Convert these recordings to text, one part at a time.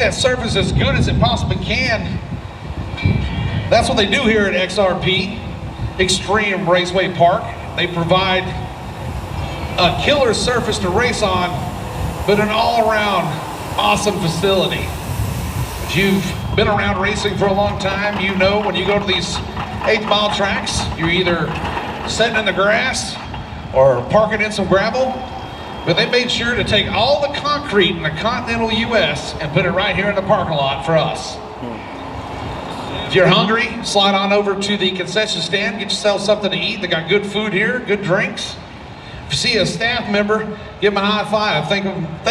that surface as good as it possibly can. That's what they do here at XRP, Xtreme Raceway Park. They provide a killer surface to race on, but an all-around awesome facility. If you've been around racing for a long time, you know when you go to these 8-mile tracks, you're either sitting in the grass or parking in some gravel, but they made sure to take all the concrete in the continental US and put it right here in the parking lot for us. If you're hungry, slide on over to the concession stand, get yourself something to eat. They got good food here, good drinks. If you see a staff member, give them a high five. Thank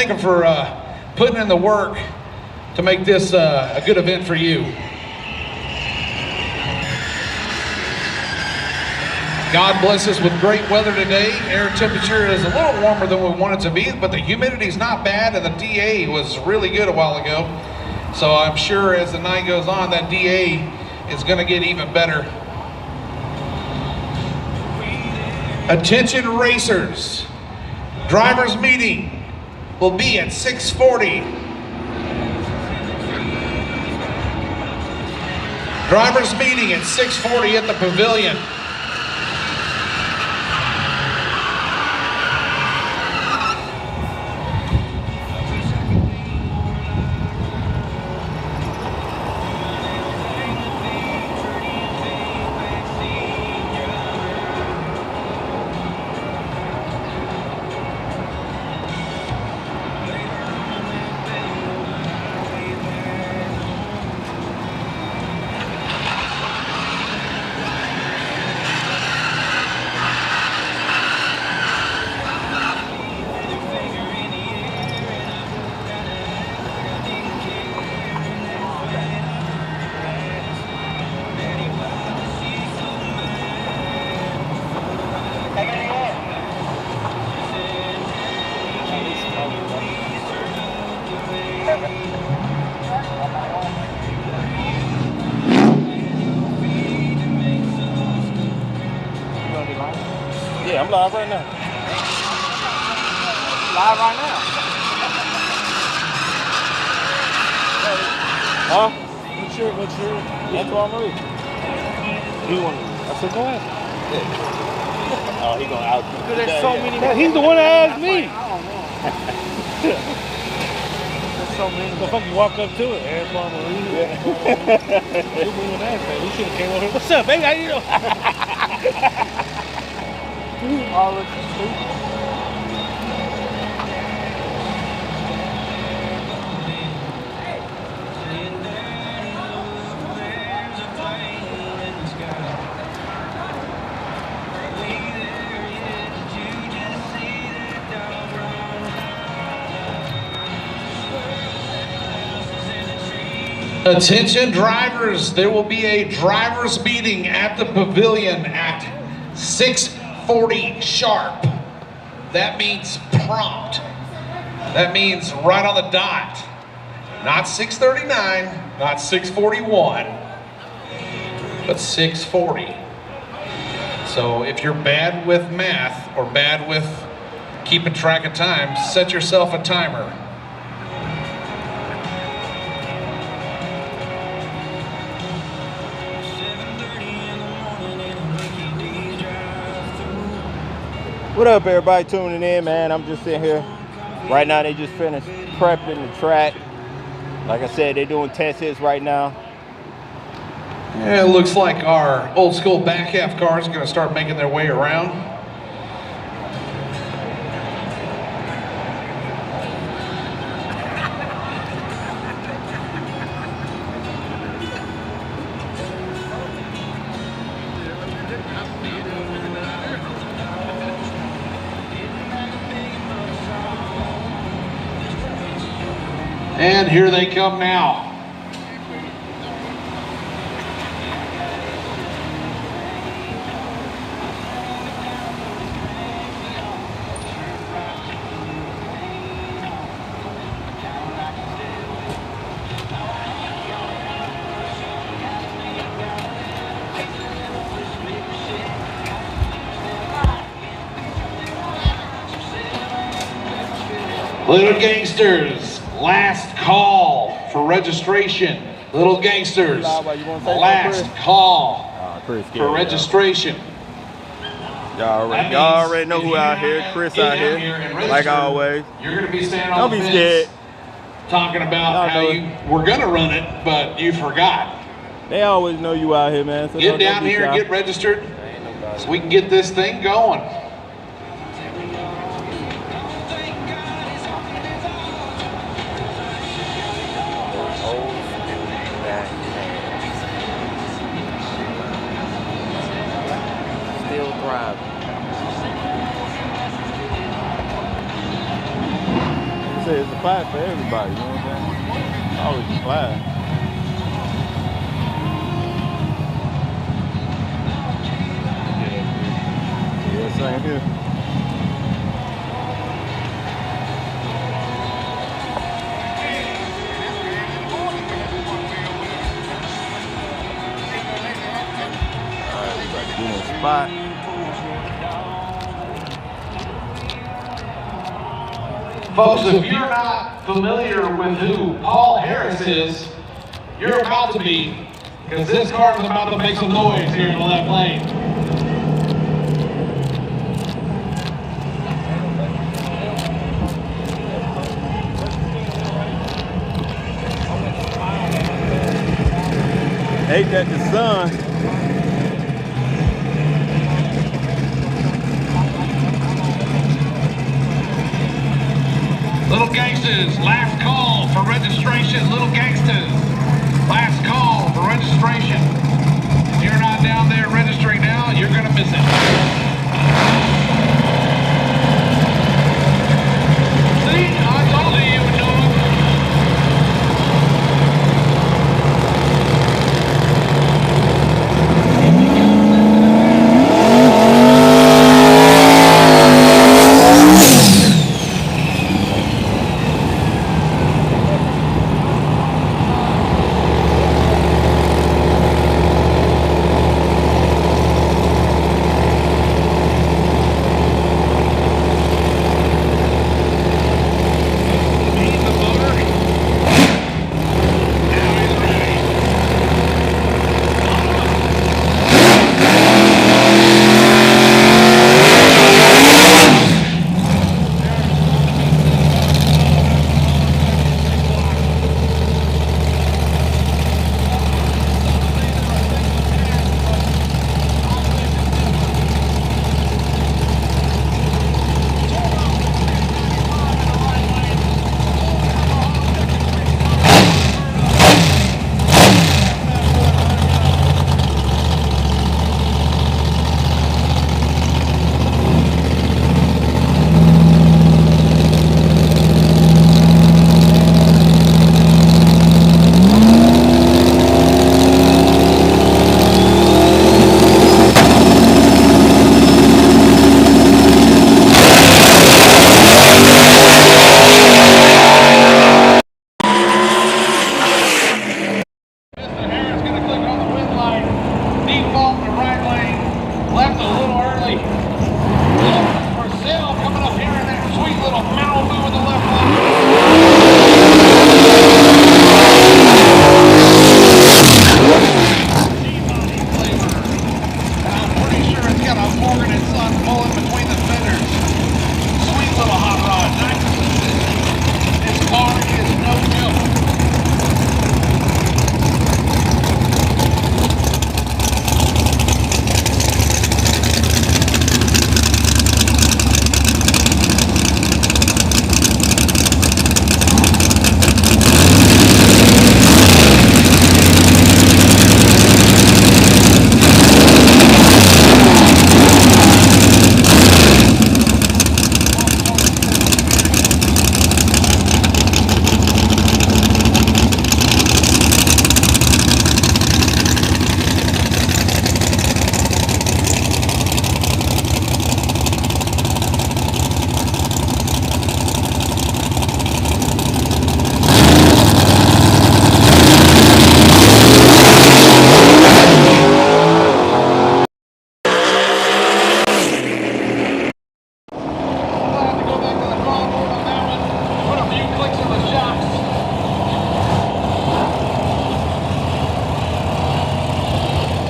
them for putting in the work to make this a good event for you. God bless us with great weather today. Air temperature is a little warmer than we want it to be, but the humidity's not bad, and the DA was really good a while ago. So I'm sure as the night goes on, that DA is going to get even better. Attention racers, drivers meeting will be at 6:40. Drivers meeting at 6:40 at the pavilion. Yeah, I'm live right now. Live right now. Huh? What's your? Antoine Marie. He want. I said, go ahead. Yeah. Oh, he gonna out. Because there's so many. He's the one that asked me. There's so many. The fuck you walk up to it, Antoine Marie. Yeah. He should have came over here. What's up, baby? How you doing? All of the Attention drivers, there will be a drivers meeting at the pavilion at 6:40 sharp. That means prompt. That means right on the dot. Not 6:39, not 6:41, but 6:40. So if you're bad with math or bad with keeping track of time, set yourself a timer. What up, everybody tuning in, man? I'm just sitting here. Right now, they just finished prepping the track. Like I said, they're doing test hits right now. Yeah, it looks like our old school back half cars are going to start making their way around. And here they come now. Little Gangsters, last call. for registration. Little gangsters, last call for registration. Y'all already know who out here. Chris out here, like always. You're going to be standing Don't on the be fence, scared. talking about how you were going to run it, but you forgot. They always know you out here, man. So Get down here and get registered so we can get this thing going. Still thriving. It's a class for everybody, you know what I'm saying? It's always a class. Yeah, same here. Alright, we about to get in a spot. Folks, if you're not familiar with who Paul Harris is, you're about to be, because this car is about to make some noise here in the left lane. Ain't that the sun? Little gangsters, last call for registration. Little gangsters, last call for registration. If you're not down there registering now, you're gonna miss it. See, I told you you would know it.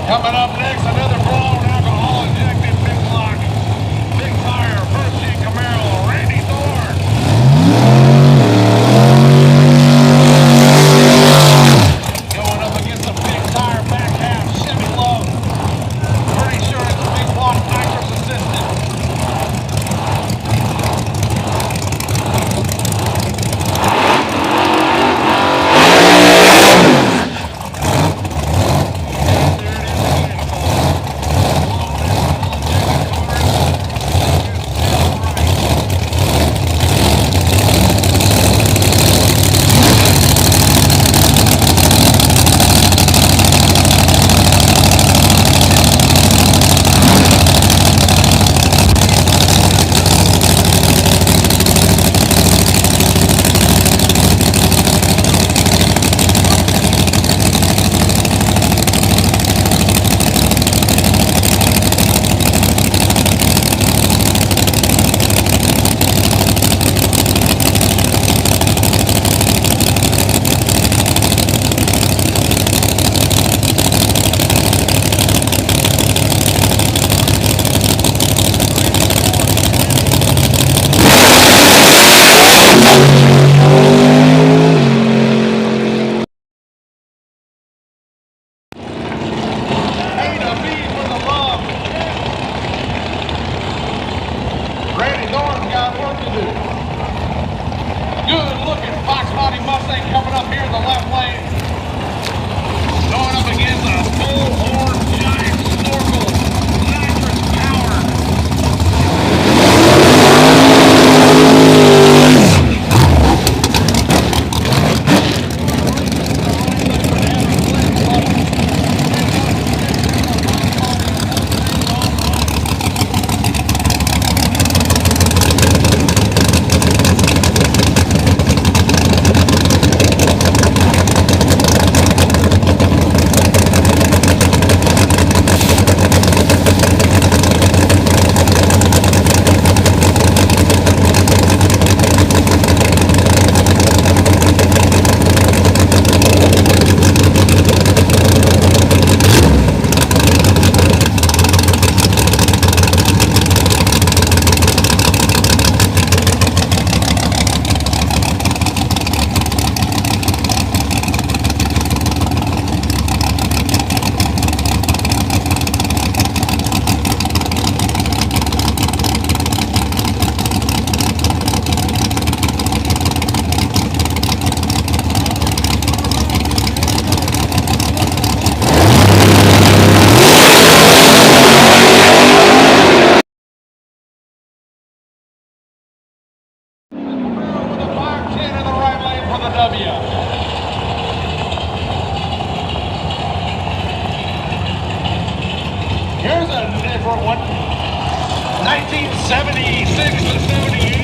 Coming up next, another blown alcohol injected big block, big tire, first G Camaro, Randy Thorne. Going up against a big tire, back half, Chevy Low. Pretty sure it's a big block, nitrous assisted. Randy Thorne's got work to do. Good looking Fox Body Mustang coming up here in the left lane. Going up against a bullhorn giant snorkel, nitrous power. Here's a different one. 1976 to 78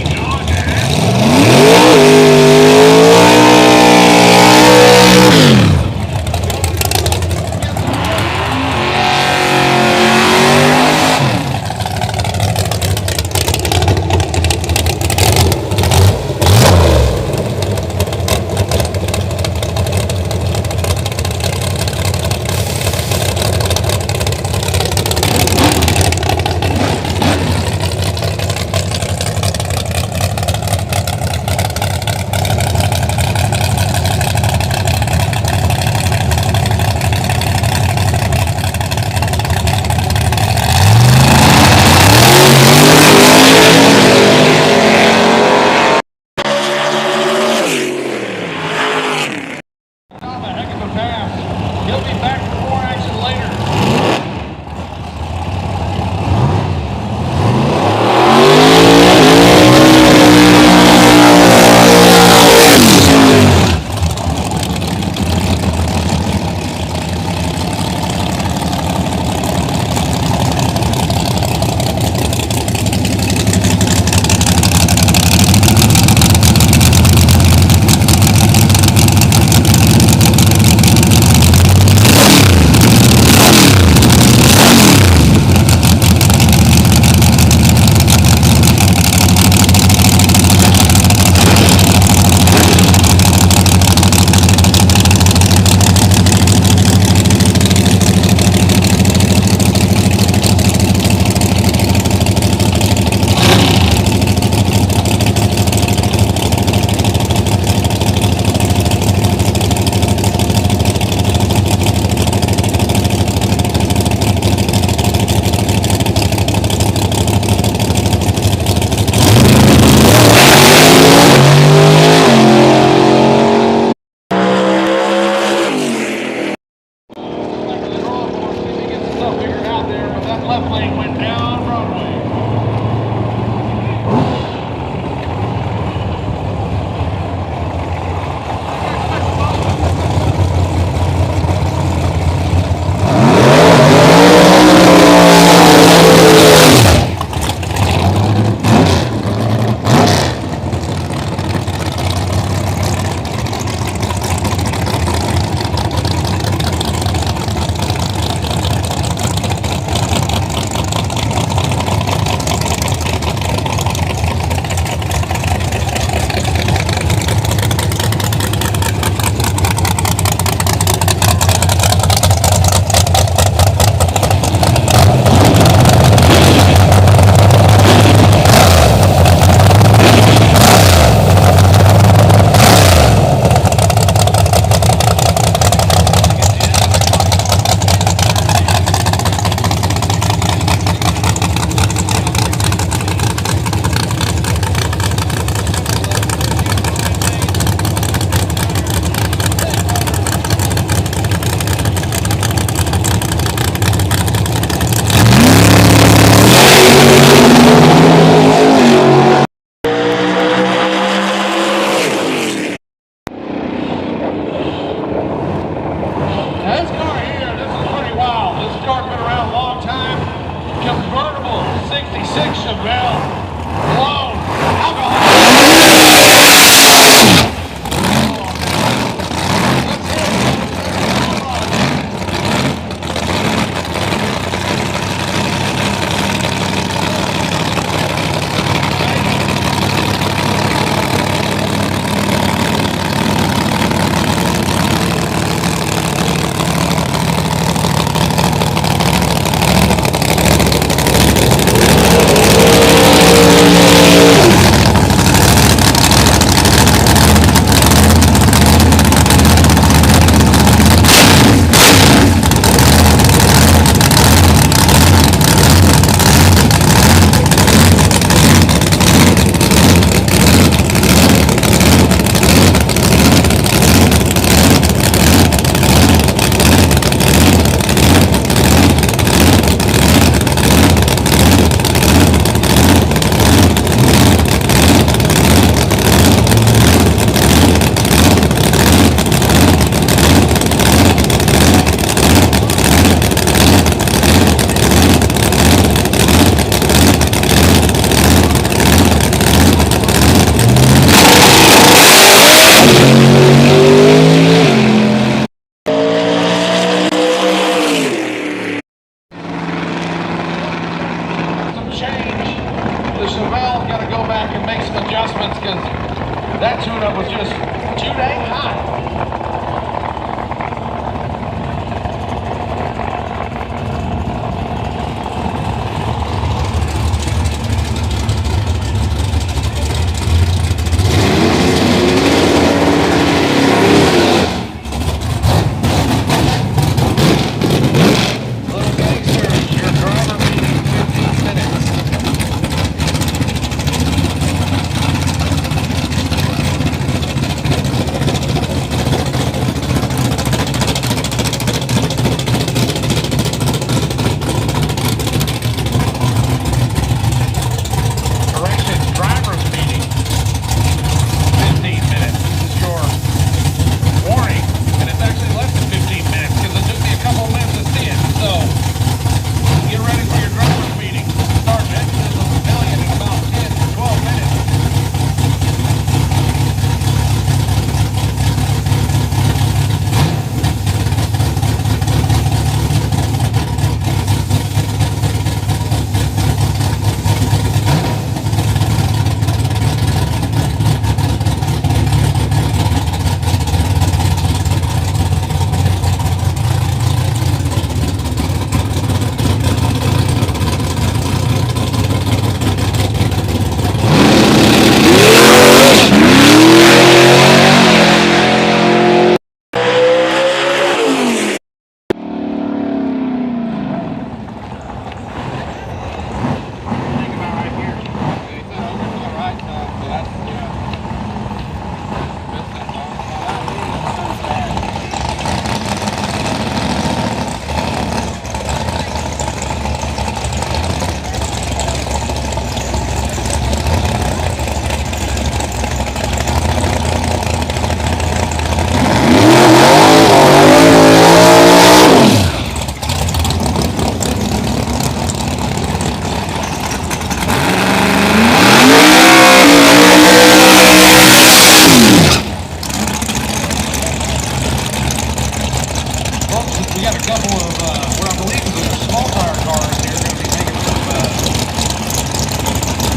got a couple of what I believe is small tire cars here going to be making some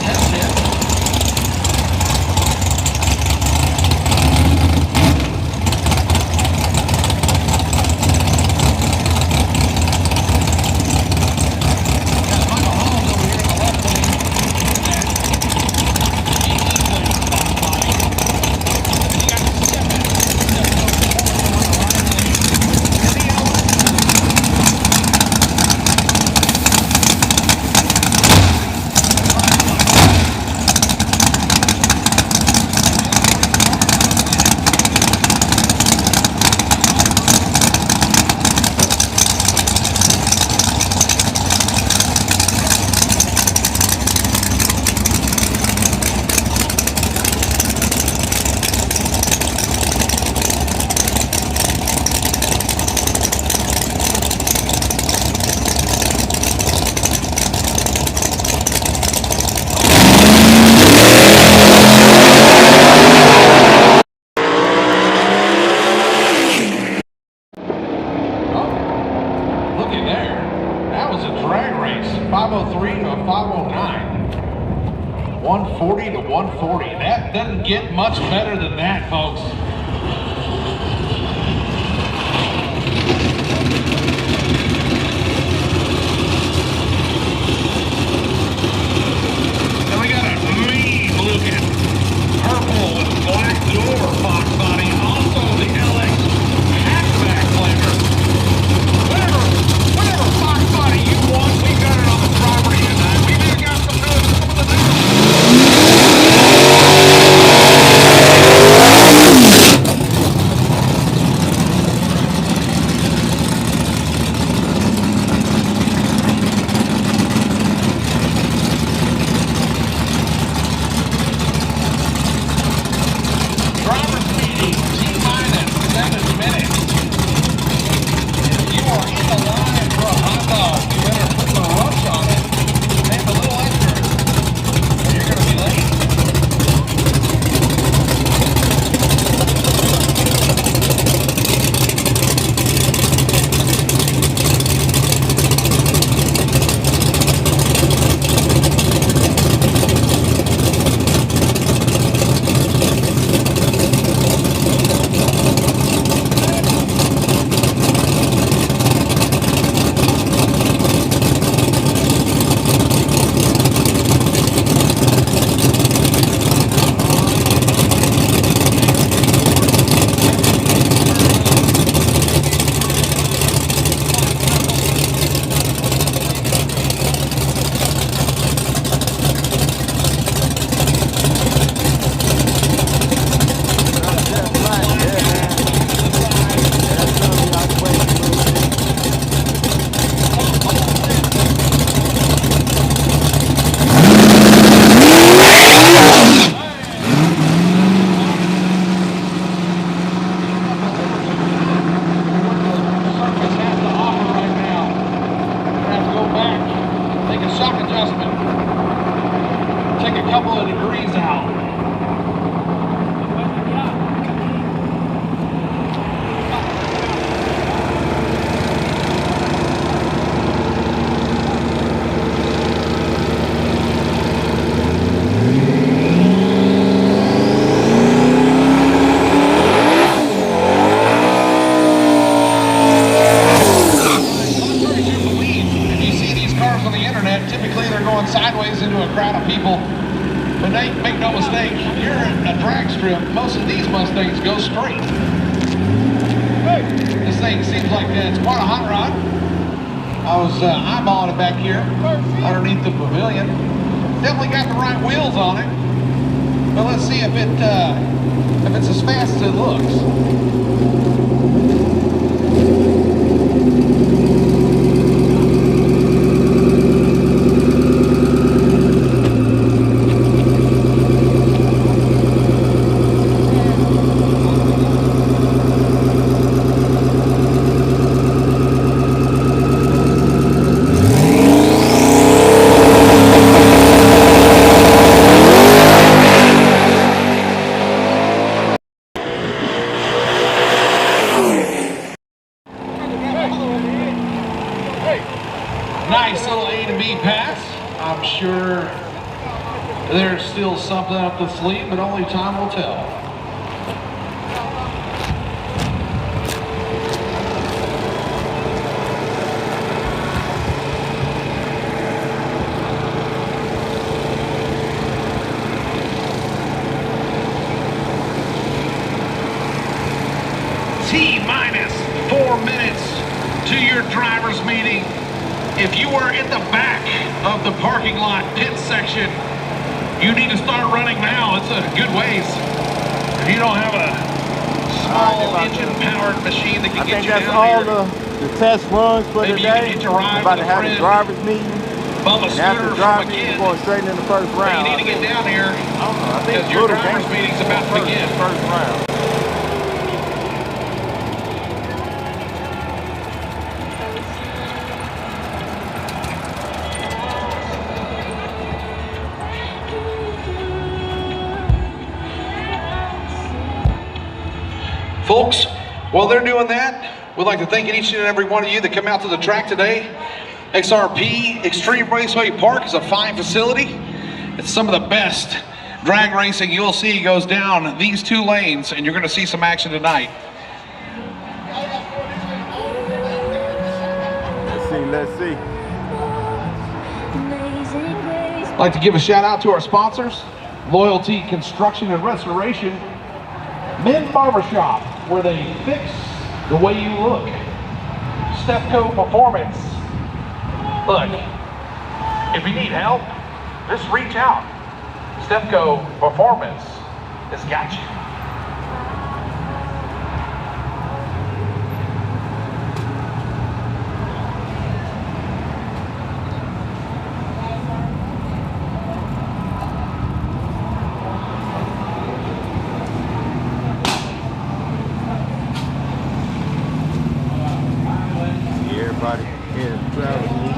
test hits. Drag race, 503 to 509. 140 to 140. That doesn't get much better than that, folks. And we got a mean looking purple with black door fox body. Also the LX hatchback flavor. Whatever fox body you want, we got it on the property tonight. We even got some of the driver speeding, T-minus 7 minutes. If you are in the line for a hot dog, you better put the rush on it and a little extra, or you're going to be late. Sideways into a crowd of people, but make no mistake, you're in a drag strip. Most of these Mustangs go straight. This thing seems like it's quite a hot rod. I was eyeballing it back here underneath the pavilion. Definitely got the right wheels on it, but let's see if it's as fast as it looks. day pass. I'm sure there's still something up the sleeve, but only time will tell. T-minus 4 minutes to your driver's meeting. If you were in the back of the parking lot pit section, you need to start running now. It's a good ways. If you don't have a small engine-powered machine that can get you down here. I think that's all the test runs for Maybe today. you can hitch a ride About to with a have a friend. driver's meeting. Bum a And after scooter the from a driver's meeting, kid. going straight in the first But round. you need to get down here I don't know. I think because your Little driver's Gangster meeting's about to begin. First round. Folks, while they're doing that, we'd like to thank each and every one of you that come out to the track today. XRP, Xtreme Raceway Park, is a fine facility. It's some of the best drag racing you'll see goes down these 2 lanes, and you're going to see some action tonight. Let's see. I'd like to give a shout out to our sponsors, Loyalty Construction and Restoration, Men Barbershop, where they fix the way you look, Stepco Performance. Look, if you need help, just reach out. Stepco Performance has got you. Everybody here at the travel meet.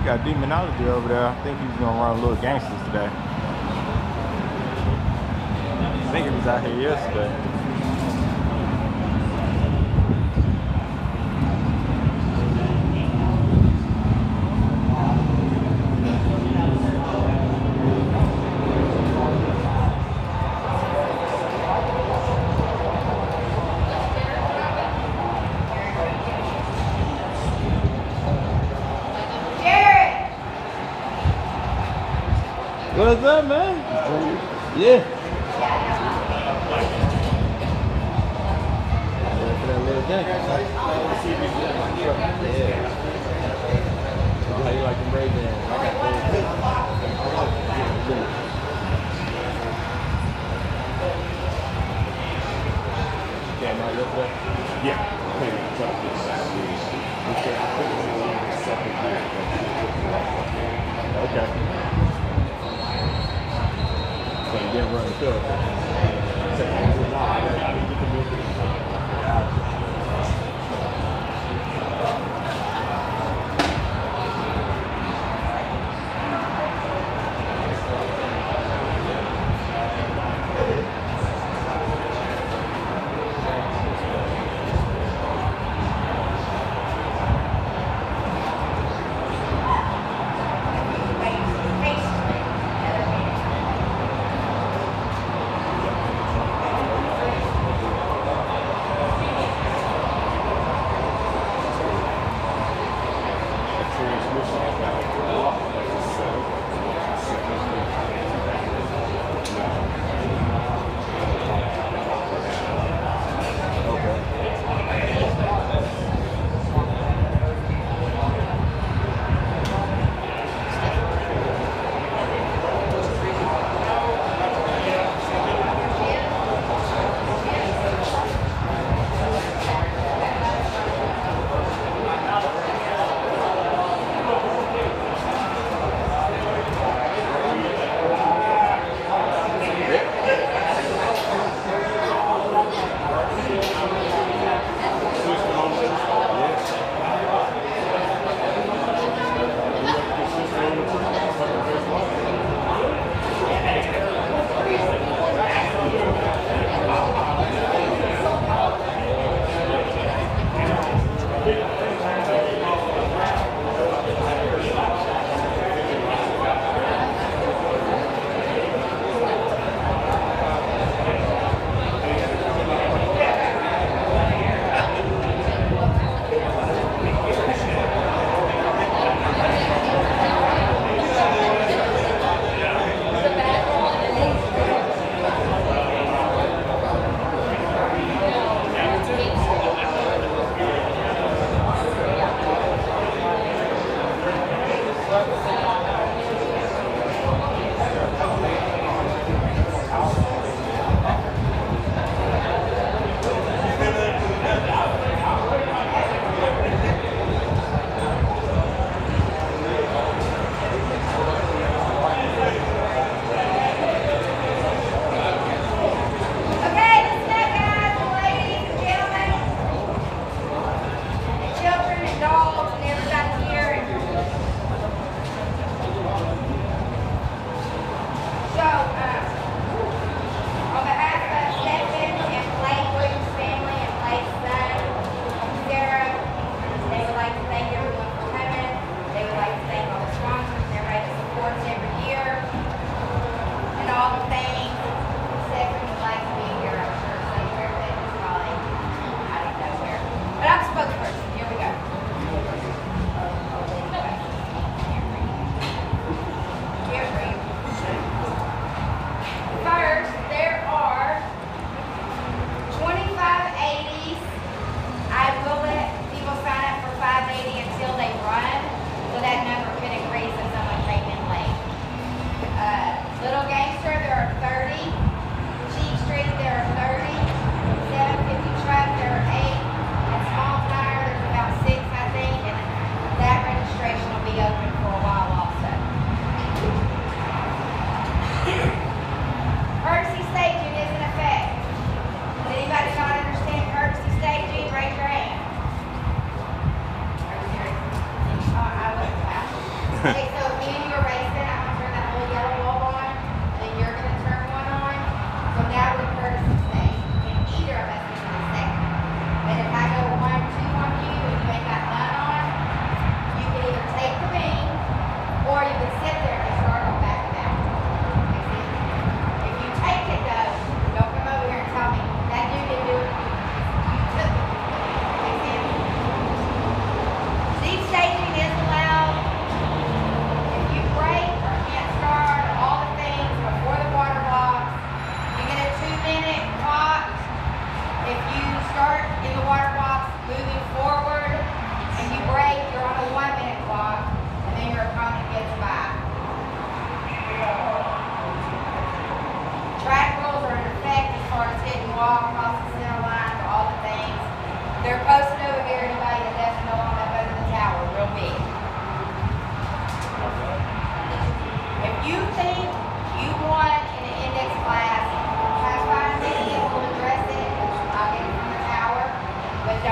Got Demonology over there. I think he's gonna run Little Gangsters today. I think he was out here yesterday. What's up, man? Yeah. How you like them break dance? Came out yesterday? Yeah. Okay. So you didn't run the show.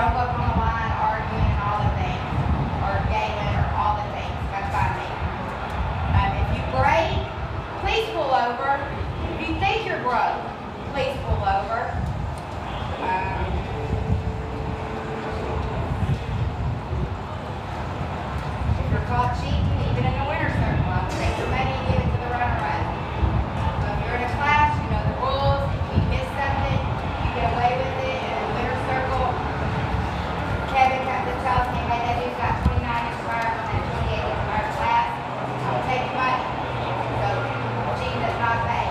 don't go up on the line arguing and all the things, or gaming or all the things. That's by me. If you break, please pull over. If you think you're broke, please pull over. If you're caught cheating, even in the winter circle, I'll take your money and give it to the runner-up. So if you're in a class, you know the rules. If you miss something, you get away with it. In the winter circle, Kevin comes and tells me, hey, that dude's got 29 expired on that 28 expired class. I'll take your money. So cheating does not pay.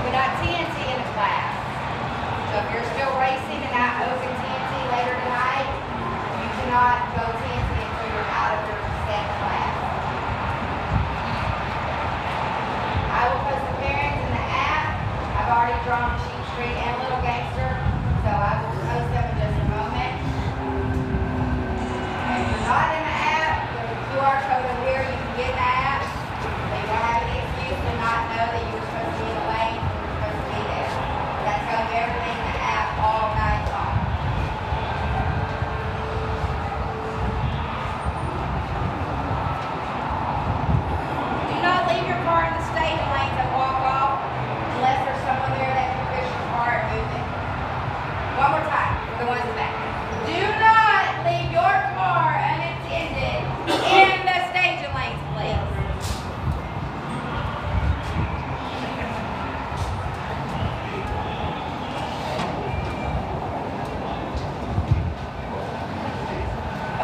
We're not TNT in the class. So if you're still racing and not open TNT later tonight, you cannot go TNT until you're out of your set class. I will post the parents in the app. I've already drawn Cheap Street and Little Gangster, so I will post them in just a moment. If you're not in the app, there's a QR code over here. You can get in the app. So you don't have any excuse to not know that you were supposed to be in the lane and you were supposed to be there. That tells you everything in the app all night long. Do not leave your car in the staging lanes and walk off unless there's someone there that can push your car and move it. One more time for the ones in the back. Do not leave your car unattended in the staging lanes, please.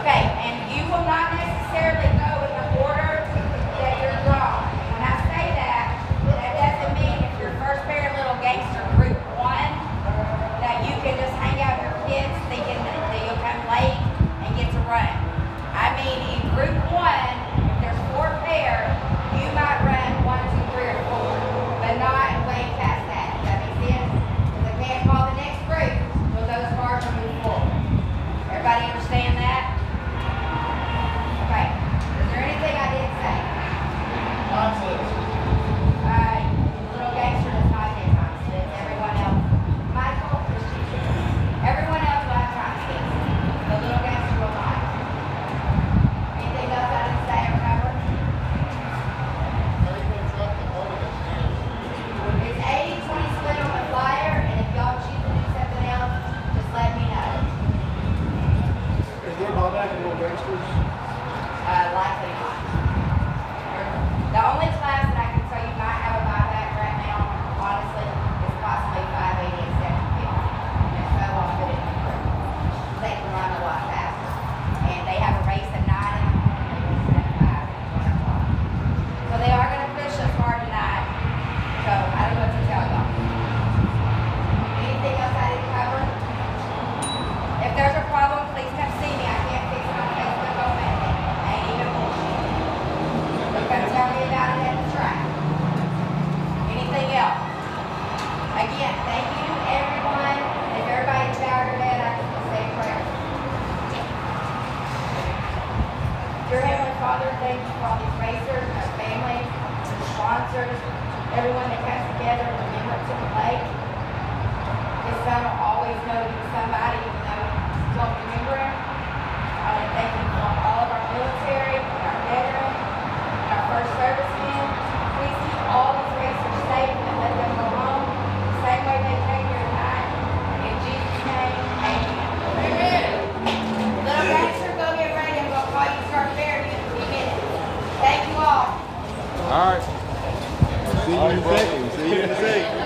Okay, and you will not necessarily go in the order that you're drawn. When I say that, that doesn't mean if you're first pair Little Gangster Group 1, that you can just hang out with your kids thinking that you'll come late and get to run. I mean, in Group 1, if there's 4 pairs, you might run 1, 2, 3, or 4, but not way past that. Does that make sense? Because I can't call the next group till those cars are moved forward. Everybody understand that? Okay. Is there anything I didn't say? Little Gangster does not get time slips. Everyone else. Michael, everyone else will have time slips. The Little Gangster will not. Anything else I didn't say or cover? It's 80-20 split on the flyer, and if y'all choose to do something else, just let me know. Is there buyback in Little Gangsters? Likely not. The only class that I can tell you might have a buyback right now, honestly, is possibly 580 and 750. And if so, I'll put it in the group. They can run a lot faster. And they have a race at 9 in the morning, and a race at 5 at 1 o'clock. So they are going to push us hard tonight. So I don't know what to tell y'all. Anything else I didn't cover? If there's a problem, please come see me. I can't fix it on Facebook or Monday. I ain't even bullshit. You come tell me about it at the track. Anything else? Again, thank you everyone. If everybody's bowed their head, I just want to say a prayer. Dear Heavenly Father, thank you for all these racers, our families, our sponsors, everyone that comes together to remember to the lake. His son will always know he's somebody, even though you don't remember him. I want to thank you for all of our military, our veterans, and our first servicemen. Please keep all these racers safe and let them go home the same way they came here tonight. In Jesus' name, amen. Amen. Little Gangster, go get ready. I'm going to call you to start fair in a few minutes. Thank you all. All right. See you in a second. See you in a second.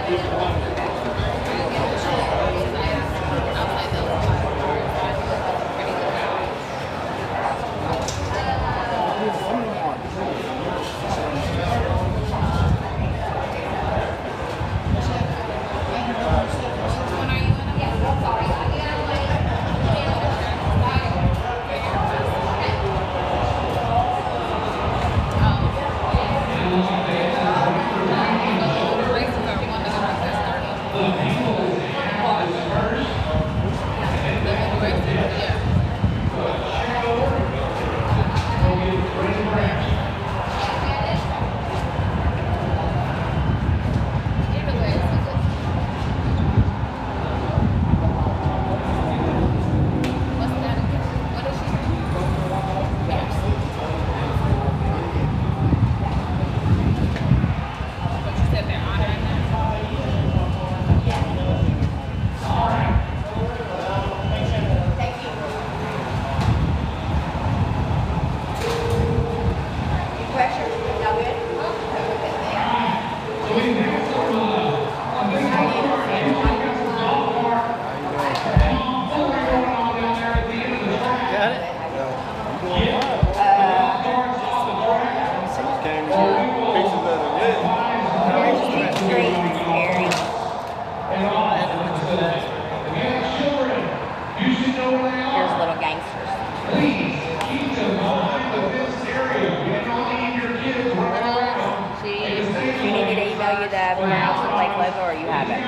you the Burnouts and Lake logo, or you have it?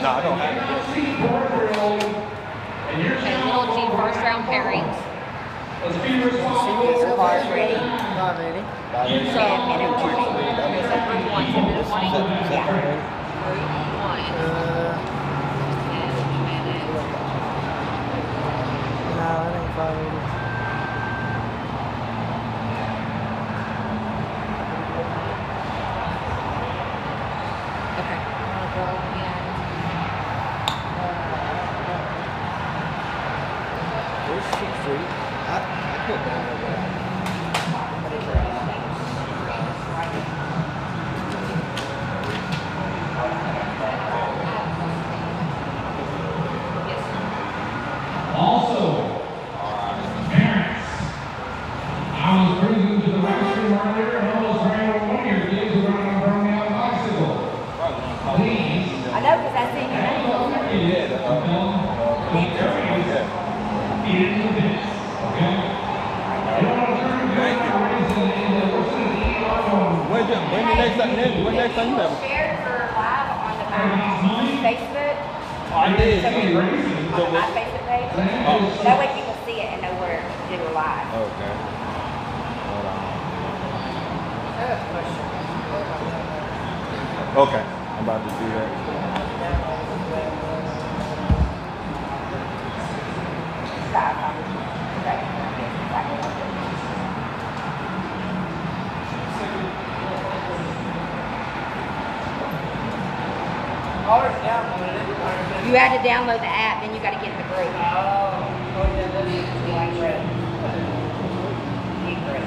No, I don't have it. Okay, little G first round pairings. Your car's ready. Not ready. So, And in warning. so 3-1, 10 minutes warning. Yeah. 3-1. 10 minutes. No, it ain't 580. Okay. I'll go and Where's 6th Street? I put down there. Also, parents, I was cruising to the restroom earlier and almost ran over one of your kids who ran on a Burnout bicycle. Please. I know, because I seen your name. He didn't do this, okay? You want to turn back to racing in the When next time you have it? Shared for live on the Facebook. I did. On my Facebook page. That way people see it and know where they were live. Okay. Hold on. Okay. I'm about to do that. You had to download the app, then you got to get in the group. Join group. Get group.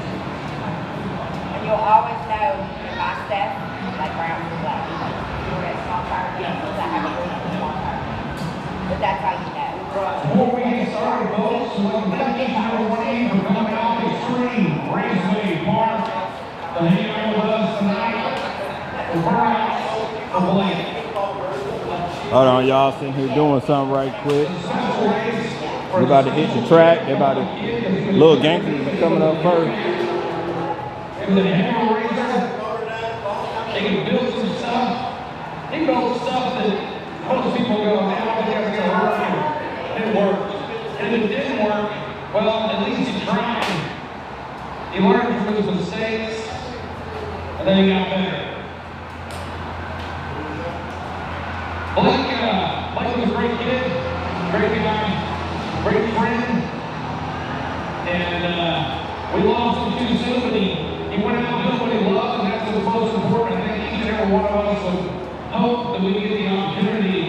And you'll always know in my stuff, like Brown and Black. You're at small tire vehicles, I have a group of small tire vehicles. But that's how you know. Before we get started, folks, we want to thank each and every one of you for coming out to Xtreme Raceway Park to hang out with us tonight. The Burnouts of Blake. Hold on, y'all sitting here doing something right quick. We're about to hit the track. They're about to, little gangsters are coming up first. It was a hammer racer. They can build some stuff. They build stuff that most people go, man, I don't think that's gonna work. It worked. And if it didn't work, well, at least he tried. He learned from his mistakes, and then he got better. Blake was a great kid, great guy, great friend, and we lost him too soon, but he went out and did what he loved, and that's what's most important. I think each and every one of us would hope that we get the opportunity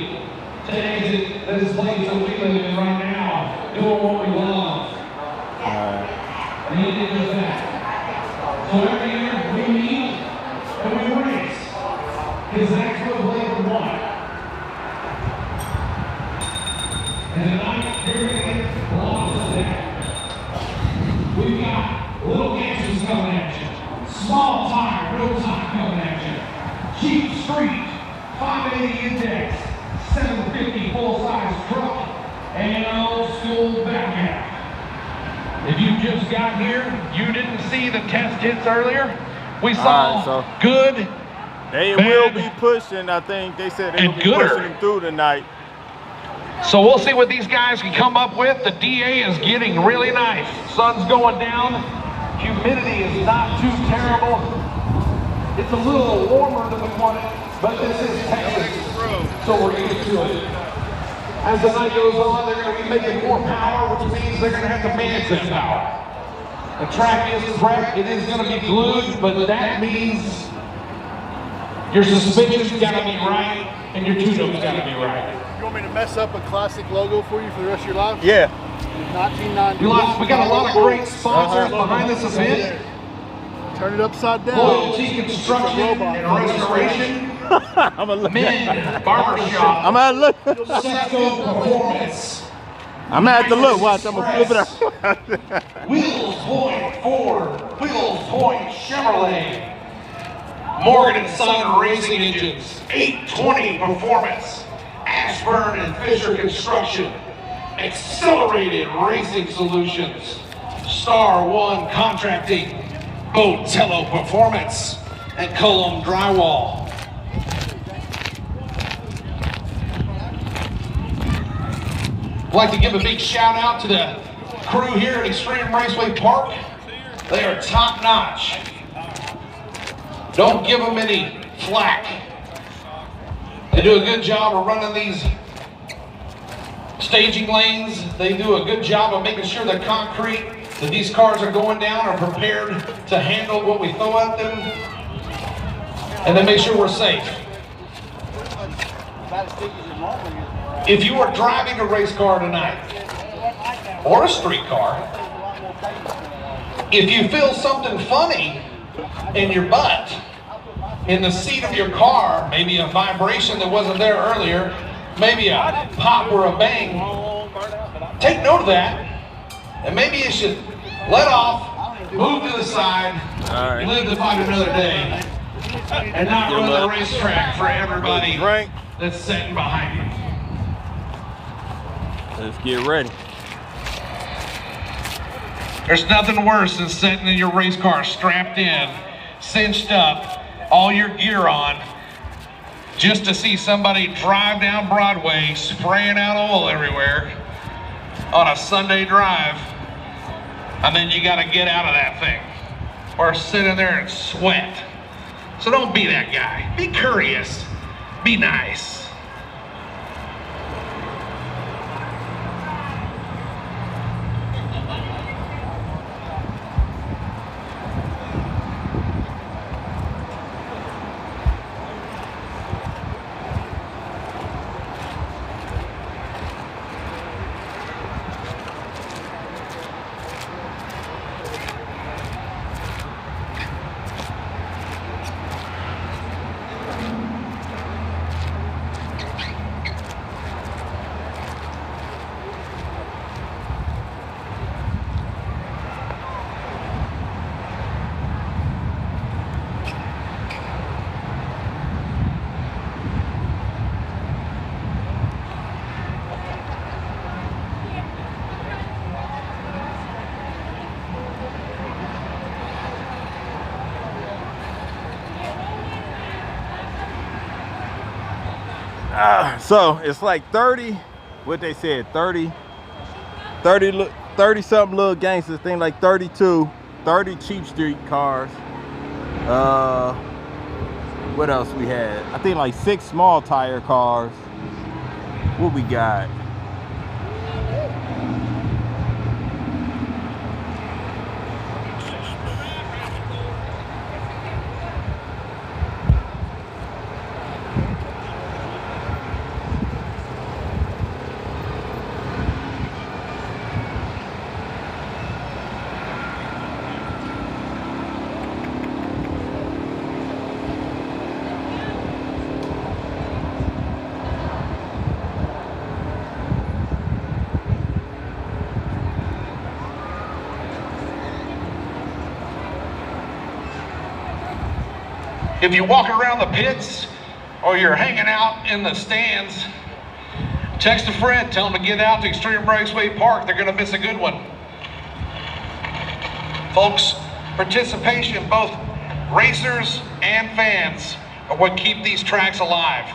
to exit this place that we live in right now, doing what we love. And he did just that. So every year we meet and we race. His next one Blake won. And tonight, here it belongs to that. We've got little gangsters coming at you, small tire, real time coming at you, cheap street, 580 index, 750 full-size truck, and an old school backpack. If you just got here, you didn't see the test hits earlier. We saw good, They bad, will be pushing. I think they said they will be pushing them through tonight. So we'll see what these guys can come up with. The DA is getting really nice. Sun's going down. Humidity is not too terrible. It's a little warmer than we wanted, but this is Texas, so we're used to it. As the night goes on, they're going to be making more power, which means they're going to have to manage that power. The track is correct. It is going to be glued, but that means your suspension's got to be right and your tune-up's got to be right. You want me to mess up a classic logo for you for the rest of your life? Yeah. 1990. We got a lot of great sponsors behind this event. Turn it upside down. Loyalty Construction and Restoration. I'm gonna look. Men Barbershop. I'm gonna look. Sexco Performance. I'm gonna have to look. Watch. I'm gonna flip it out. Wheels Point Ford. Wheels Point Chevrolet. Morgan & Son Racing Engines. 820 Performance. Ashburn and Fisher Construction. Accelerated Racing Solutions. Star One Contracting. Botello Performance. And Column Drywall. I'd like to give a big shout out to the crew here at Xtreme Raceway Park. They are top notch. Don't give them any flack. They do a good job of running these staging lanes. They do a good job of making sure the concrete that these cars are going down are prepared to handle what we throw at them. And then make sure we're safe. If you are driving a race car tonight, or a street car, if you feel something funny in your butt, in the seat of your car, maybe a vibration that wasn't there earlier, maybe a pop or a bang, take note of that, and maybe you should let off, move to the side, live to fight another day, and not run the racetrack for everybody that's sitting behind you. Let's get ready. There's nothing worse than sitting in your race car strapped in, cinched up, all your gear on, just to see somebody drive down Broadway spraying out oil everywhere on a Sunday drive, and then you got to get out of that thing or sit in there and sweat. So don't be that guy. Be courteous. Be nice. So it's like 30, what they said, 30 something little gangsters thing, like 30 cheap street cars. What else we had? I think like 6 small tire cars. What we got? If you walk around the pits or you're hanging out in the stands, text a friend, tell them to get out to Xtreme Raceway Park. They're gonna miss a good one. Folks, participation, both racers and fans, are what keep these tracks alive.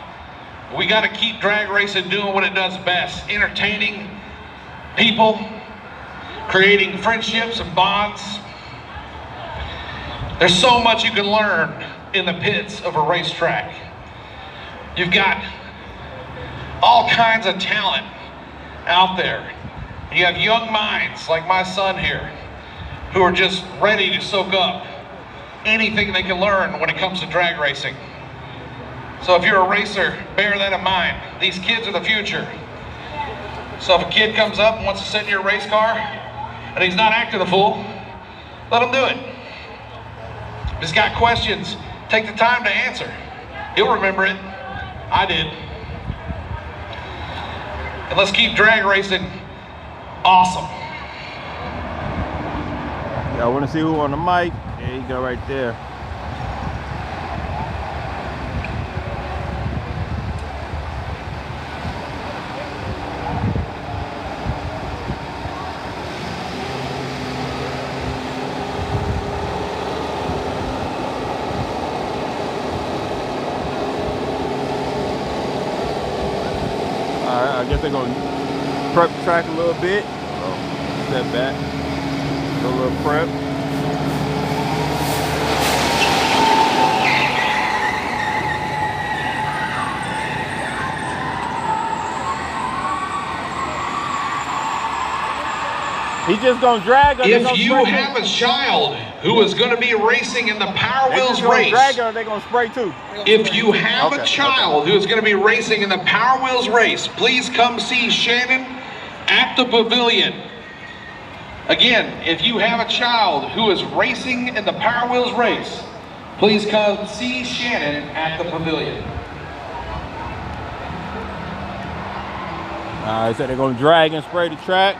We gotta keep drag racing doing what it does best, entertaining people, creating friendships and bonds. There's so much you can learn in the pits of a racetrack. You've got all kinds of talent out there. You have young minds like my son here who are just ready to soak up anything they can learn when it comes to drag racing. So if you're a racer, bear that in mind. These kids are the future. So if a kid comes up and wants to sit in your race car and he's not acting a fool, let him do it. If he's got questions, take the time to answer. He'll remember it. I did. And let's keep drag racing awesome. Yeah, I want to see who on the mic. There you go, right there. I guess they're going. prep the track a little bit. So step back, do a little prep. He's just gonna drag her. If you have a child who is going to be racing in the Power Wheels race, drag her, they're gonna spray too. if you have a child who is going to be racing in the Power Wheels race, please come see Shannon at the pavilion. Again, if you have a child who is racing in the Power Wheels race, please come see Shannon at the pavilion. So they're gonna drag and spray the track.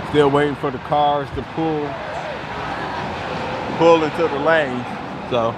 Still waiting for the cars to pull into the lane. So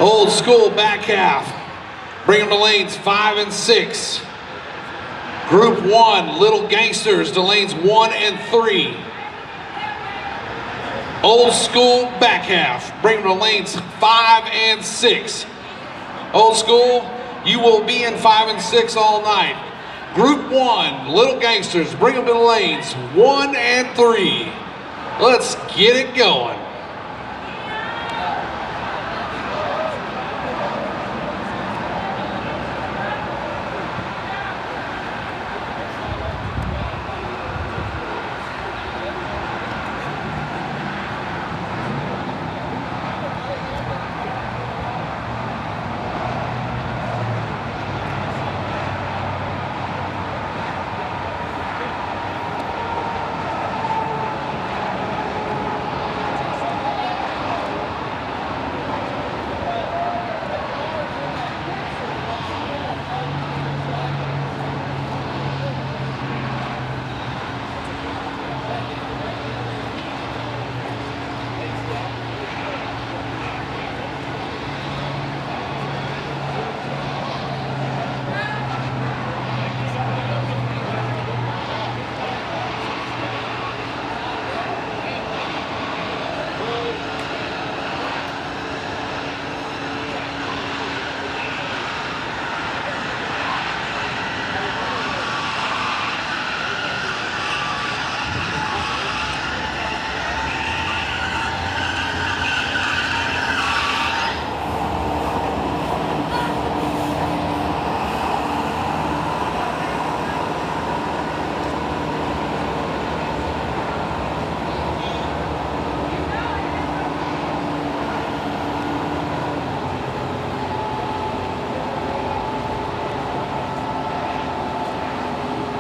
Old School back half. Bring them to lanes 5 and 6. Group 1, Little Gangsters to lanes 1 and 3. Old School back half. Bring them to lanes 5 and 6. Old School, you will be in 5 and 6 all night. Group 1, Little Gangsters, bring them to the lanes 1 and 3. Let's get it going.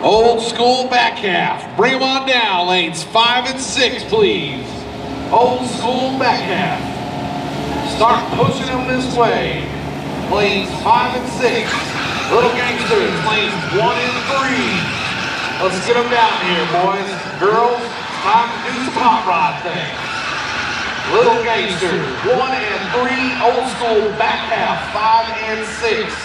Old School back half. Bring them on down, lanes 5 and 6, please. Old School back half. Start pushing them this way. Lanes 5 and 6. Little Gangsters, lanes 1 and 3. Let's get them down here, boys. Girls, time to do some hot rod things. Little Gangsters, 1 and 3. Old School back half, 5 and 6.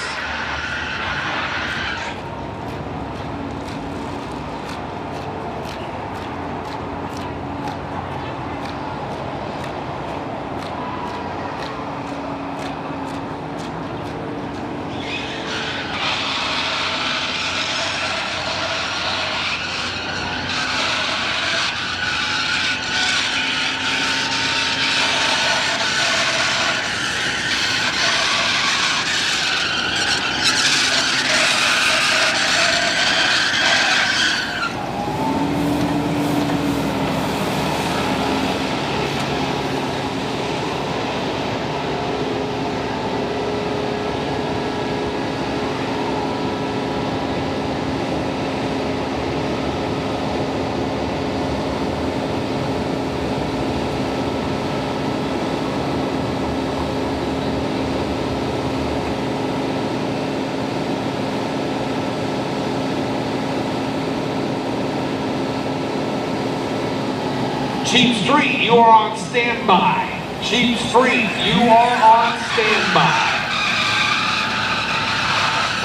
Cheap Street, you are on standby. Cheap Street, you are on standby.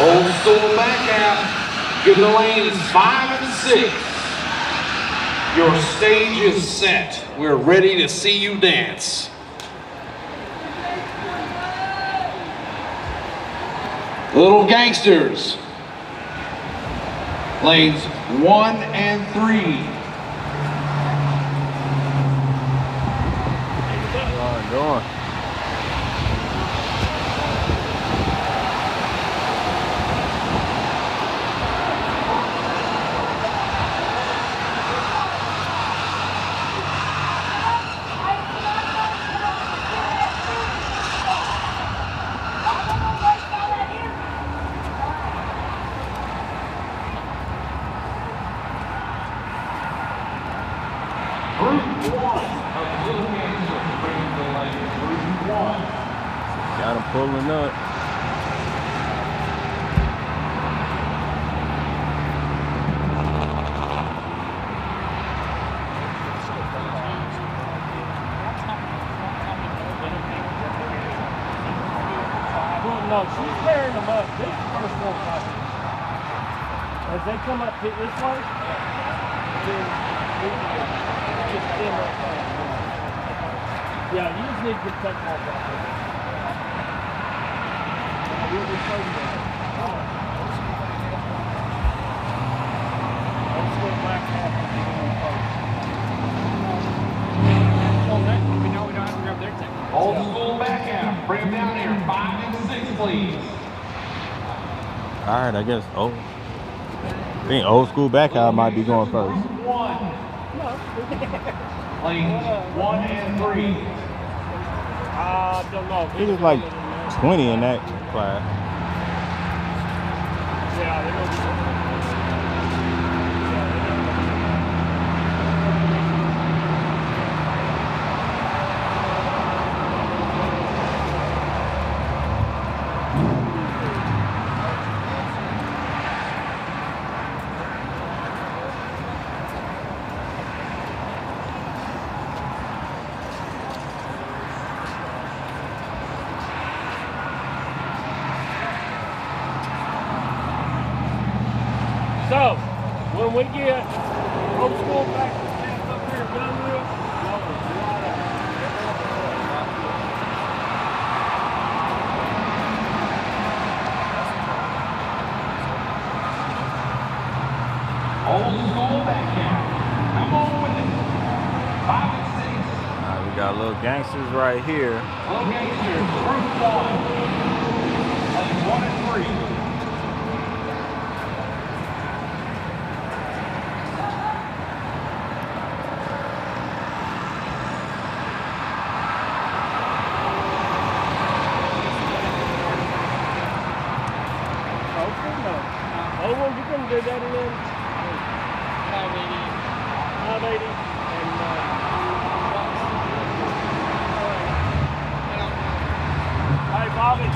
Old School back out. Give the lanes 5 and 6. Your stage is set. We're ready to see you dance. Little Gangsters. Lanes 1 and 3. Go on. Got him pulling up. No, she's pairing them up. This is the first one copy. As they come up this way, then we can just stand right there. Yeah, you just need to get the tech off right there. We'll be closing that. Let's go back half and get on first. We know we don't have to grab their tech. Old School back out. Bring them down here. 5 and 6, please. All right, I guess. Oh, I think Old School back out might be going first. Lanes 1 and 3. I don't know. He was like 20 in that class. Yeah, they're going to be. So, when we get Old School back to stand up here done with, Old School back out. Come on with it. 5 and 6. All right, we got Little Gangsters right here. Little Gangsters, Group 1. Lanes 1 and 3. oh, well, you can do that and then 580 and hey, Bobby.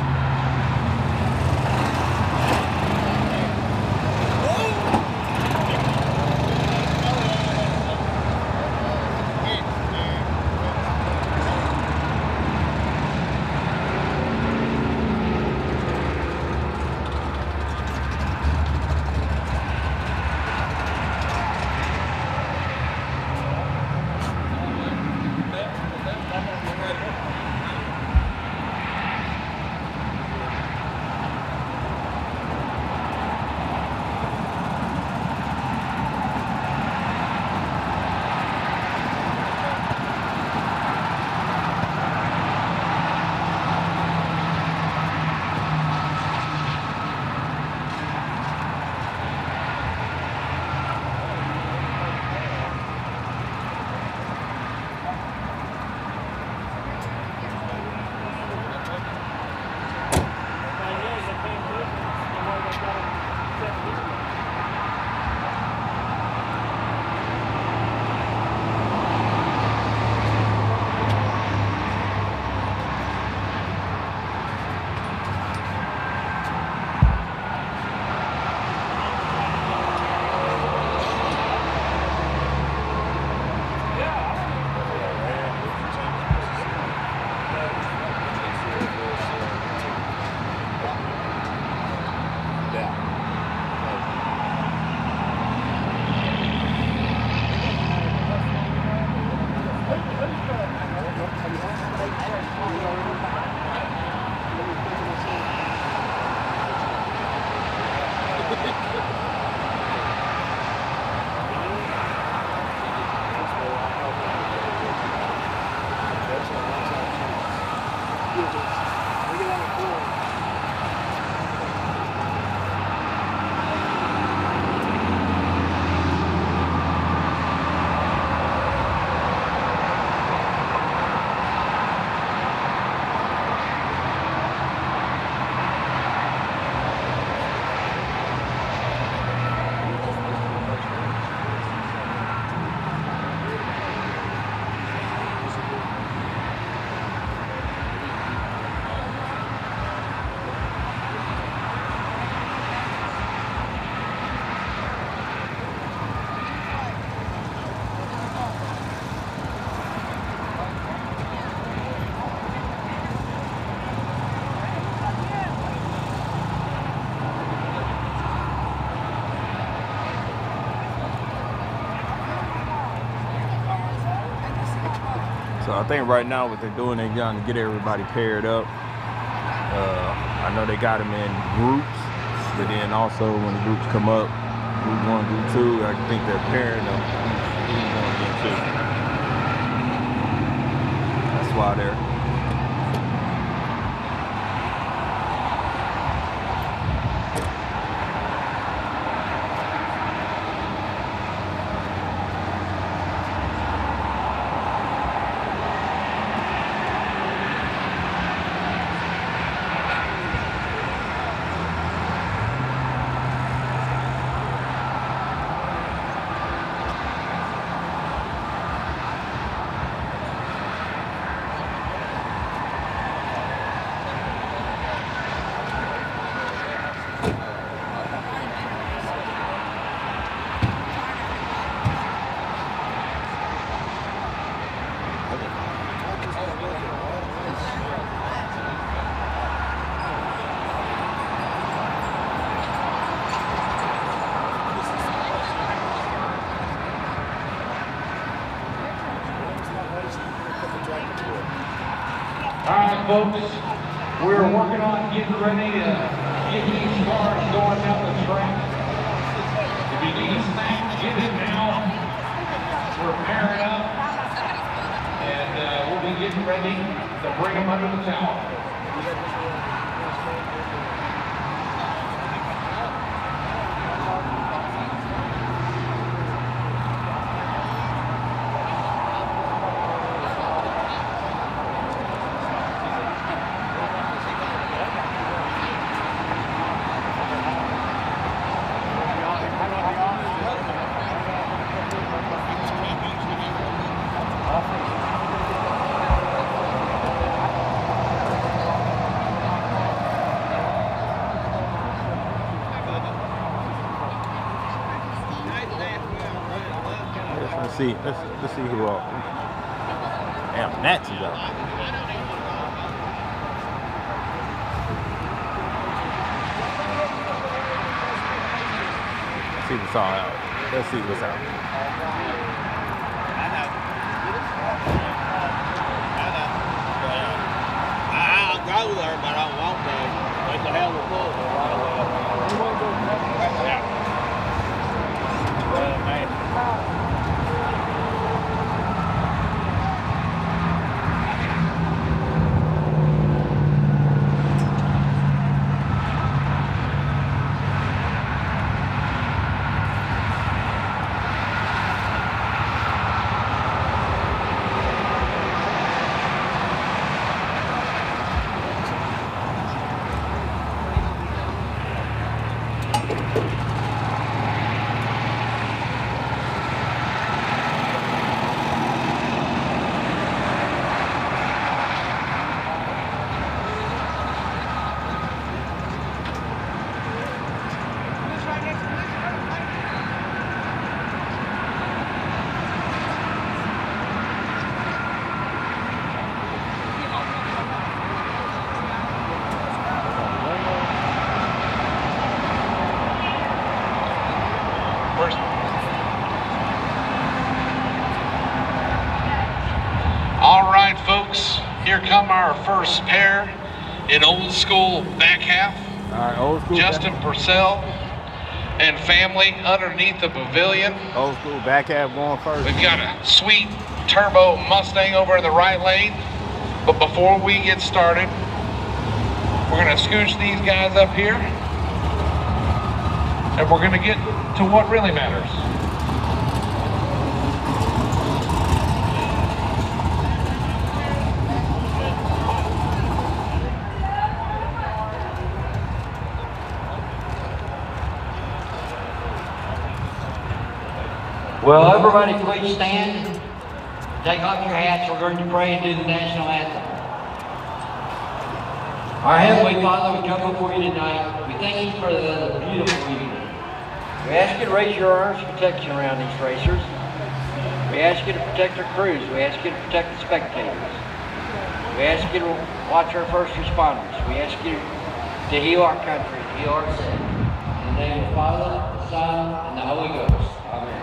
So I think right now what they're doing, they're trying to get everybody paired up. I know they got them in groups, but then also when the groups come up, group 1, group 2, I think they're pairing them. That's why they're. All right, folks, we're working on getting ready to get these cars going down the track. If you need a snack, get it now. We're pairing up, and we'll be getting ready to bring them under the tower. Let's see who all. Damn, Nats is out. Let's see what's all out. Let's see what's out. I'll go there, but I won't go. It's a hell of a pull. You want to go there? Yeah. Well, man. All right, folks, here come our first pair in old school back half. All right, old school. Justin Purcell and family underneath the pavilion. Old school back half going first. We've got a sweet turbo Mustang over in the right lane. But before we get started, we're gonna scooch these guys up here, and we're gonna get to what really matters. Well, everybody please stand, take off your hats, we're going to pray and do the national anthem. Our Heavenly Father, we come before you tonight. We thank you for the beautiful evening. We ask you to raise your arms of protection around these racers. We ask you to protect our crews. We ask you to protect the spectators. We ask you to watch our first responders. We ask you to heal our country, heal our city. In the name of the Father, the Son, and the Holy Ghost. Amen.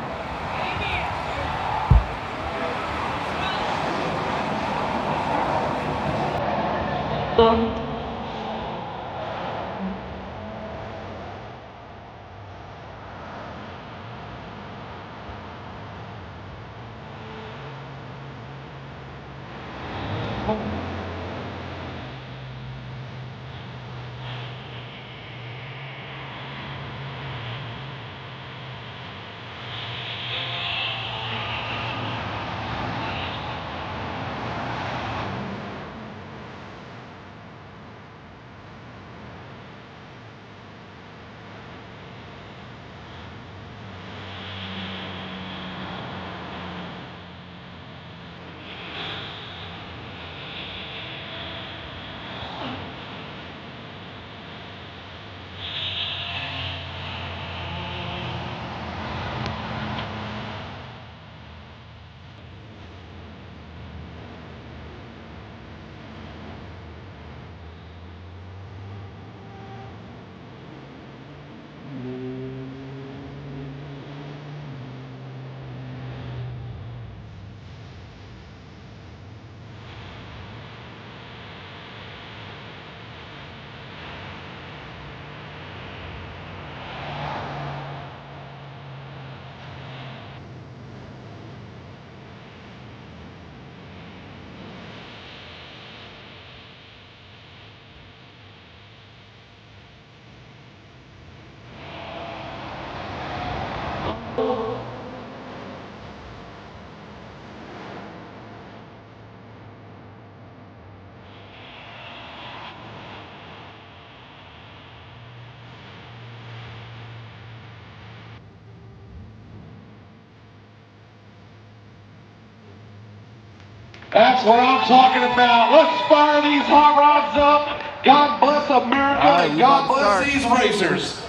That's what I'm talking about. Let's fire these hot rods up. God bless America and God bless these racers.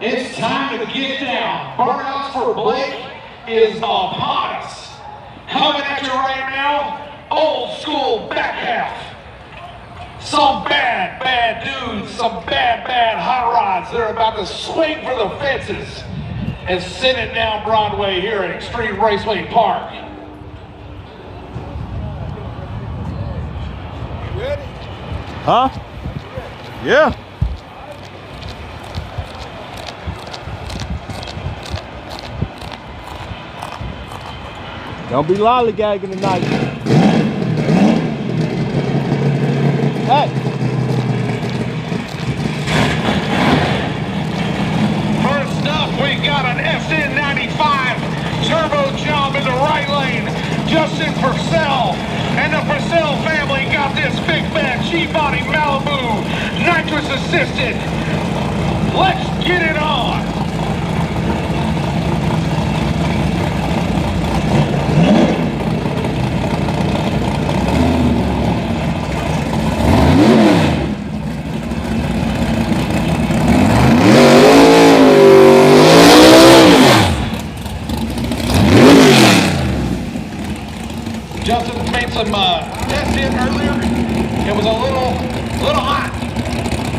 It's time to get down. Burnouts for Blake is upon us. Coming at you right now, old school back half. Some bad dudes, some bad hot rods. They're about to swing for the fences and send it down Broadway here at Xtreme Raceway Park. Huh? Yeah. Don't be lollygagging tonight. Hey. First up, we got an SN95 turbo jump in the right lane. Justin Purcell and the Purcell family got this big fat G-body Malibu nitrous assisted. Let's get it on. Justin made some tests in earlier. It was a little hot.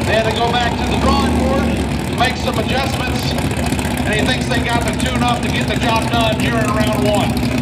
They had to go back to the drawing board, make some adjustments, and he thinks they got the tune up to get the job done here in round one.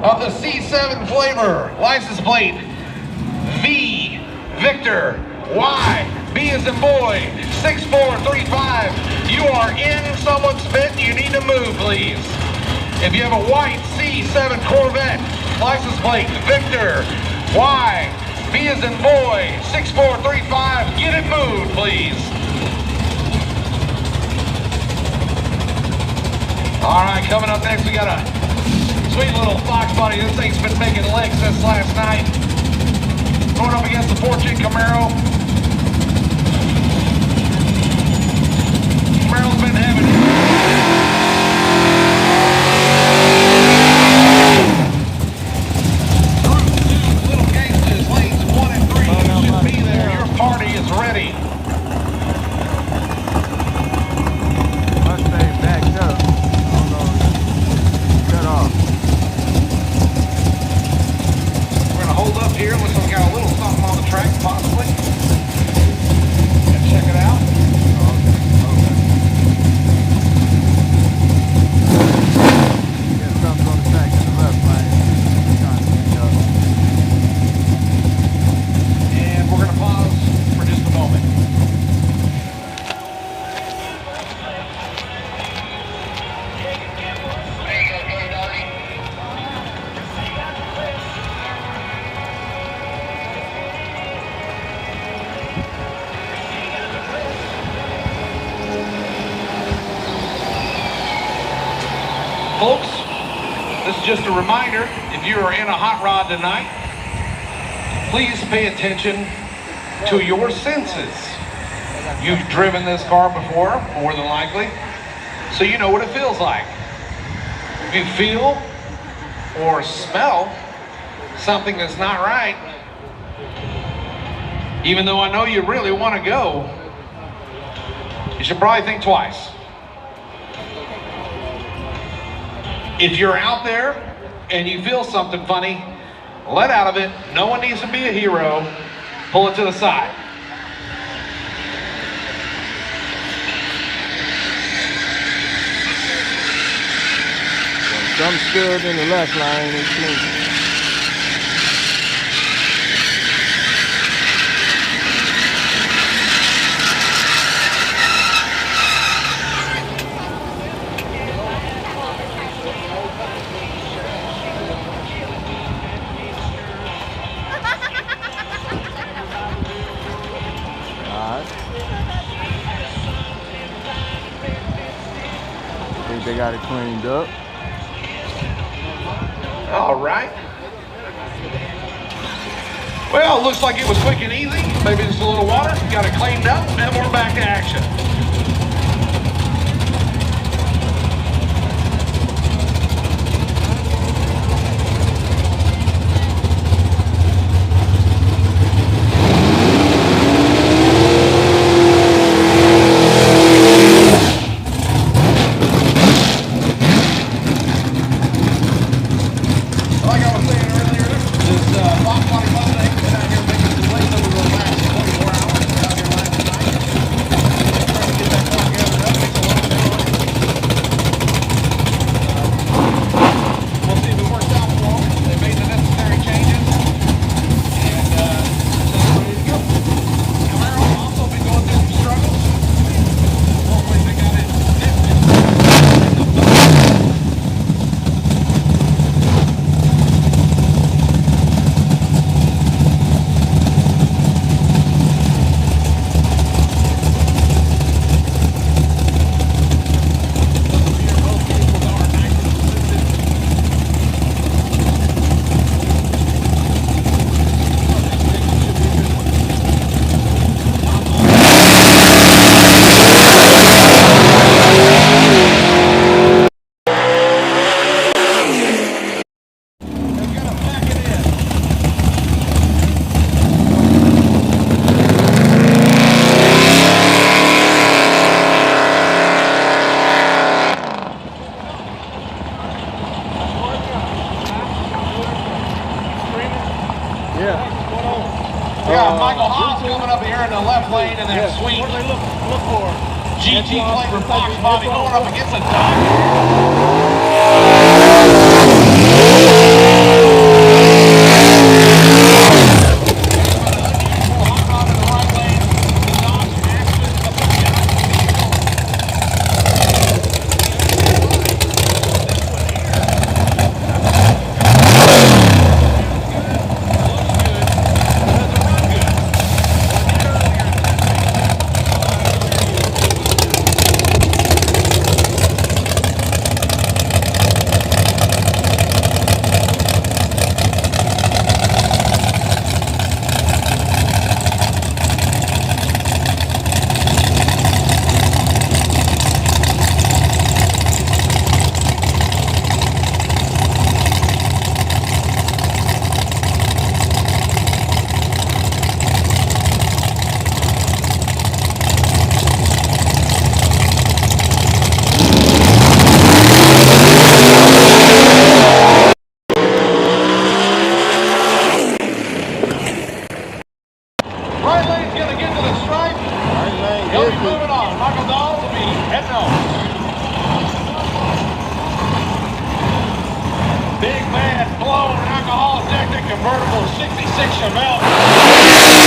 of the C7 Flamer, license plate V, Victor, Y, B as in boy, 6435. You are in someone's pit, you need to move, please. If you have a white C7 Corvette, license plate Victor, Y, B as in boy, 6435, get it moved, please. All right, coming up next, we got a sweet little fox body. This thing's been making legs since last night. Going up against the Fortune Camaro. Camaro's been having Group 2, Little Gangsters, lanes 1 and 3. You should be there. Your party is ready. Mustang backed up. We're gonna hold up here. Looks like we got a little something on the track, possibly. Check it out. Yeah, something on the track in the left lane. And we're gonna pause for just a moment. Folks, this is just a reminder, if you are in a hot rod tonight, please pay attention to your senses. You've driven this car before, more than likely, so you know what it feels like. If you feel or smell something that's not right, even though I know you really want to go, you should probably think twice. If you're out there and you feel something funny, let out of it. No one needs to be a hero. Pull it to the side. Some stood in the left lane and clean. They got it cleaned up. All right. Well, looks like it was quick and easy. Maybe just a little water. Got it cleaned up, and we're back to action. Coming up here in the left lane and that sweet What do they look for? GT flavor Fox body going up against a Dodge. 66 Chevelle.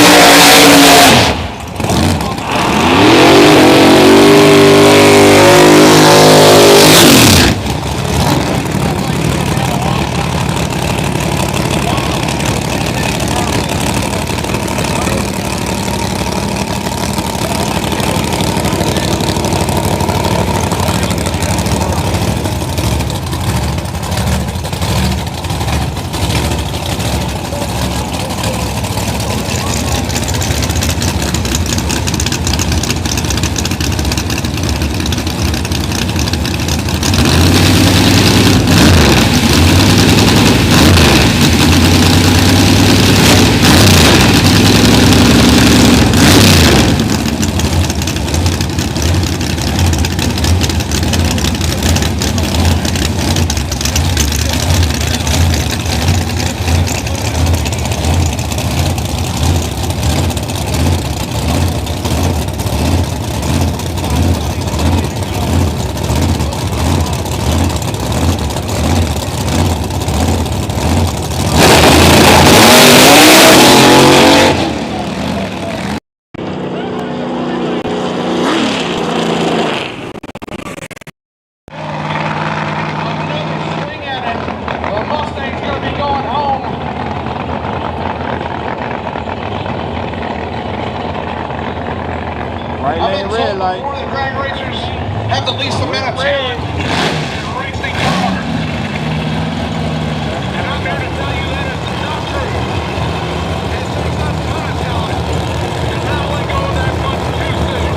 Right lane, red light. Before the drag racers have the least amount of challenge in a racing car. And I'm here to tell you that is not true. It takes a ton of talent to not let go of that much too soon.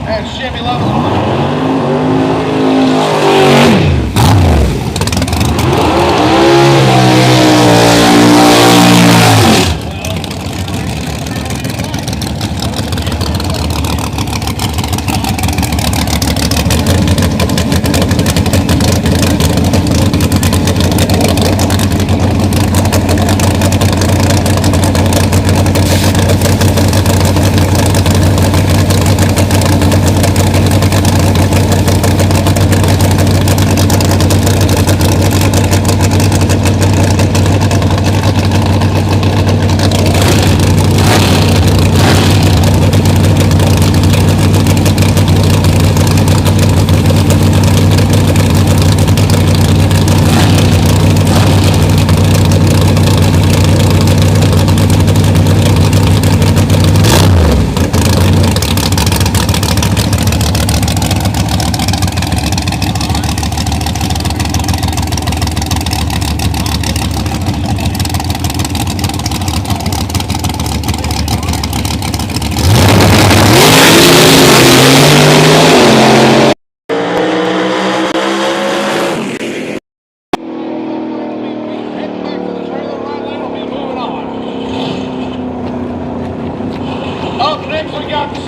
And Chevy loves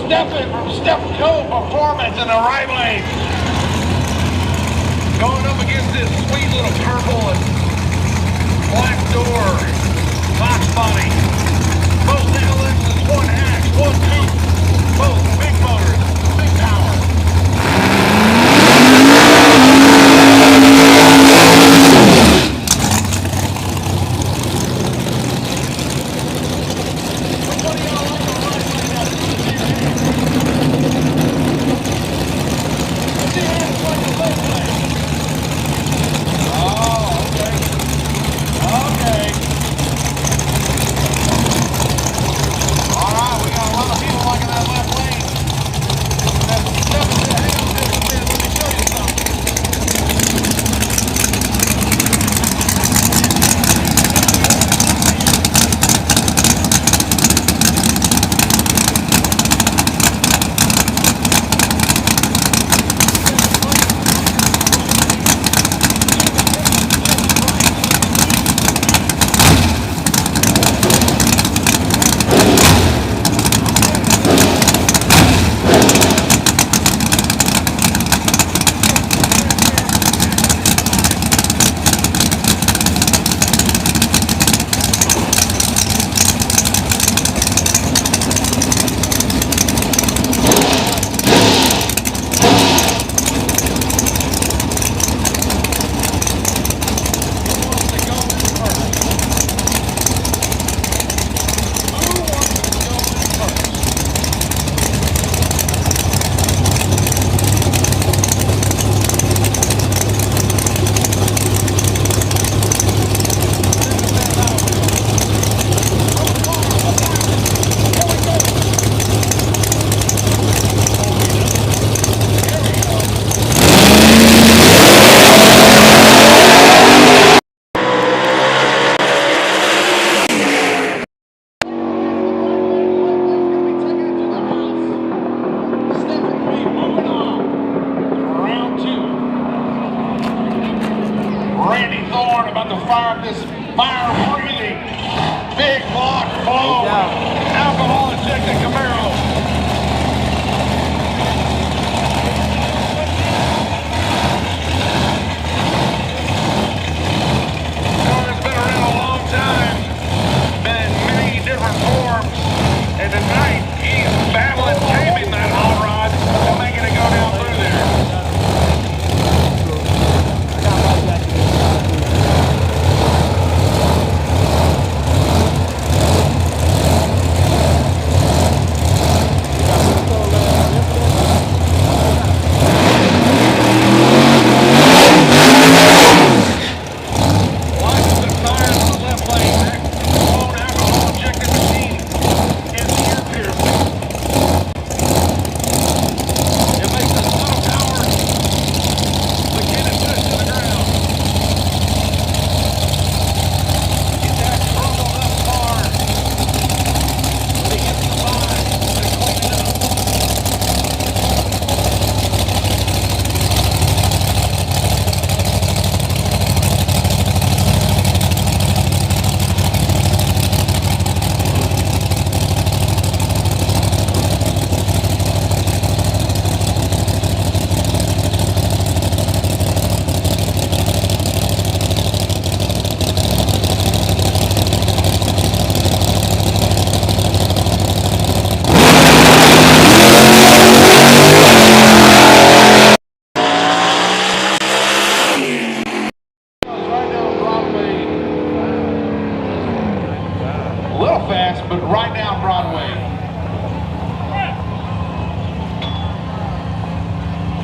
Stefan from Step Co Performance in the right lane. Going up against this sweet little purple and black door box body. Both LXs, one hatch, one coupe. Both big motors, big power. About to fire this fire-breathing, big block blown, alcohol-injected Camaro. Car's been around a long time, been in many different forms, and tonight he's battling taming that hot rod and making it go down through there. But right down Broadway.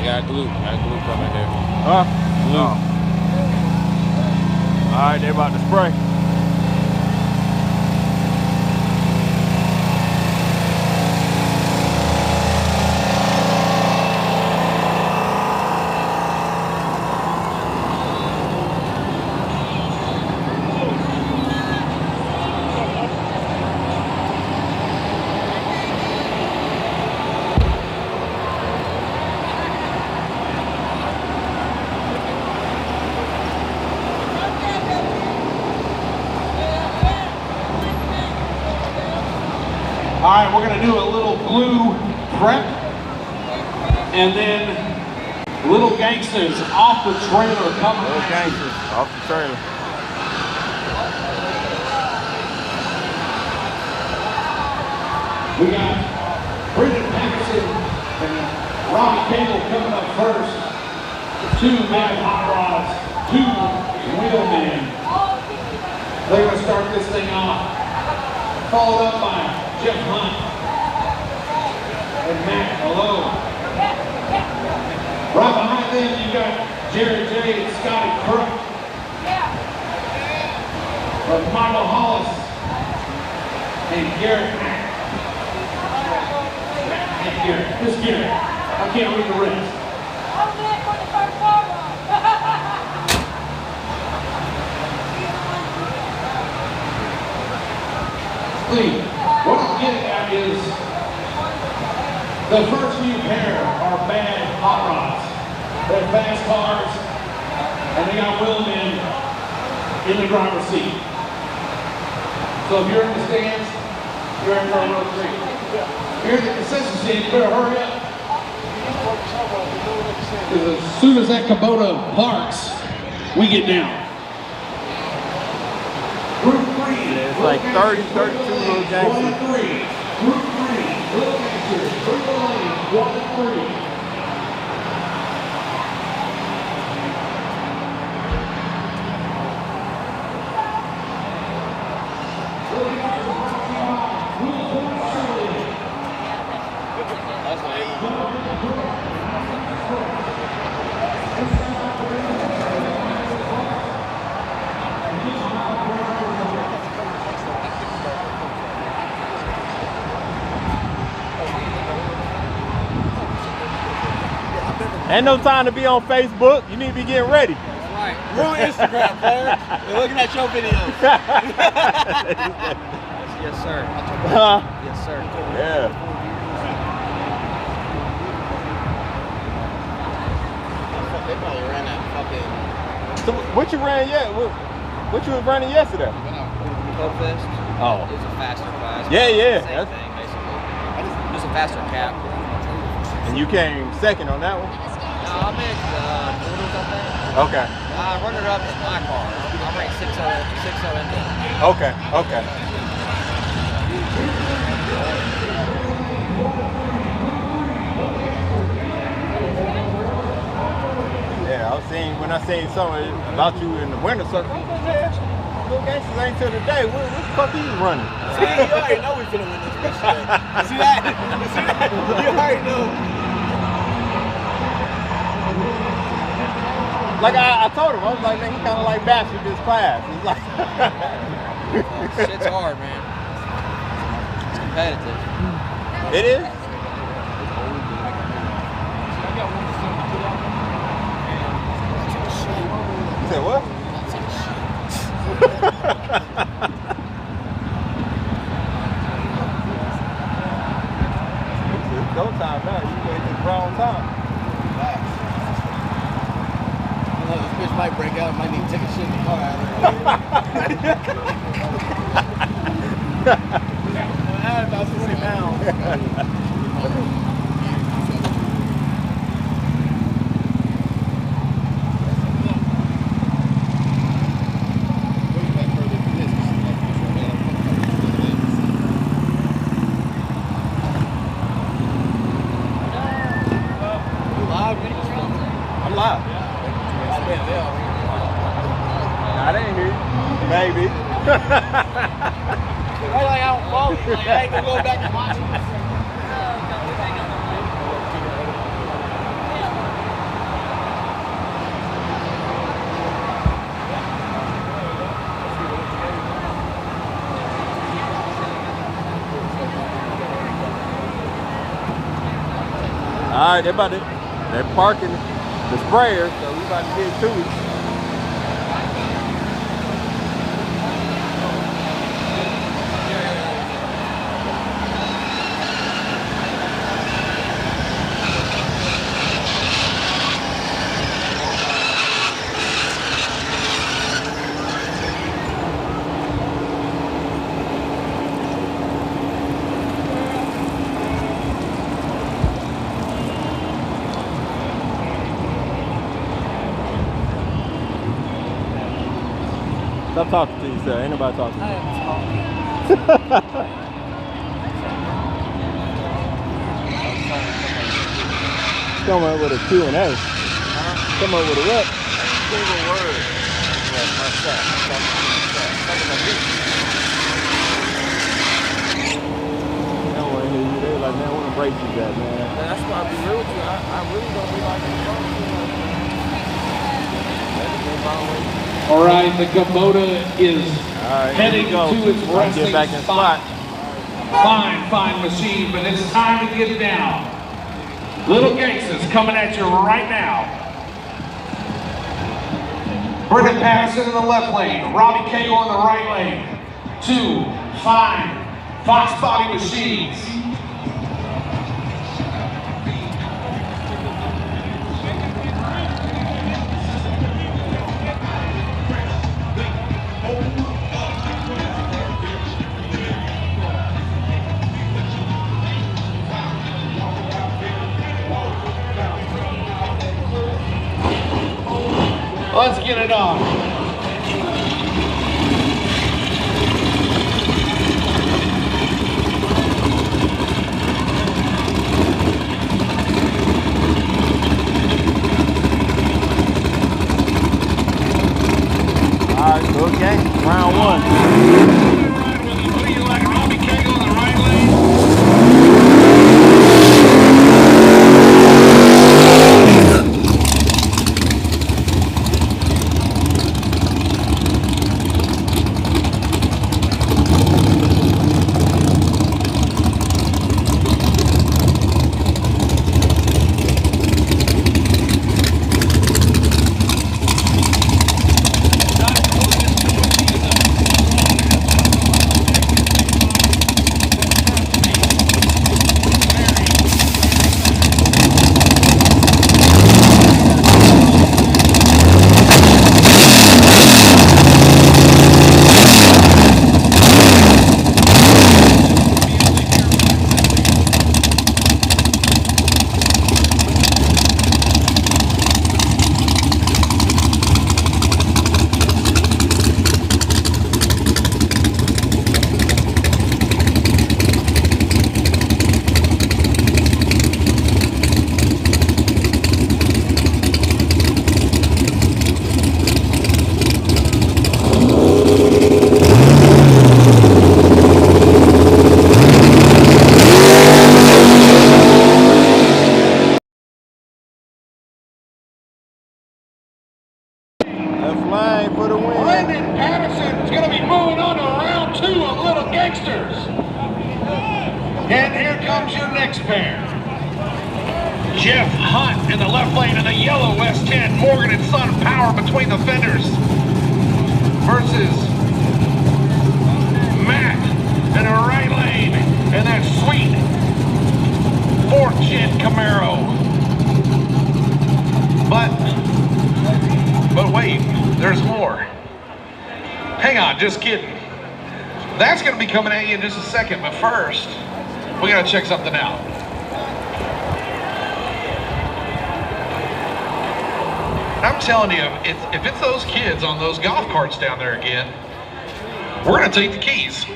Got glue coming here. Huh? Glue. All right, they about to spray. All right, we're gonna do a little glue prep. And then Little Gangsters off the trailer coming. Little Gangsters off the trailer. We got Brendan Patterson and Robbie Cable coming up first. 2 mad hot rods, 2 wheelmen. They're going to start this thing off. Followed up by Jeff Hunt and Matt Malone. Right behind them, you got Jerry J and Scotty Crook. Michael Hollis and Garrett Mack. Garrett, this Garrett. I can't read the rest. Lee, what I'm getting at is the first few pair are bad hot rods. They're fast cars, and they got wheelmen in the driver's seat. So if you're in the stands, you're in row 3. If you're in the concession stand, you better hurry up. Because as soon as that Kubota parks, we get down. Group 3. Yeah, it's like 30, 32 Little Gangsters. 1 and 3. Group 3. Little Gangsters. Triple Lane. 1 and 3. Ain't no time to be on Facebook. You need to be getting ready. Right. We're on Instagram, player. We're looking at your videos. Yes, sir. Yes, sir. Yeah. They probably ran that fucking So what you ran yet? What you was running yesterday? Club Fest. Oh. It was a faster class. Yeah, yeah. Same thing, basically. Just a faster cap. And you came second on that one? No, I made quarters, I think. Okay. Runner up in my car. I ran 6-0 engine. Okay. Okay. Yeah, when I seen something about you in the winter circle, I was like, man, Little Gangsters ain't till today. What the fuck are you running? See, you already know we finna win this bitch today. See that? See that? You already know. Like I told him, I was like, man, he kind of like mastered this class. It's like Shit's hard, man. It's competitive. It is? You said what? It's go time now. You waited the wrong time. This bitch might break out. Might need to take a shit in the car out I had about 20 pounds. I'm live. I didn't hear you. Maybe. Like I don't follow you. Like I ain't gonna go back and watch it. All right, they're parking the sprayer, so we about to get to it. Stop talking to yourself. Ain't nobody talking to you. I am talking. Come up with a Q&A. Come up with a what? Single word. They don't want to hear you. They like, man, what a break you got, man. That's why I be real with you. I really don't be like this. All right, the Kubota is heading go. to its resting Get back in spot. spot. Fine machine, but it's time to get down. Little Gangsters coming at you right now. Brendan Patterson in the left lane, Robbie Cagle in the right lane. 2 fine Fox Body Machines. Let's get it on. All right, okay. Round 1. What do you like, Robbie Cagle in the right lane? Left lane for the win. Brendan Patterson's going to be moving on to round 2 of Little Gangsters. And here comes your next pair. Jeff Hunt in the left lane in the yellow S10. Morgan and Son power between the fenders. Versus Matt in the right lane in that sweet 4th gen Camaro. But wait, there's more. Hang on, just kidding. That's going to be coming at you in just a second, but first, we got to check something out. I'm telling you, if it's those kids on those golf carts down there again, we're going to take the keys.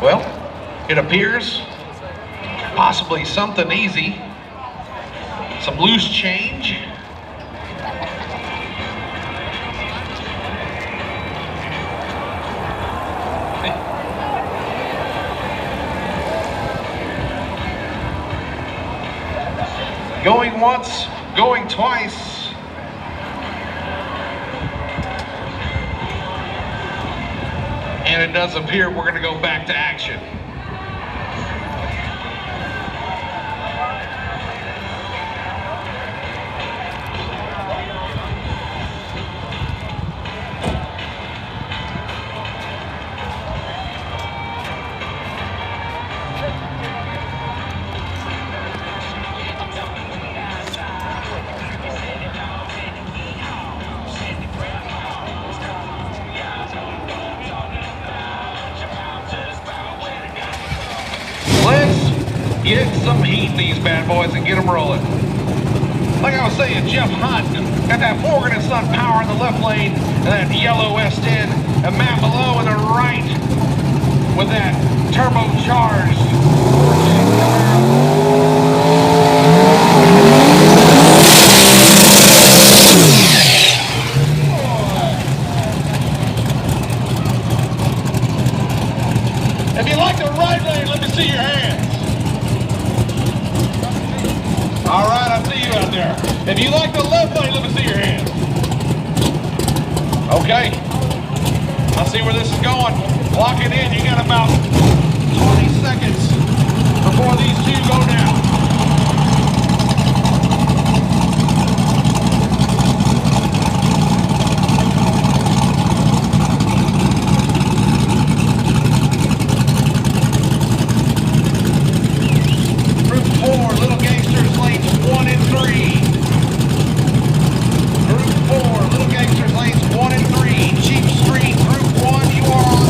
Well, it appears possibly something easy, some loose change. Going once, going twice. And it does appear we're going to go back to action. get some heat in these bad boys and get them rolling. Like I was saying, Jeff Hunt got that Morgan & Son power in the left lane and that yellow S10, and Matt Mallow in the right with that turbocharged. If you like the right lane, let me see your hands. All right, I see you out there. If you like the left lane, let me see your hands. Okay. I see where this is going. Lock it in. You got about 20 seconds before these two go down. Group 4, Little Gangsters, lanes 1 and 3. Group 4, Little Gangsters, lanes 1 and 3. Cheap Street, Group 1, you are on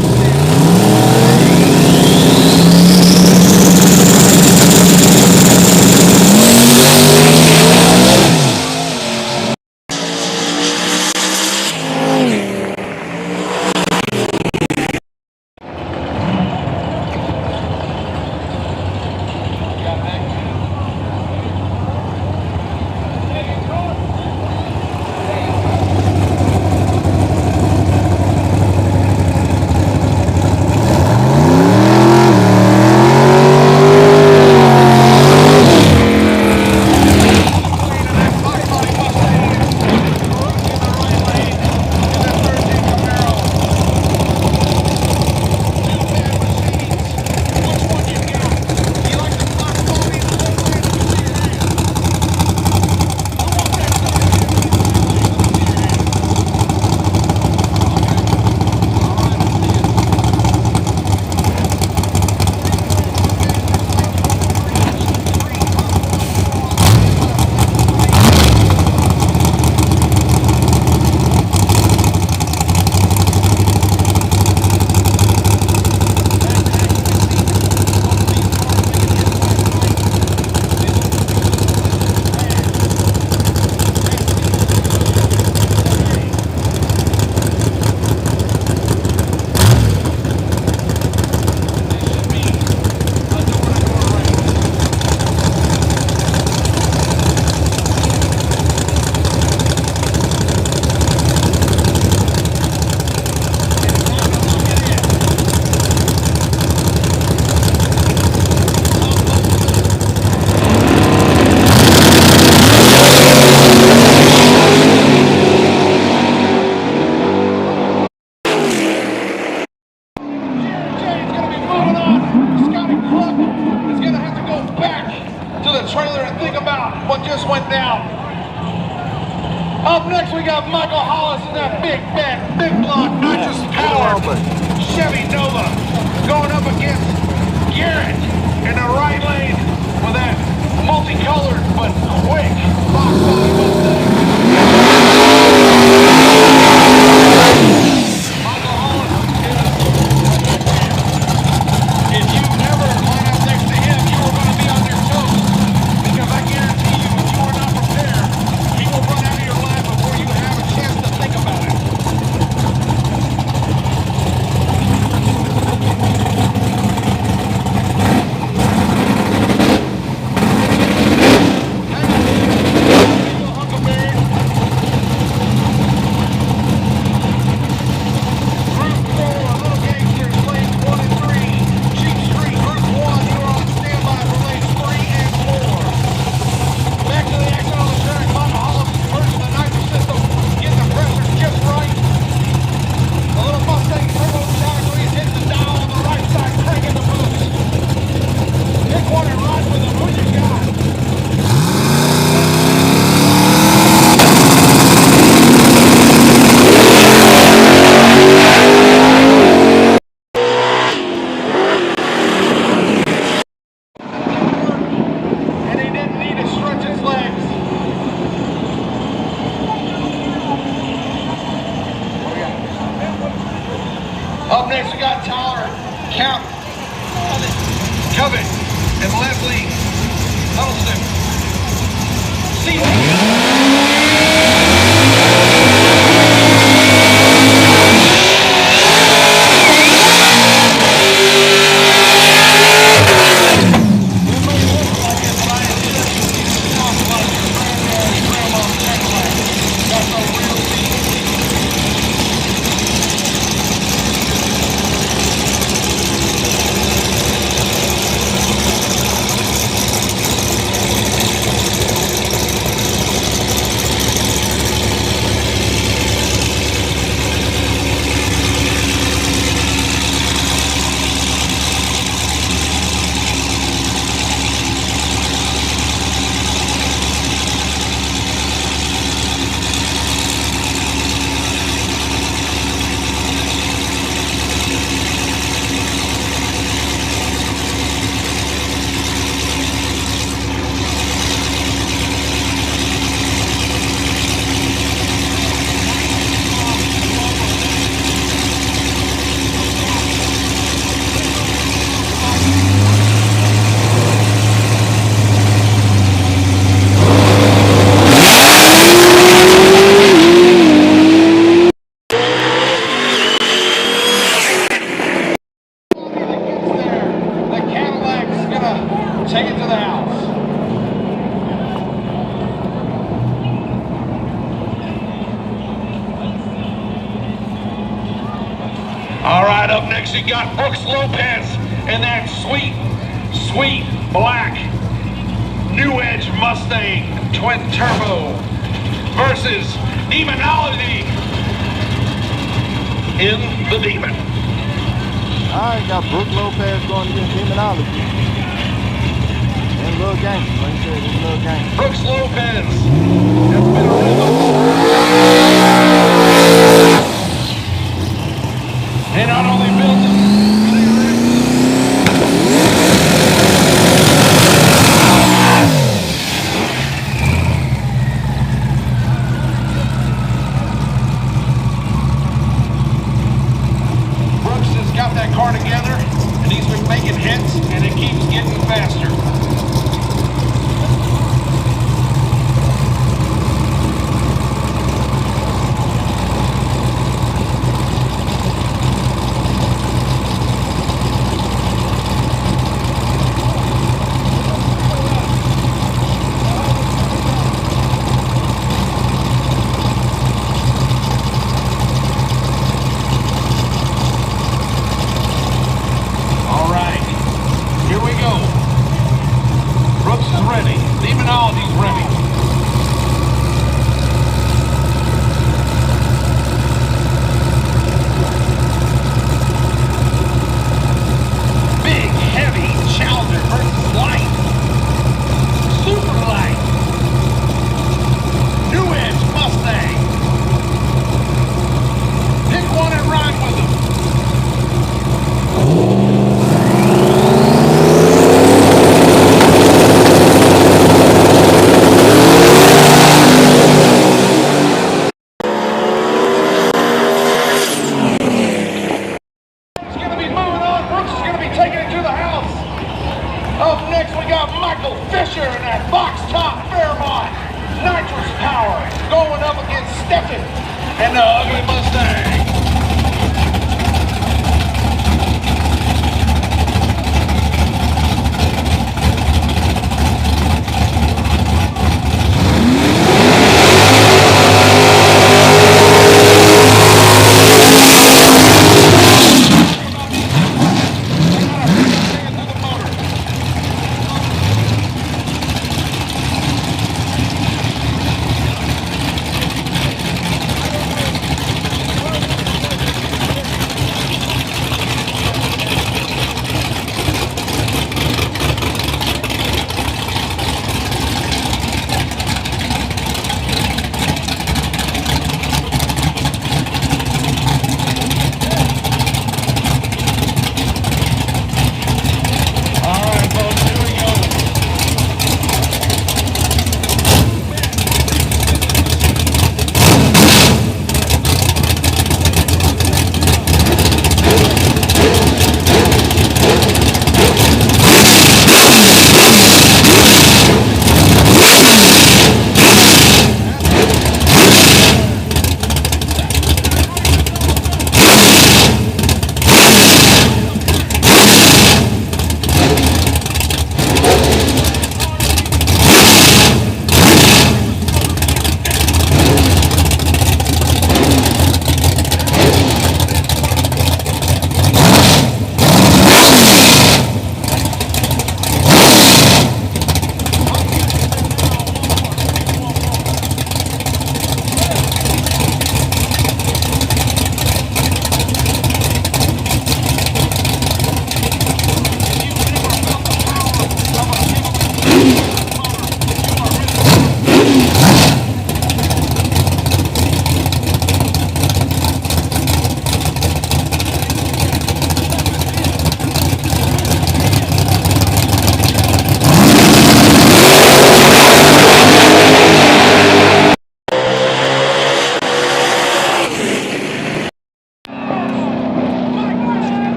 trailer and think about what just went down. Up next we got Michael Hollis in that big block, nitrous powered Chevy Nova going up against Garrett in the right lane with that multicolored but quick box body Mustang. Michael Hollis is, if you never line up next to him, you are going to be on your toes, because I guarantee you, if you are not prepared, he will run out of your line before you have a chance to think about it. Up next, we got Tyler Covet. and Leslie Huddleston. See take it to the house. All right, up next you got Brooks Lopez and that sweet, sweet black New Edge Mustang twin turbo versus Demonology in the Demon. All right, got Brooks Lopez going against Demonology. And Lil Gangster, like you said, it's Lil Gangster. Brooks Lopez has been a rhythm. And not only built it, Brooks has got that car together, and he's been making hits, and it keeps getting faster. Demonology's ready. Big, heavy Challenger versus light. Super light. New Edge Mustang. Pick one and ride with them. Fisher and that box top Fairmont nitrous power going up against Stephen and the ugly Mustang.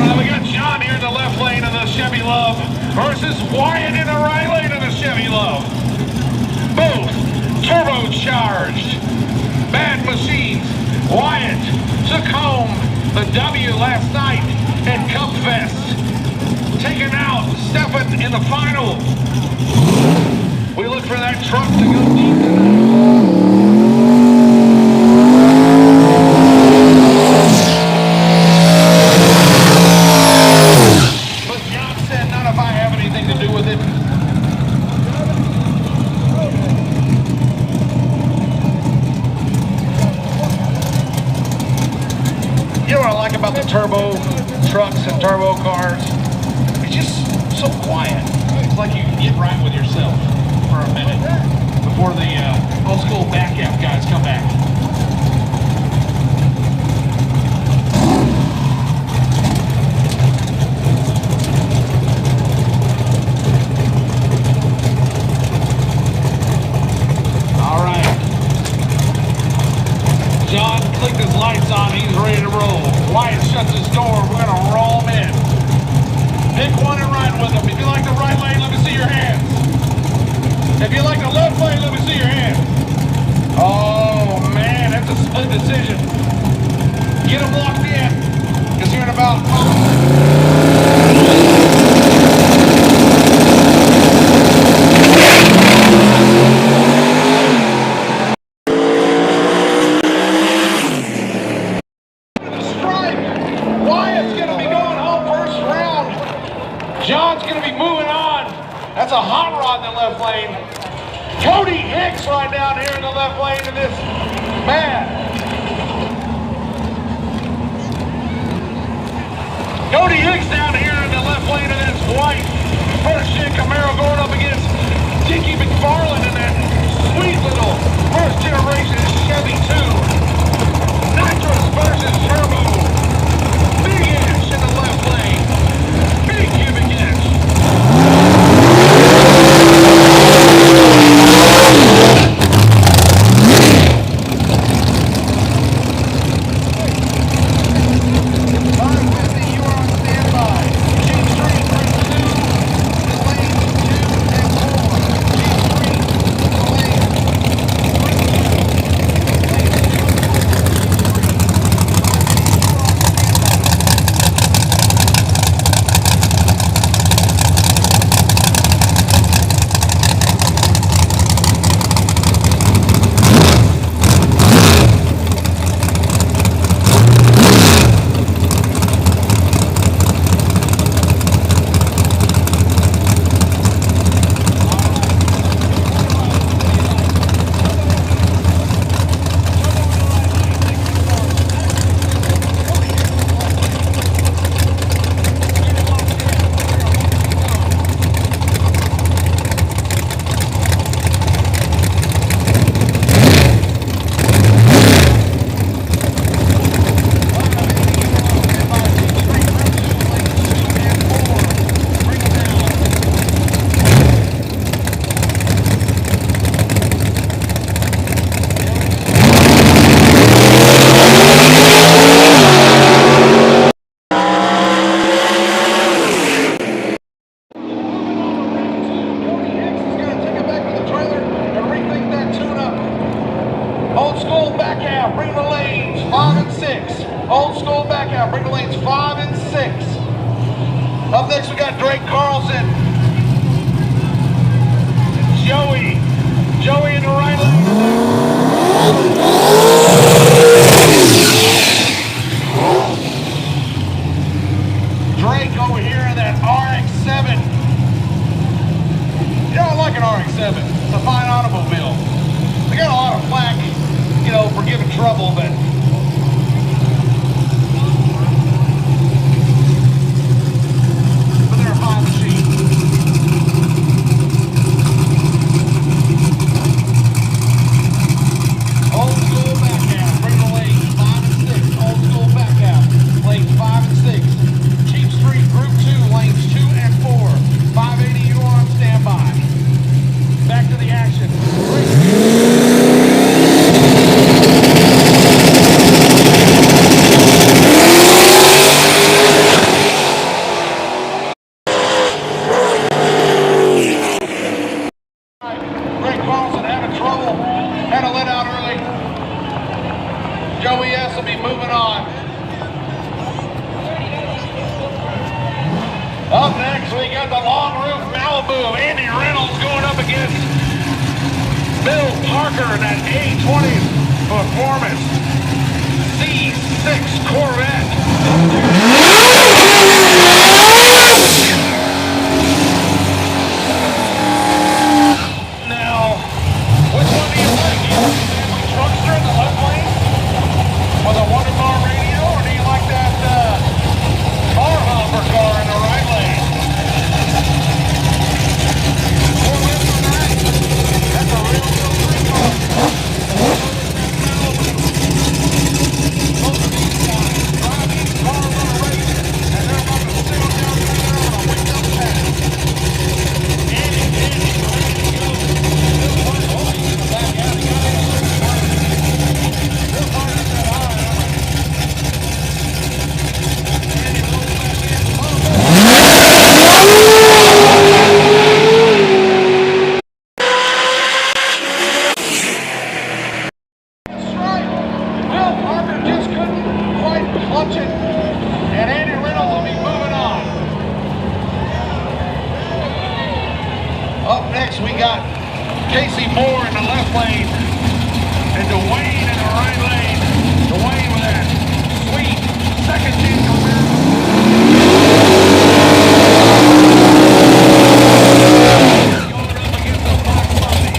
right, we got John here in the left lane of the Chevy Love versus Wyatt in the right lane of the Chevy Love. Both turbocharged. Bad machines. Wyatt took home the W last night at Cup Fest. Taking out Stefan in the final. We look for that truck to go deep tonight. But John said none of I have anything to do with it. You know what I like about the turbo trucks and turbo cars? It's just so quiet. It's like you can get right with yourself for a minute before the old school back out guys come back. All right. John clicked his lights on. He's ready to roll. Wyatt shuts his door. We're going to roll him in. Pick one and ride with him. If you like the right lane, let me see your hands. If you like the left lane, let me see your hands. Oh, man, that's a split decision. Get him locked in. Because here in about 5 John's going to be moving on. That's a hot rod in the left lane. Cody Hicks right down here in the left lane of this man. Cody Hicks down here in the left lane of this white first gen Camaro going up against Dickie McFarland in that sweet little first generation Chevy 2. Nitrous versus Turbo. Big inch in the left lane. Big cubic inch. You are on standby. Xtreme Raceway 2, lanes 2 and 4. Xtreme Old school back out, bring the lanes 5 and 6. Old school back out, bring the lanes 5 and 6. Up next we got Drake Carlson. Joey in the right lane. Drake over here in that RX-7. You know, I like an RX-7. It's a fine automobile. They got a lot of flack, you know, for giving trouble, but they're a fine machine. Old school back out, bring the lanes 5 and 6. Old school back out, lanes 5 and 6. Cheap Street Group 2, lanes 2 and 4. 580, you are on standby. Back to the action. will be moving on. Up next, we got the long roof Malibu of Andy Reynolds going up against Bill Parker in that A20 Performance C6 Corvette. Now, which one do you like? Do you like the family truckster in the left lane with a Wonder Bar radio, or do you like that car hopper car in the right lane? Four wheels on that? That's a real deal three car. Both of these guys drive these cars on a race, and they're about to sail down there on a wake-up path. Andy, ready to go. Bill Parker, oh, he's in the back alley. Got in the Bill Parker said, all right, I'm ready. Andy rolls back in. Bill Parker just couldn't quite clutch it, and Andy Reynolds will be moving on. Up next, we got Casey Moore in the left lane, and Dwayne in the right lane. Dwayne with that sweet second-gen career. Going up against the Fox Bunny.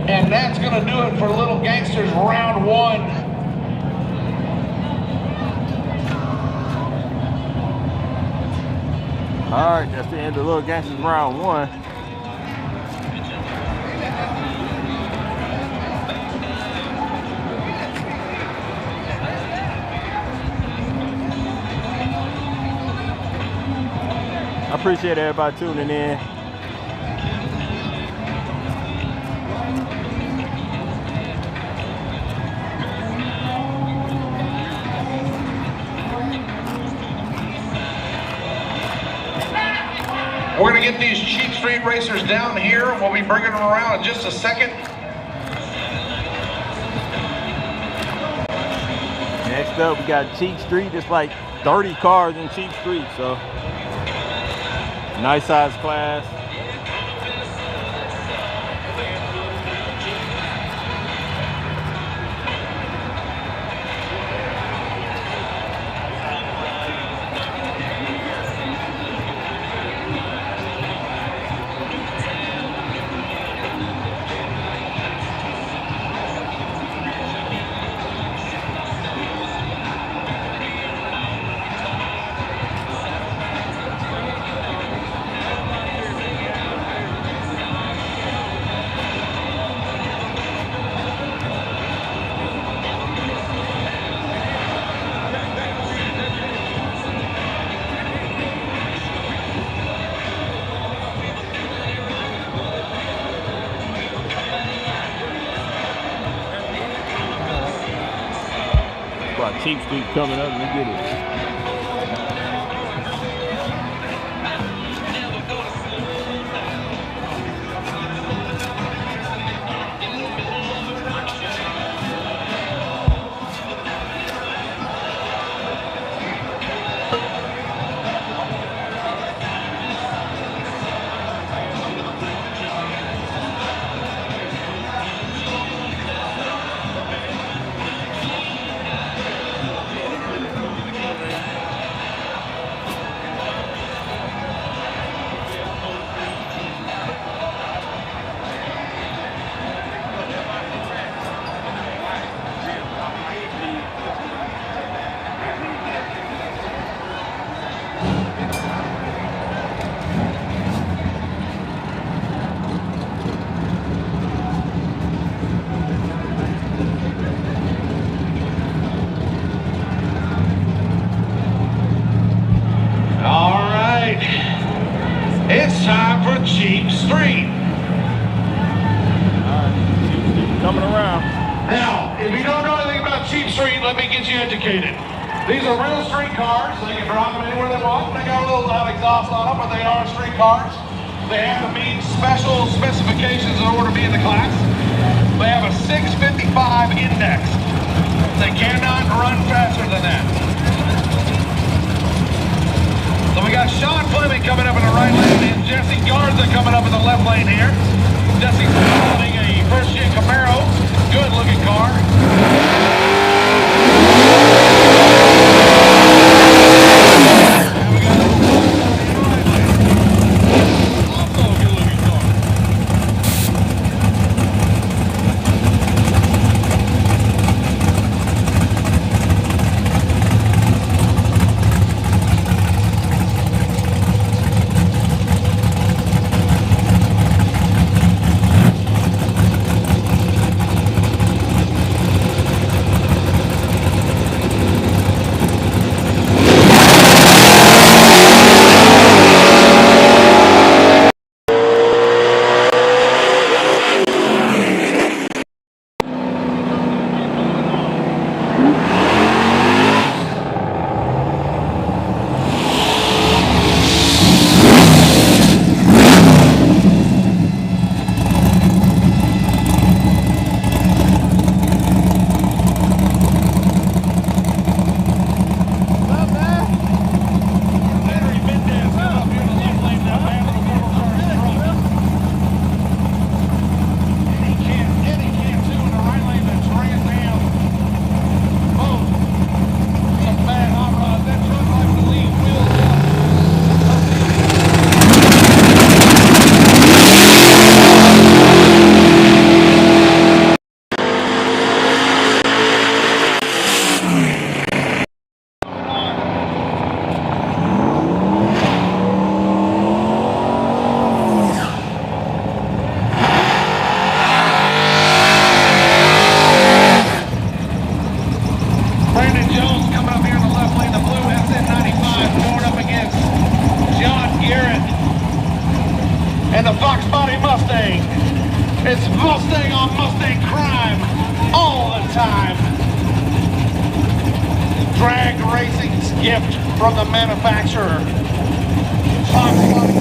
And that's going to do it for Little Gangsters round one. All right, that's the end of Little Gangsters round one. I appreciate everybody tuning in. We're going to get these cheap street racers down here. We'll be bringing them around in just a second. Next up, we got Cheap Street. It's like 30 cars in Cheap Street, so nice size class. Cheap Street coming up, and we get it. get you educated. These are real street cars. They can drive them anywhere they want. They got a little loud exhaust on them, but they are street cars. They have to meet special specifications in order to be in the class. They have a 655 index. They cannot run faster than that. So we got Sean Fleming coming up in the right lane and Jesse Garza coming up in the left lane here. Jesse's piloting a first-gen Camaro. Good looking car. And the Fox Body Mustang. It's Mustang on Mustang crime all the time. Drag racing's gift from the manufacturer. Fox Body.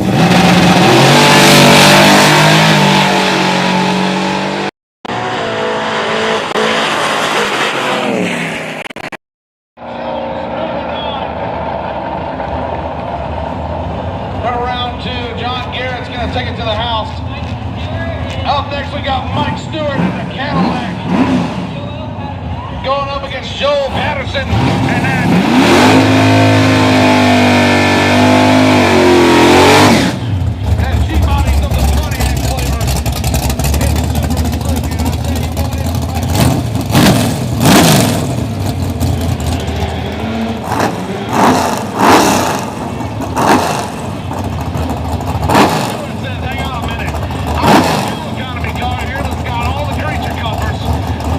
Take it to the house. Up next we got Mike Stewart in the Cadillac. Going up against Joel Patterson and then G-bodies of the Pontiac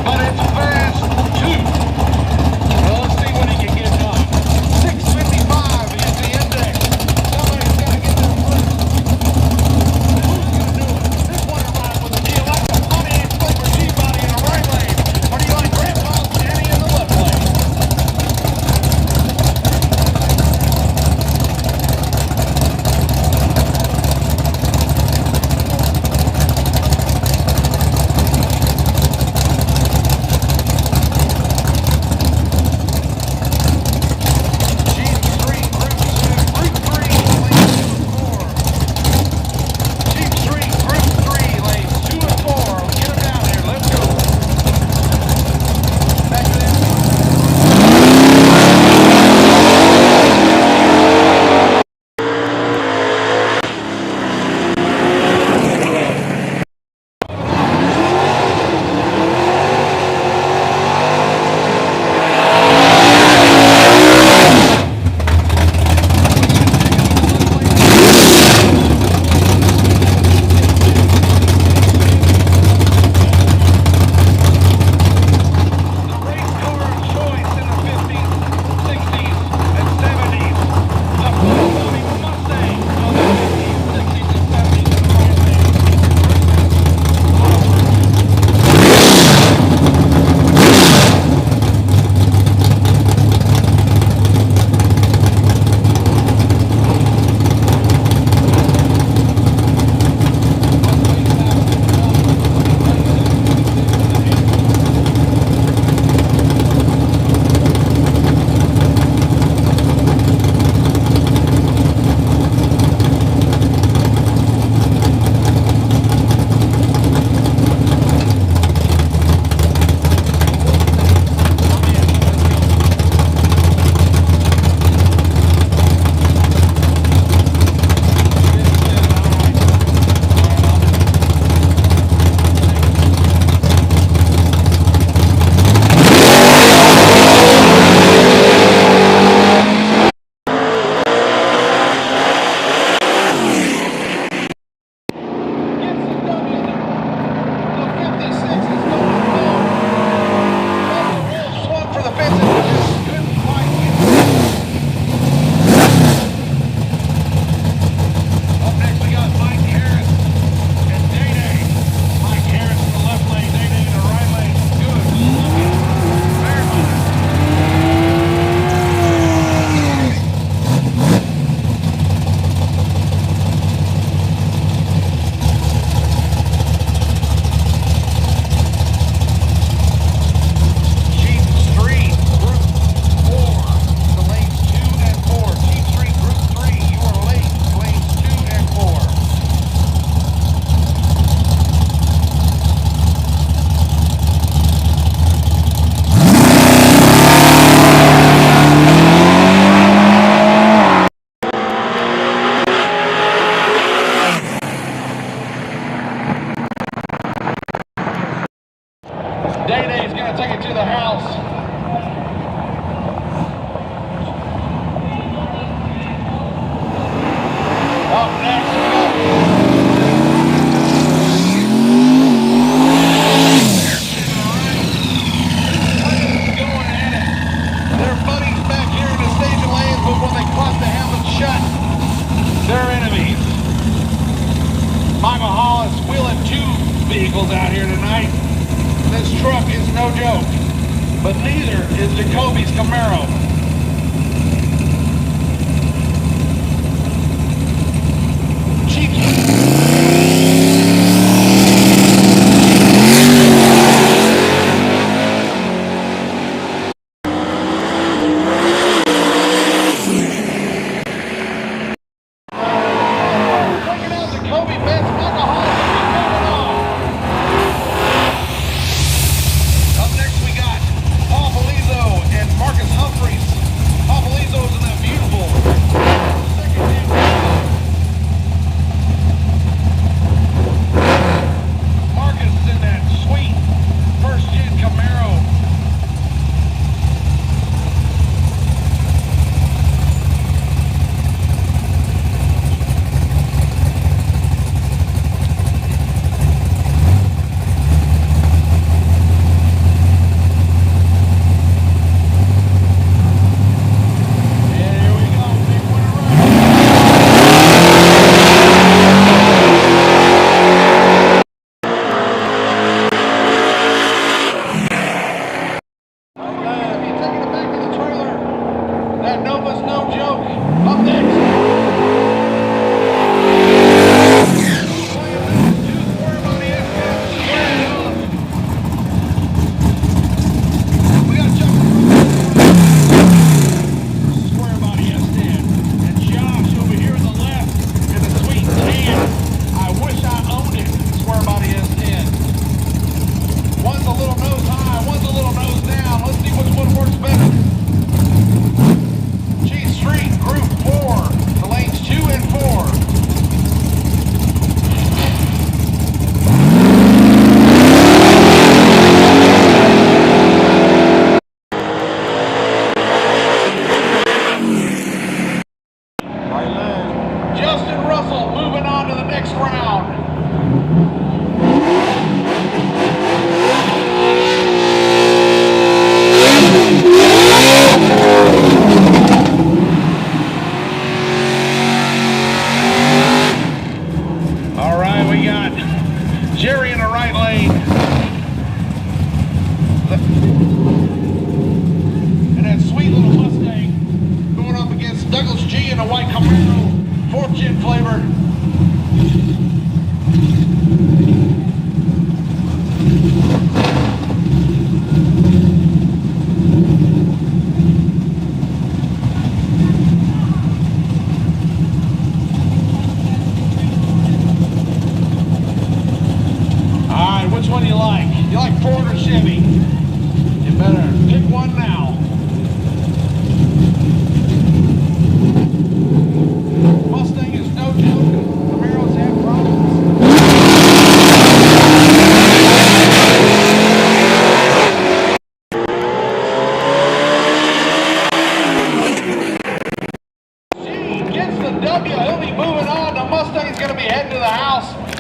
but it's fast too. Well, let's see what he can get. the house. Up next, we got going at it. Their buddies back here in the station lanes, but when they caught the helmet shut, they're enemies. Michael Hollis wheeling 2 vehicles out here tonight. This truck is no joke, but neither is Jacoby's Camaro.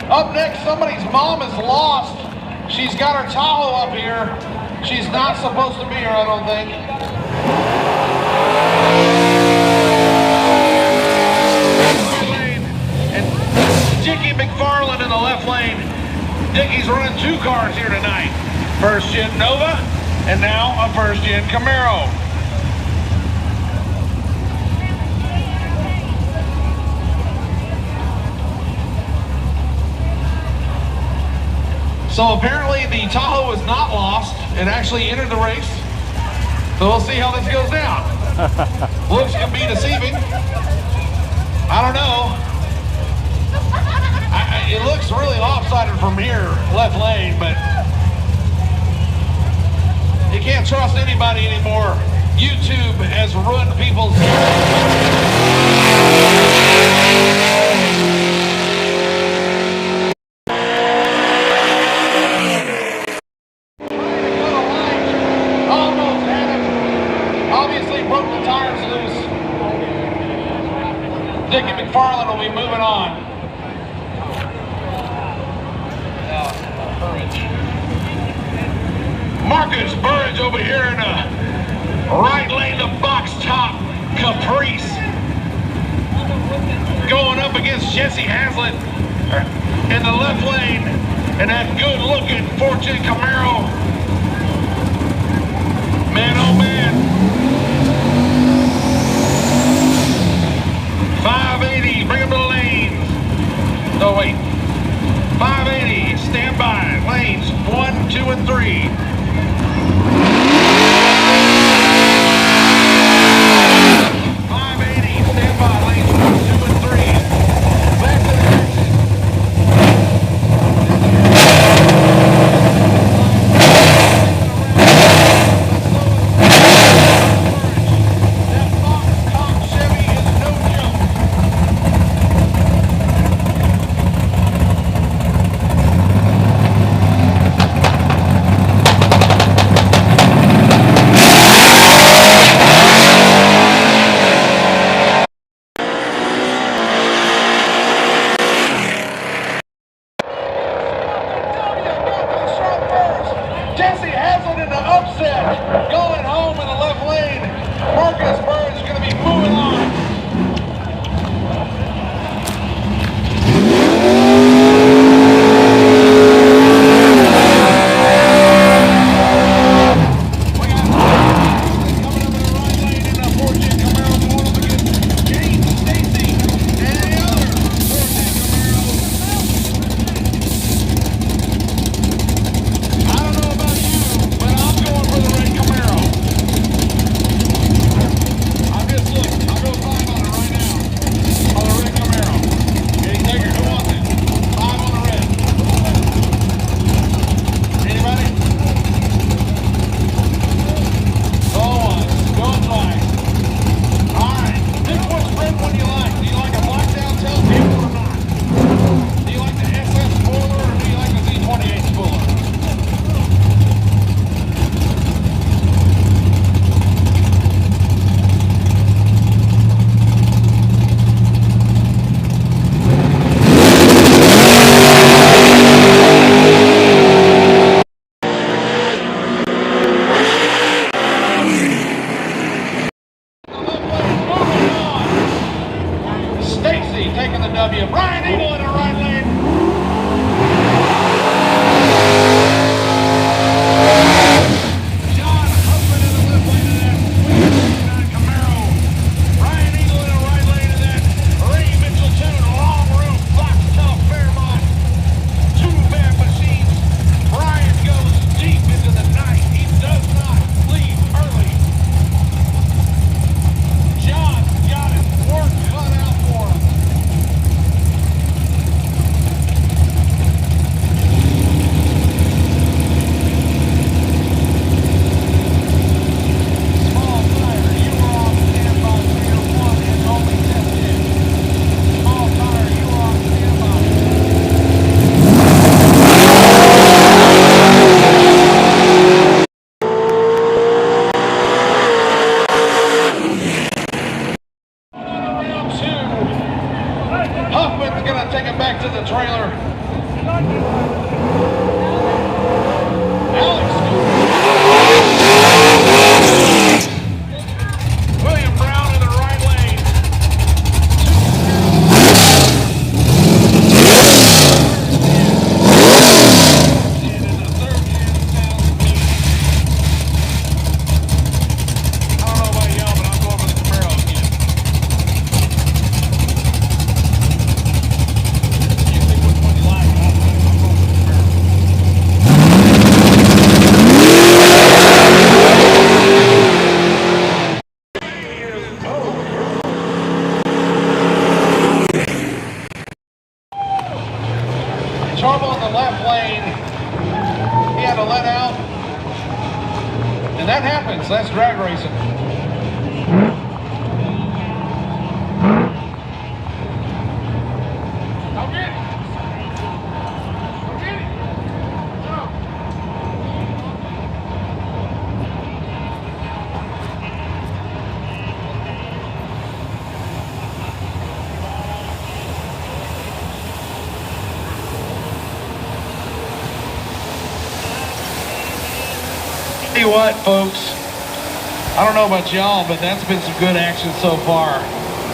Up next, somebody's mom is lost. She's got her Tahoe up here. She's not supposed to be here, I don't think. And Dickie McFarland in the left lane. Dickie's running two cars here tonight. First gen Nova, and now a first gen Camaro. So apparently the Tahoe is not lost. It actually entered the race. So we'll see how this goes down. Looks can be deceiving. I don't know. It looks really lopsided from here, left lane, but you can't trust anybody anymore. YouTube has ruined people's... Marcus Burridge over here in the right lane, the box top Caprice. Going up against Jesse Haslett in the left lane, and that good looking Fortune Camaro. Man, oh man. 580, bring him to the lanes. No, wait. 580, stand by. Lanes 1, 2, and 3. 580, stand by. Lanes 1, 2, and 3. Back to the exit. That box top Chevy is no joke. Jesse Haslett in the upset, going home in the left lane. Marcus Burns is going to be moving on. We got coming up in the right lane in the Fortune Camaro, going up against James Stacy and the other Fortune Camaro. I don't know about you, but I'm going for the red Camaro. I'm just looking. I'll go 5 on it right now. On the red Camaro. Okay, take it. Who wants it? 5 on the red. Anybody? Go once. Go twice. Alright. Pick which red one you like. Do you like a blacked-out tailgate or not? Do you like the SS spoiler or do you like the Z28 spoiler? Stacy taking the W. Brian Eagle in the right lane. John Huffman in the left lane of that sweet Camaro. Brian Eagle in the right lane of that Ray Mitchell tune, long roof, box top Fairmont. 2 bad machines. Brian goes deep into the night. He does not leave early. John's got his work cut out for him. Small tire, you were on standby for your 1 and only tested. Small tire, you were on standby. Round 2. Huffman's gonna take it back to the trailer. Alex. William Brown in the right lane. And in the third gen sounds mean. I don't know about y'all, but I'm going for the Camaro again. You pick which one you like, but I'm going for the Camaro. Trouble in the left lane. He had to let out. And that happens. That's drag racing. Go get it. Go get it. Go. you what, folks, I don't know about y'all, but that's been some good action so far.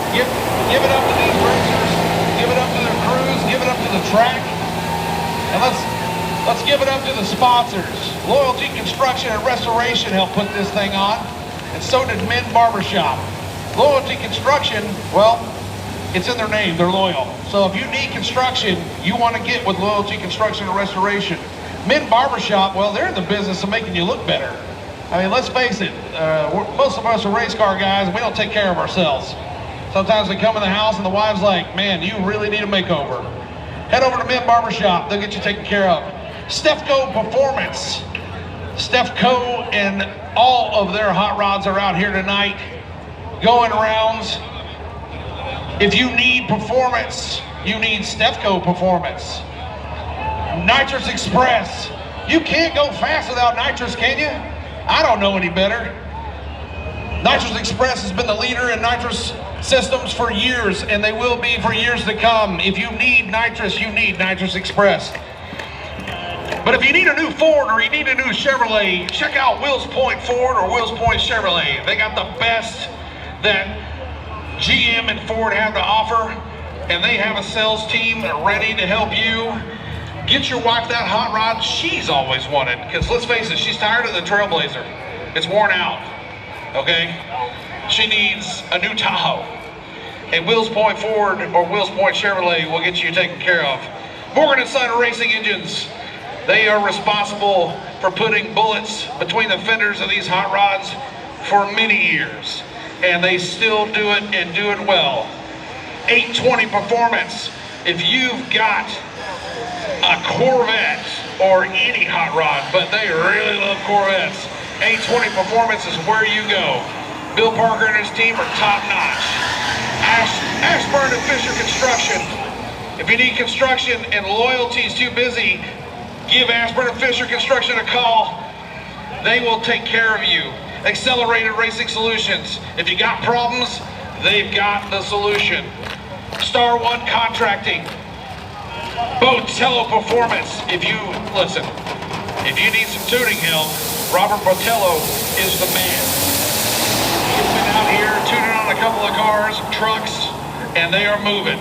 Give it up to these racers, give it up to their crews, give it up to the track, and let's give it up to the sponsors. Loyalty Construction and Restoration helped put this thing on, and so did Men Barbershop. Loyalty Construction, well, it's in their name, they're loyal. So if you need construction, you want to get with Loyalty Construction and Restoration. Men Barbershop, well, they're in the business of making you look better. I mean, let's face it, most of us are race car guys and we don't take care of ourselves. Sometimes we come in the house and the wife's like, man, you really need a makeover. Head over to Men Barbershop, they'll get you taken care of. Stefco Performance. Stefco and all of their hot rods are out here tonight, going rounds. If you need performance, you need Stefco Performance. Nitrous Express. You can't go fast without nitrous, can you? I don't know any better. Nitrous Express has been the leader in nitrous systems for years, and they will be for years to come. If you need nitrous, you need Nitrous Express. But if you need a new Ford or you need a new Chevrolet, check out Wills Point Ford or Wills Point Chevrolet. They got the best that GM and Ford have to offer, and they have a sales team ready to help you. Get your wife that hot rod she's always wanted, because let's face it, she's tired of the Trailblazer. It's worn out, okay? She needs a new Tahoe. And Wills Point Ford or Wills Point Chevrolet will get you taken care of. Morgan & Son Racing Engines. They are responsible for putting bullets between the fenders of these hot rods for many years. And they still do it and do it well. 820 Performance. If you've got a Corvette or any hot rod, but they really love Corvettes, 820 Performance is where you go. Bill Parker and his team are top notch. Ashburn and Fisher Construction. If you need construction and Loyalty's too busy, give Ashburn and Fisher Construction a call. They will take care of you. Accelerated Racing Solutions. If you got problems, they've got the solution. Star One Contracting. Botello Performance. If you need some tuning help, Robert Botello is the man. He's been out here tuning on a couple of cars, trucks, and they are moving.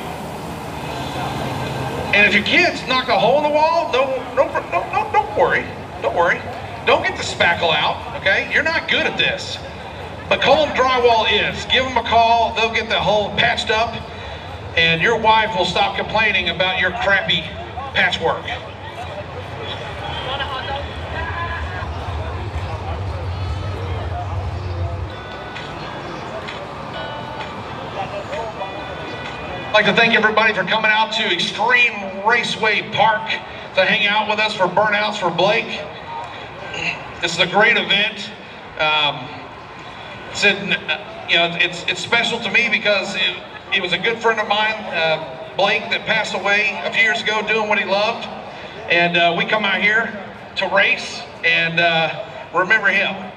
And if your kids knock a hole in the wall, don't worry. Don't worry. Don't get the spackle out, okay? You're not good at this. But Column Drywall is. Give them a call. They'll get the hole patched up, and your wife will stop complaining about your crappy patchwork. I'd like to thank everybody for coming out to Xtreme Raceway Park to hang out with us for Burnouts for Blake. This is a great event. It's special to me because it was a good friend of mine, Blake, that passed away a few years ago doing what he loved. And we come out here to race and remember him.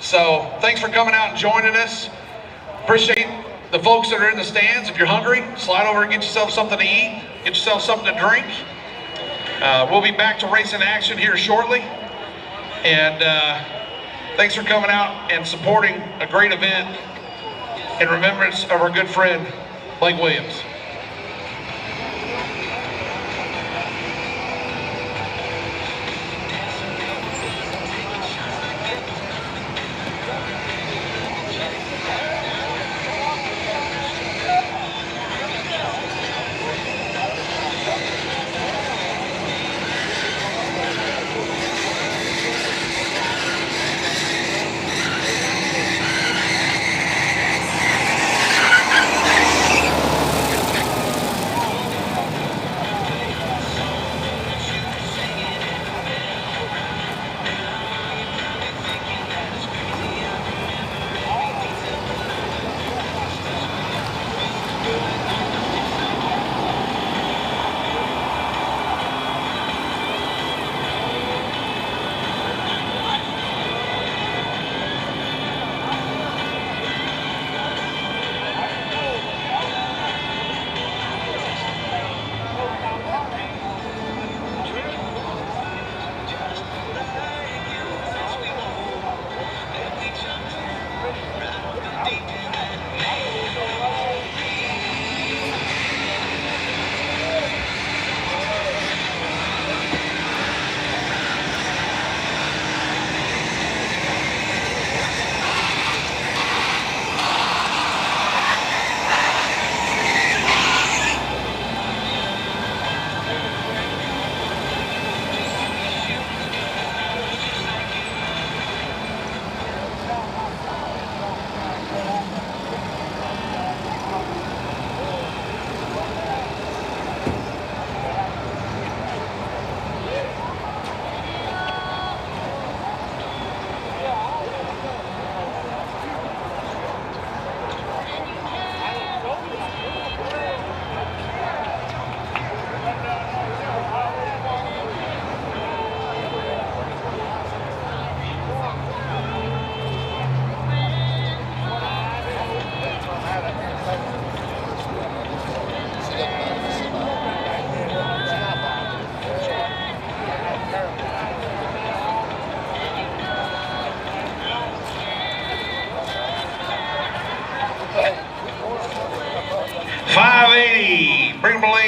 So thanks for coming out and joining us. Appreciate the folks that are in the stands. If you're hungry, slide over and get yourself something to eat, get yourself something to drink. We'll be back to racing action here shortly. And thanks for coming out and supporting a great event in remembrance of our good friend, Blake Williams.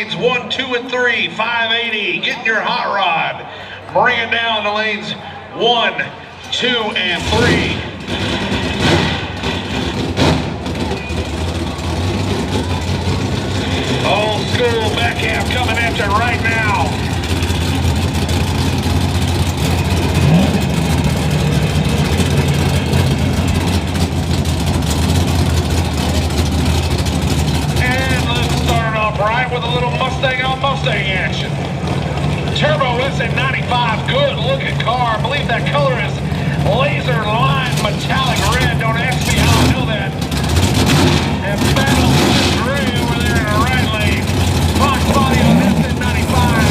lanes 1, 2, and 3, 580. Get in your hot rod. Bring it down to lanes 1, 2, and 3. Old school back half coming at you right now. And let's start off right with a little Mustang on Mustang action. Turbo SA95, good looking car. I believe that color is laser line metallic red. Don't ask me how I know that. And battle gray over there in the right lane. Fox body on SA95.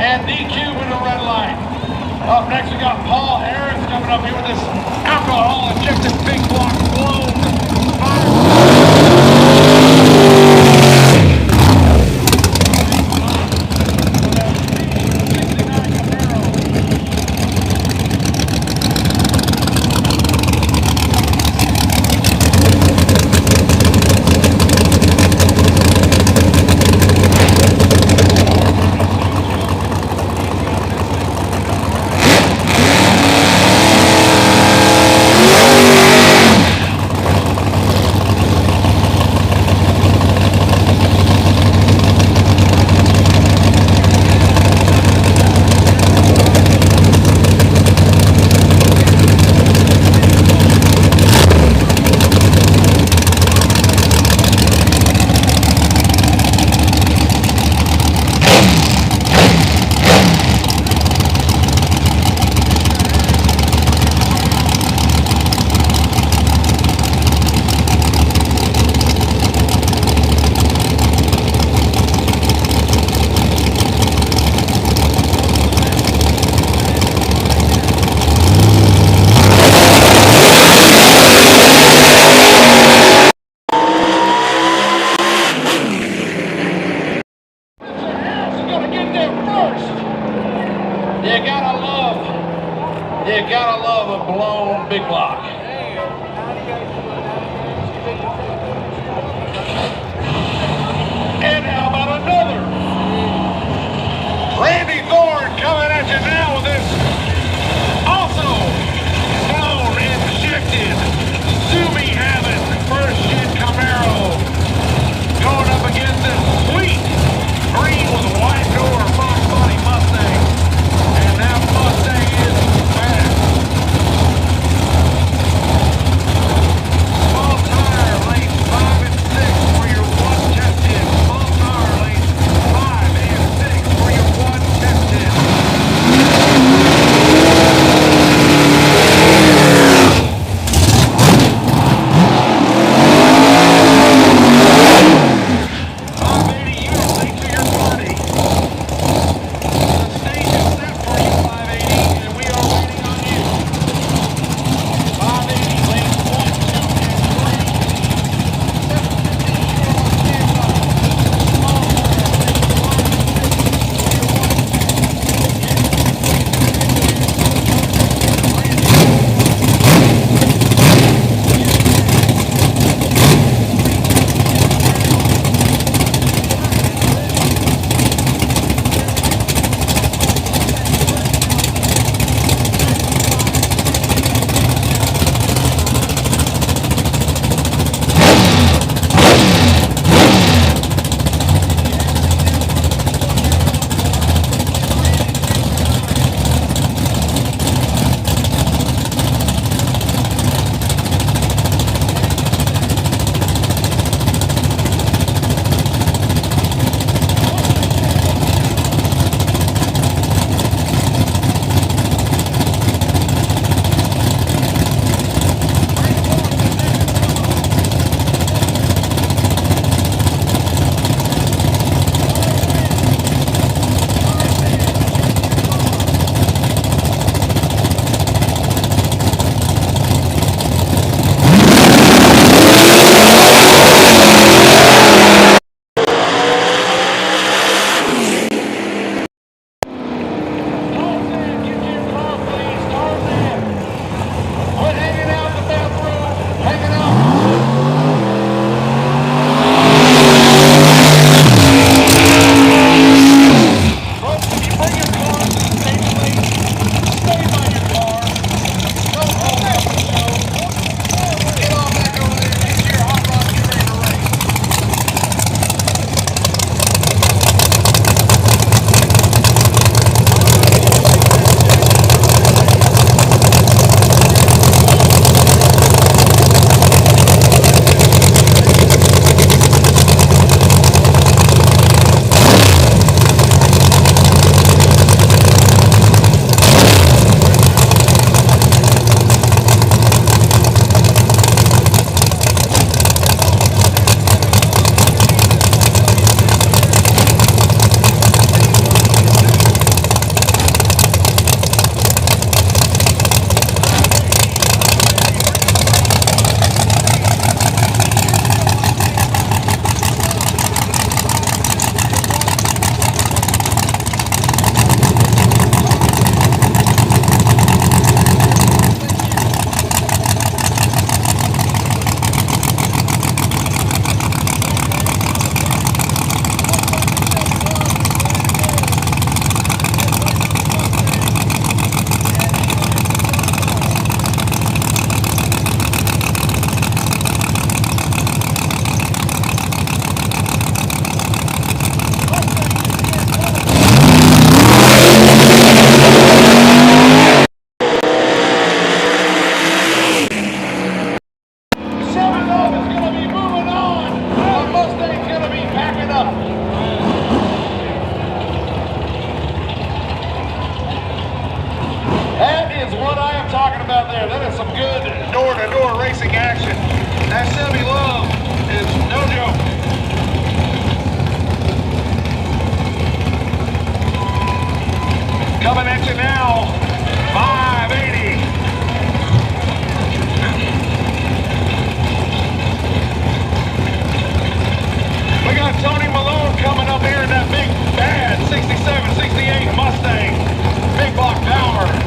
and DQ with a red light. Up next we got Paul Harris coming up here with this alcohol injected big block blown Camaro. blown big block. And how about another? Randy Thorne coming at you now with this also blown injected Sumi Having first gen Camaro going up against this sweet green with white door Fox body Mustang. And that Mustang is fast. Small tire lanes 5 and 6 for your one tested. Small tire lanes 5 and 6 for your one tested. door-to-door racing action. That Chevy love is no joke. Coming at you now, 580. We got Tony Malone coming up here in that big bad 67, 68 Mustang. Big block power.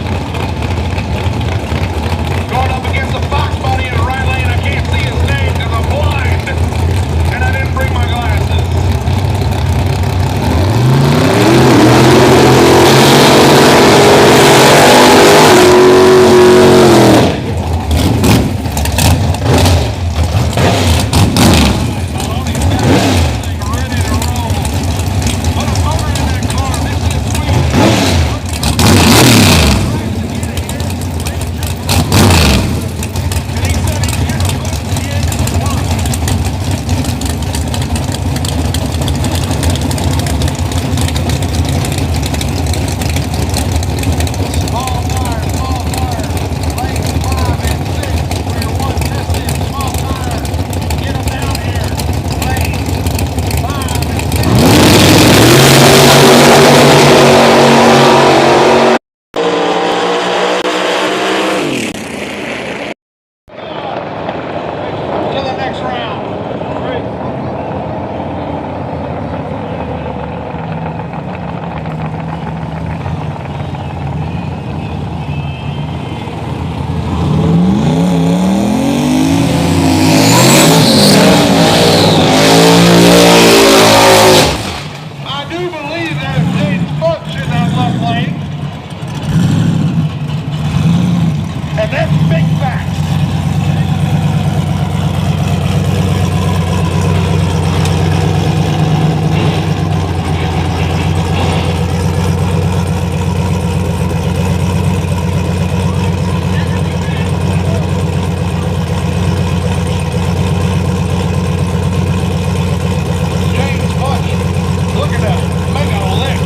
I do believe that James Bunch in that left lane. And that's big facts. James Bunch, look at that, mega lick.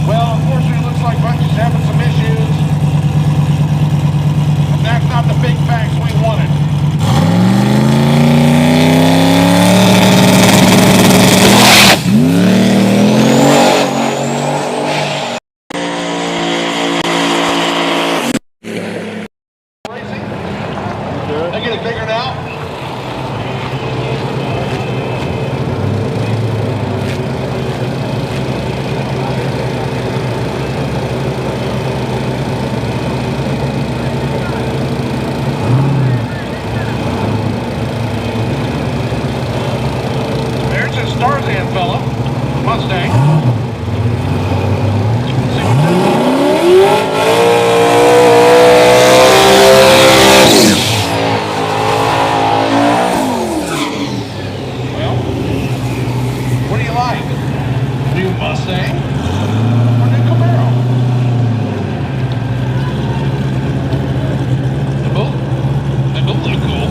Well, unfortunately, it looks like Bunch is having some issues. And that's not the big facts we wanted. Racing? They get it figured out? There's his Tarzan fella, Mustang. Well, what do you like? New Mustang or new Camaro? They both look cool.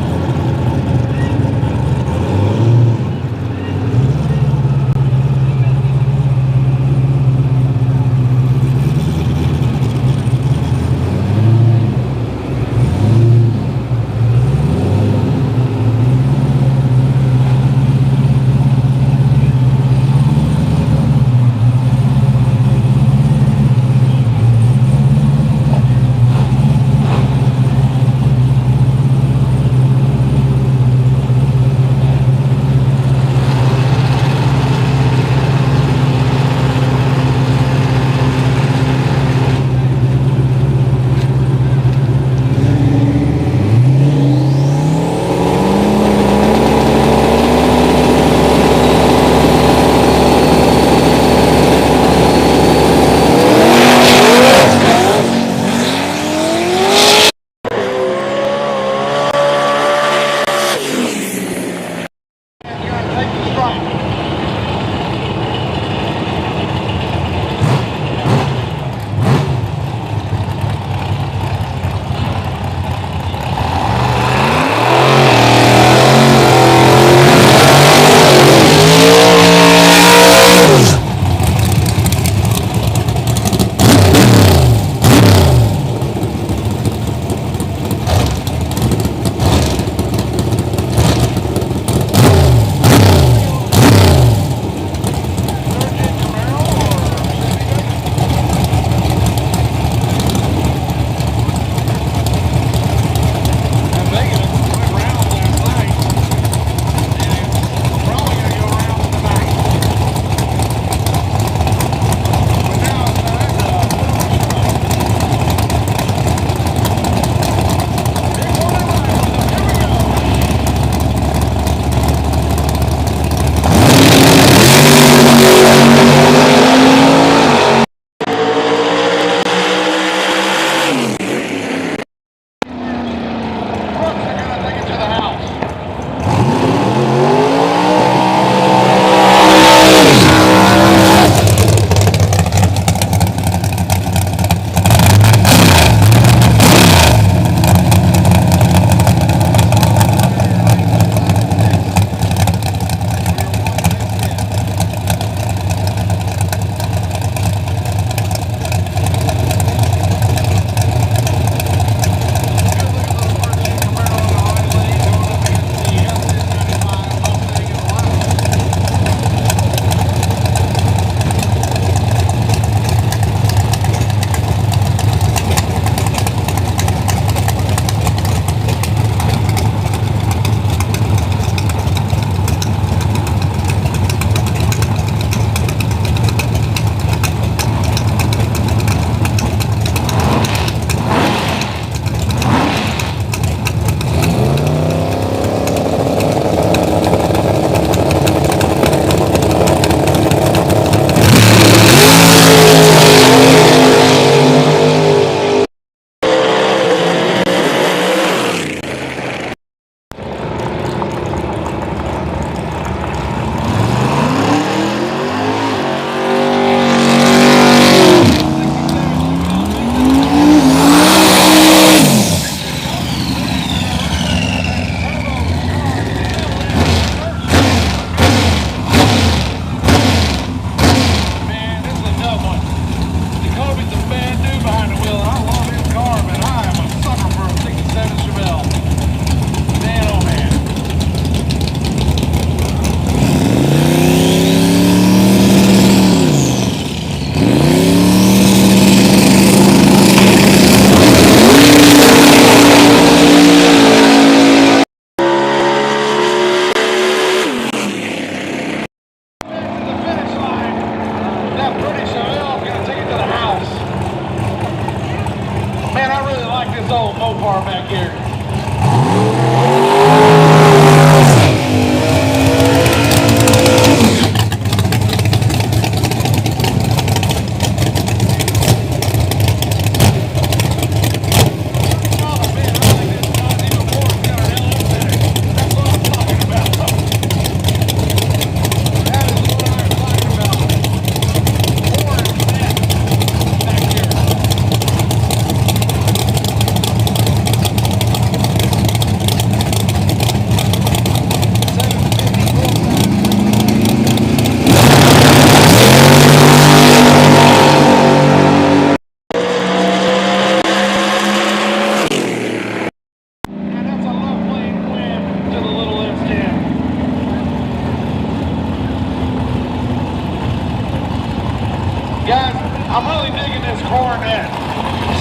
I'm really digging this Coronet.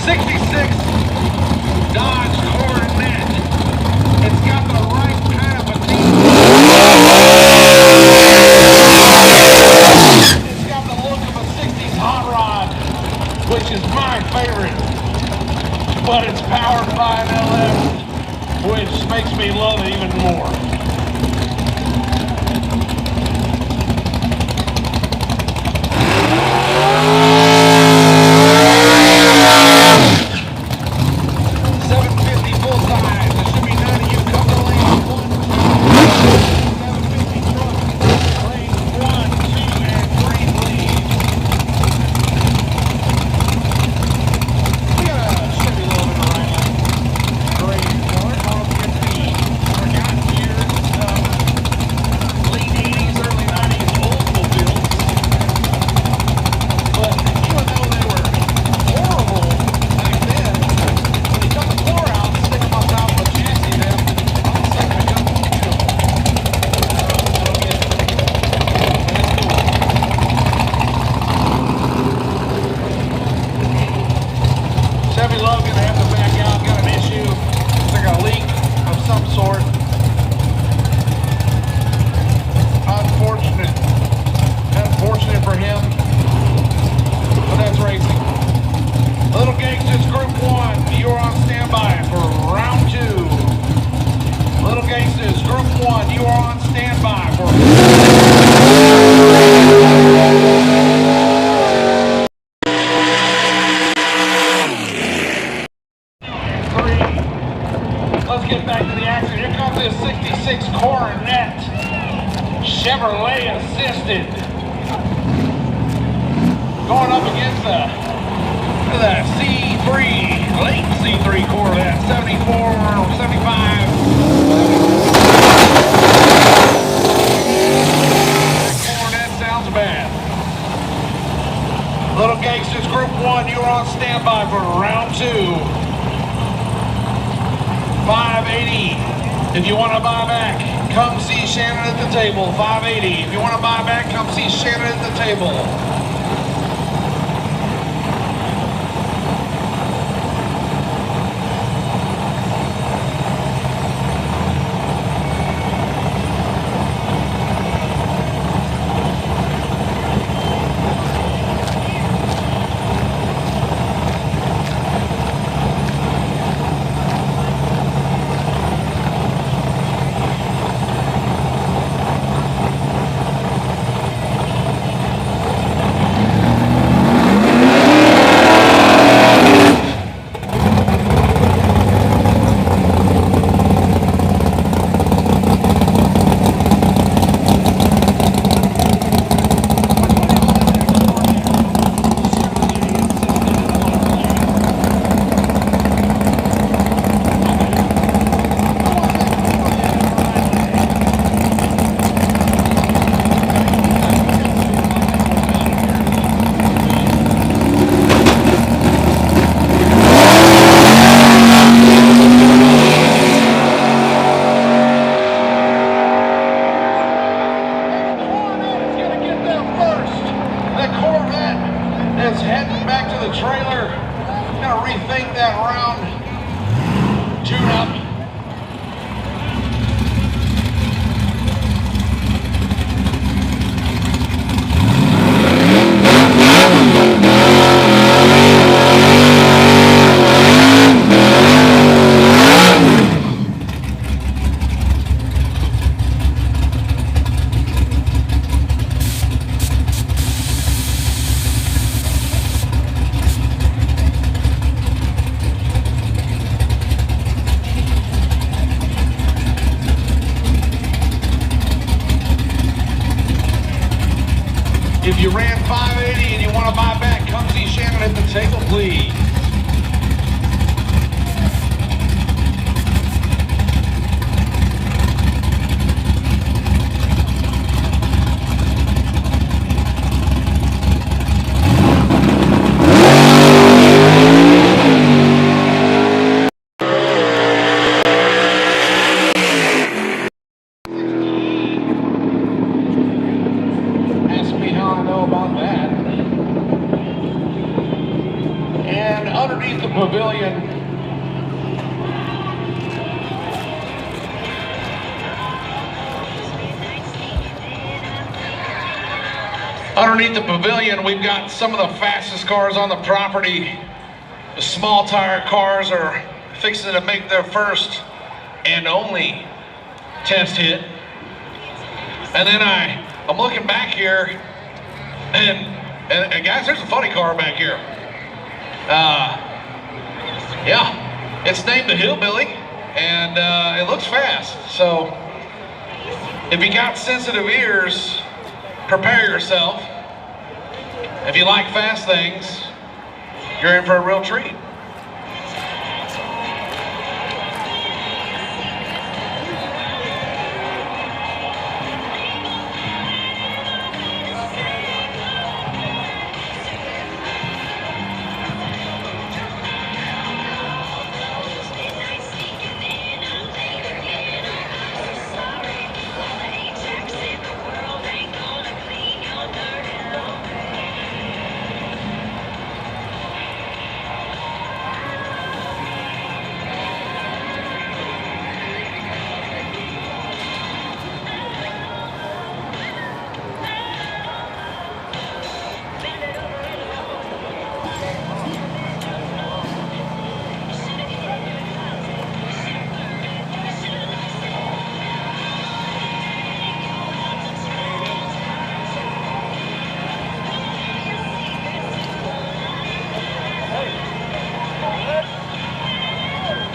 66 Dodge Coronet. It's got the right kind of fatigue. It's got the look of a 60s hot rod, which is my favorite. But it's powered by an LS, which makes me love it even more. Chevrolet assisted. Going up against the C3, late C3 Corvette, 74, 75. Corvette sounds bad. Little Gangsters Group 1, you are on standby for round 2. 580. If you want to buy back, come see Shannon at the table. 580. If you want to buy back, come see Shannon at the table. If you ran 580 and you want to buy back, come see Shannon at the table, please. pavilion. Underneath the pavilion, we've got some of the fastest cars on the property. The small tire cars are fixing to make their first and only test hit. And then I'm looking back here, and guys, there's a funny car back here. Yeah, it's named the Hillbilly, and it looks fast. So if you got sensitive ears, prepare yourself. If you like fast things, you're in for a real treat.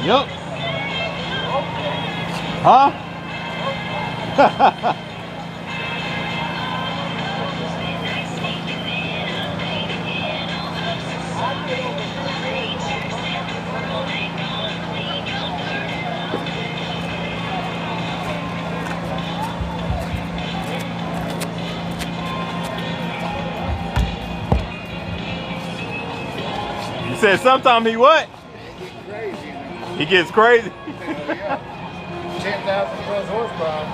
Yup. Huh? You said sometime he what? He gets crazy. 10,000 plus horsepower.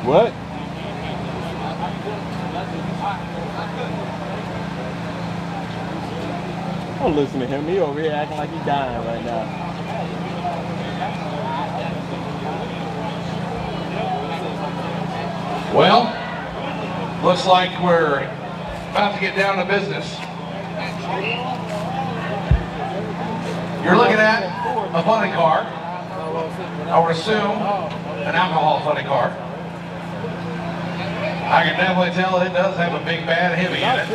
What? Don't listen to him. He over here acting like he's dying right now. Well, looks like we're about to get down to business. You're looking at a funny car. I would assume an alcohol funny car. I can definitely tell it does have a big bad heavy in it.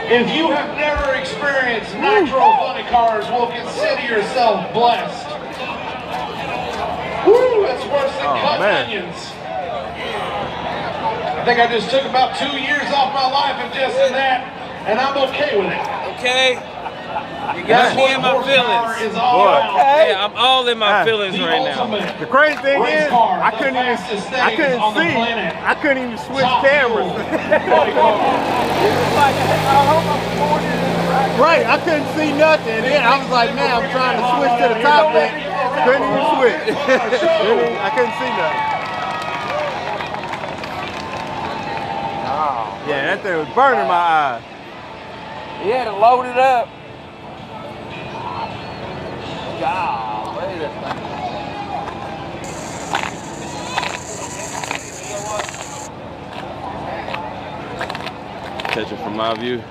If you have never experienced nitro funny cars, well, consider yourself blessed. Woo, that's worse than cut onions. I think I just took about 2 years off my life of just in that, and I'm okay with it. Okay. You got me in my feelings. Yeah, I'm all in my feelings right now. The crazy thing is, I couldn't even switch cameras. Right, I couldn't see nothing. And then I was like, man, I'm trying to switch to the top end. Couldn't even switch. I couldn't see nothing. Oh, yeah, that thing was burning my eyes. He had it loaded up. Golly, that thing. Catch it from my view.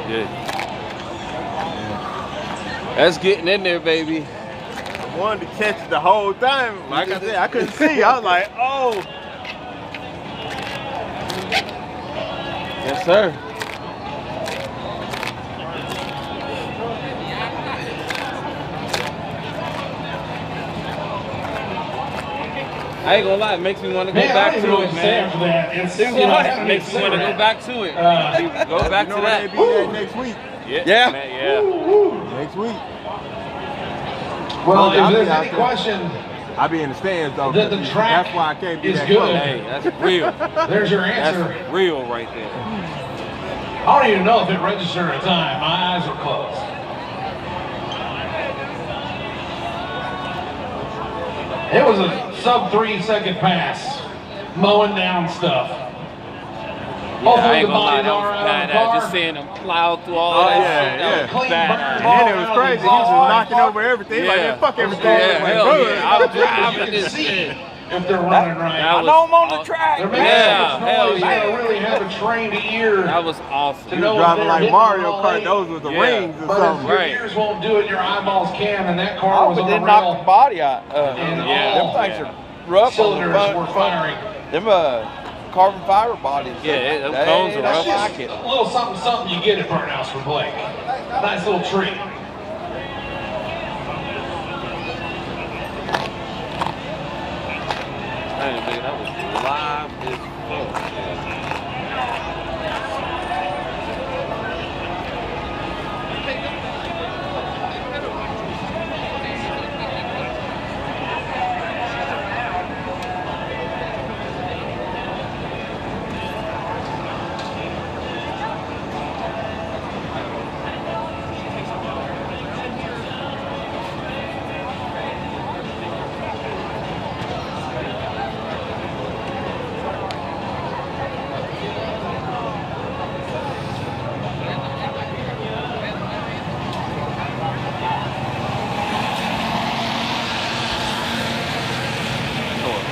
Good. That's getting in there, baby. I wanted to catch it the whole time. Like I said, I couldn't see. I was like, oh. Yes, sir. I ain't gonna lie, it makes me want to go back to it, man. It makes me want to go back to it. Go back to that. Be there next week. Yeah. Next week. Well, if there's any question, I'll be in the stands though. The track that's why I can't be is that good. close. Hey, that's real. There's your answer. That's real right there. I don't even know if it registered at time. My eyes were closed. It was a sub 3-second pass, mowing down stuff. Yeah, I ain't gonna lie, that was badass. Just seeing them plow through all of that shit, that was badass. And then it was crazy. He was just knocking over everything. Like, man, fuck everything. Yeah, Like, hell good. yeah. I was driving this shit. If they're running right. I know I'm on the track. Yeah, hell yeah. You really have a trained ear. That was awesome. He was driving like Mario Kart. Those was the rings or but something. if your ears won't do it, your eyeballs can, and that car was on a knock the rail. body out. And Them things are rough on the cylinders front. were firing. Them carbon fiber bodies. Yeah, those bones are rough. That's just a little something you get at Burnouts for Blake. Nice little treat. Hey, man, that was live as fuck.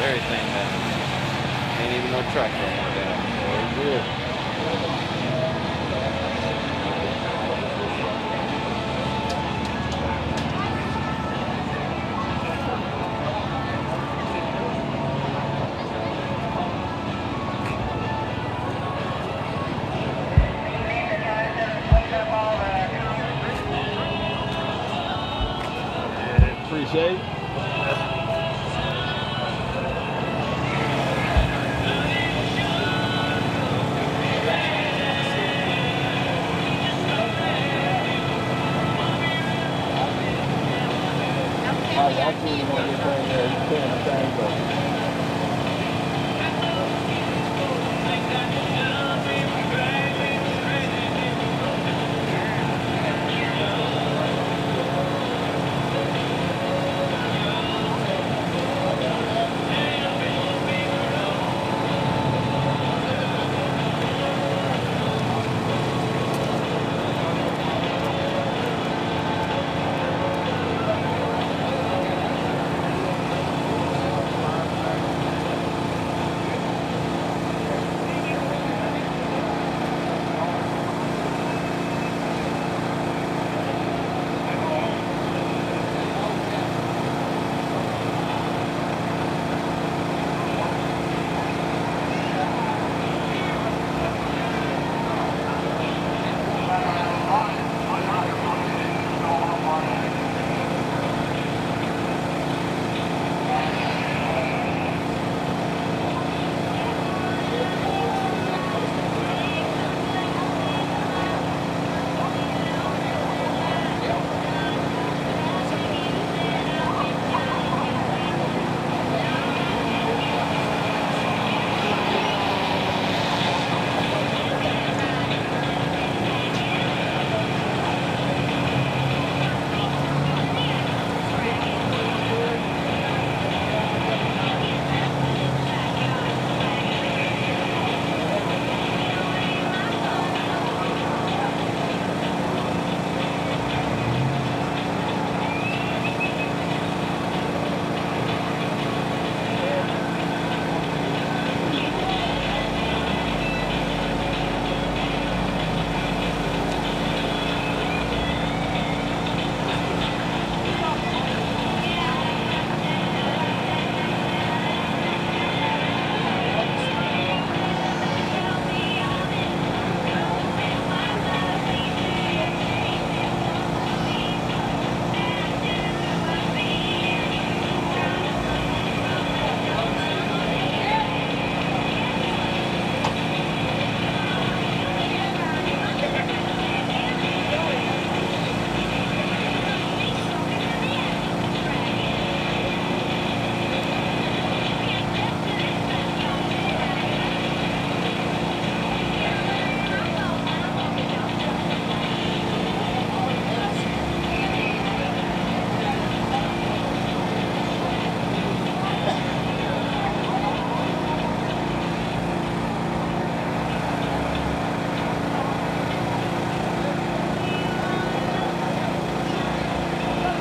Everything that ain't even no track right now. Good. Appreciate it.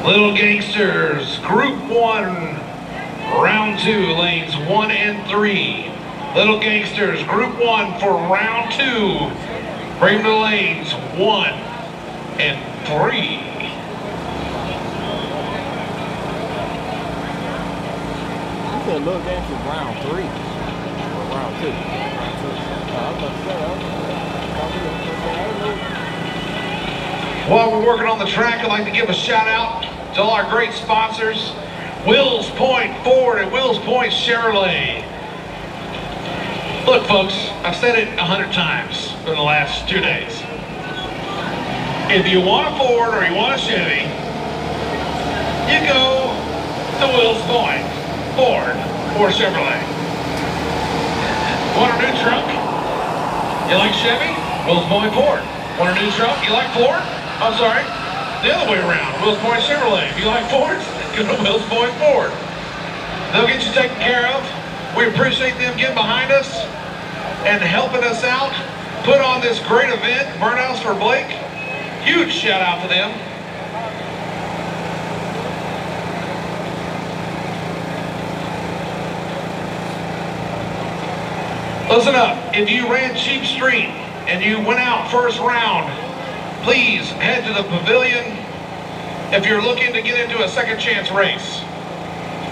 Little Gangsters, Group 1, Round 2, lanes 1 and 3. Little Gangsters, Group 1 for Round 2. Bring them to lanes 1 and 3. You said Little Gangsters round 3 or round 2? I was about to say, While we're working on the track, I'd like to give a shout out to all our great sponsors, Wills Point Ford and Wills Point Chevrolet. Look folks, I've said it 100 times in the last 2 days. If you want a Ford or you want a Chevy, you go to Wills Point Ford or Chevrolet. Want a new truck? You like Chevy? Wills Point Ford. Want a new truck? You like Ford? I'm sorry, the other way around, Wills Point Chevrolet. If you like Fords, go to Wills Point Ford. They'll get you taken care of. We appreciate them getting behind us and helping us out, put on this great event, Burnouts for Blake. Huge shout out to them. Listen up, if you ran Cheap Street and you went out first round, please head to the pavilion if you're looking to get into a second chance race.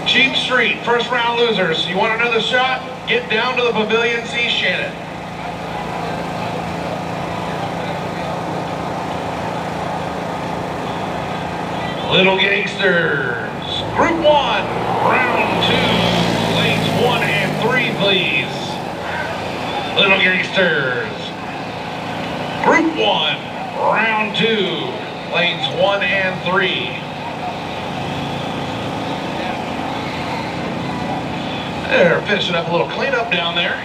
Cheap Street, first round losers. You want another shot? Get down to the pavilion, see Shannon. Little Gangsters, Group 1, Round 2, lanes 1 and 3, please. Little Gangsters, Group 1, Round 2, lanes 1 and 3. They're finishing up a little cleanup down there.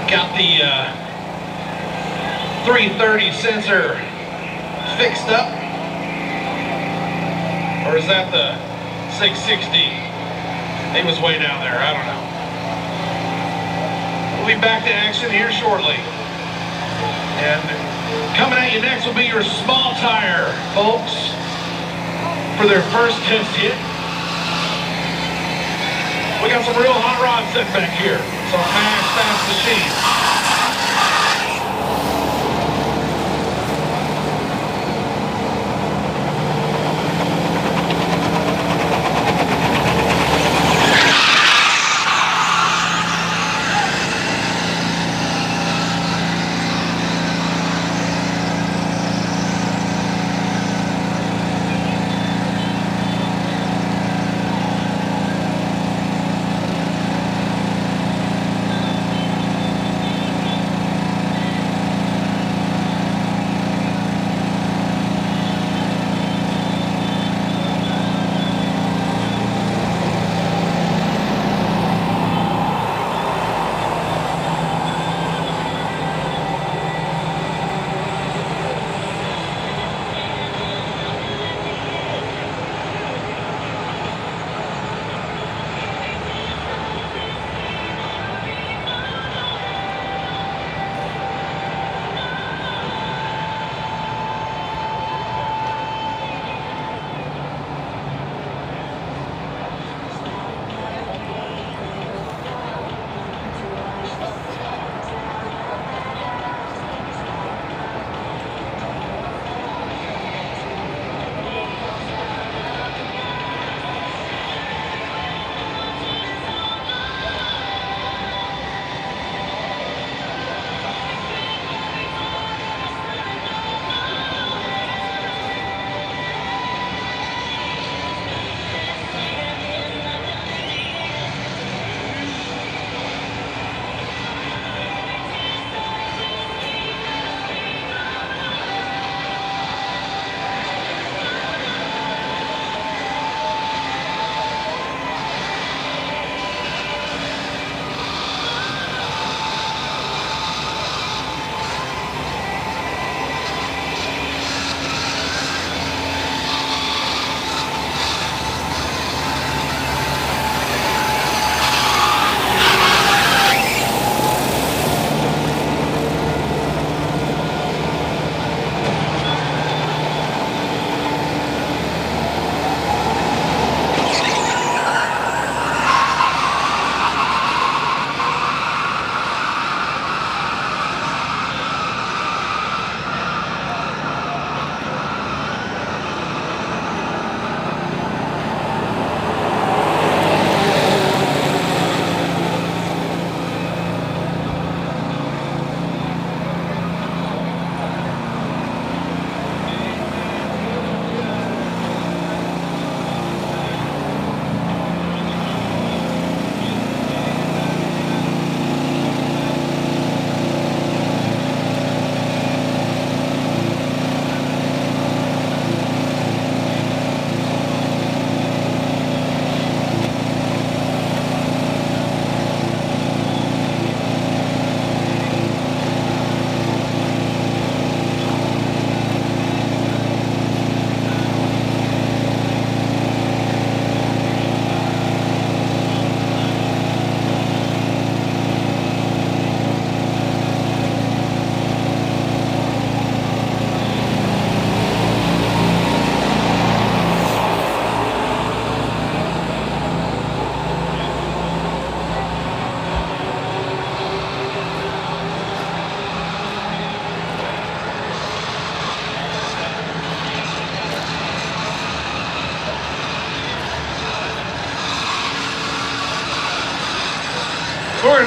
Got the 330 sensor fixed up. Or is that the 660? He was way down there, I don't know. We'll be back to action here shortly. And coming at you next will be your small tire, folks, for their first test hit. We got some real hot rods sitting back here. Some fast machines.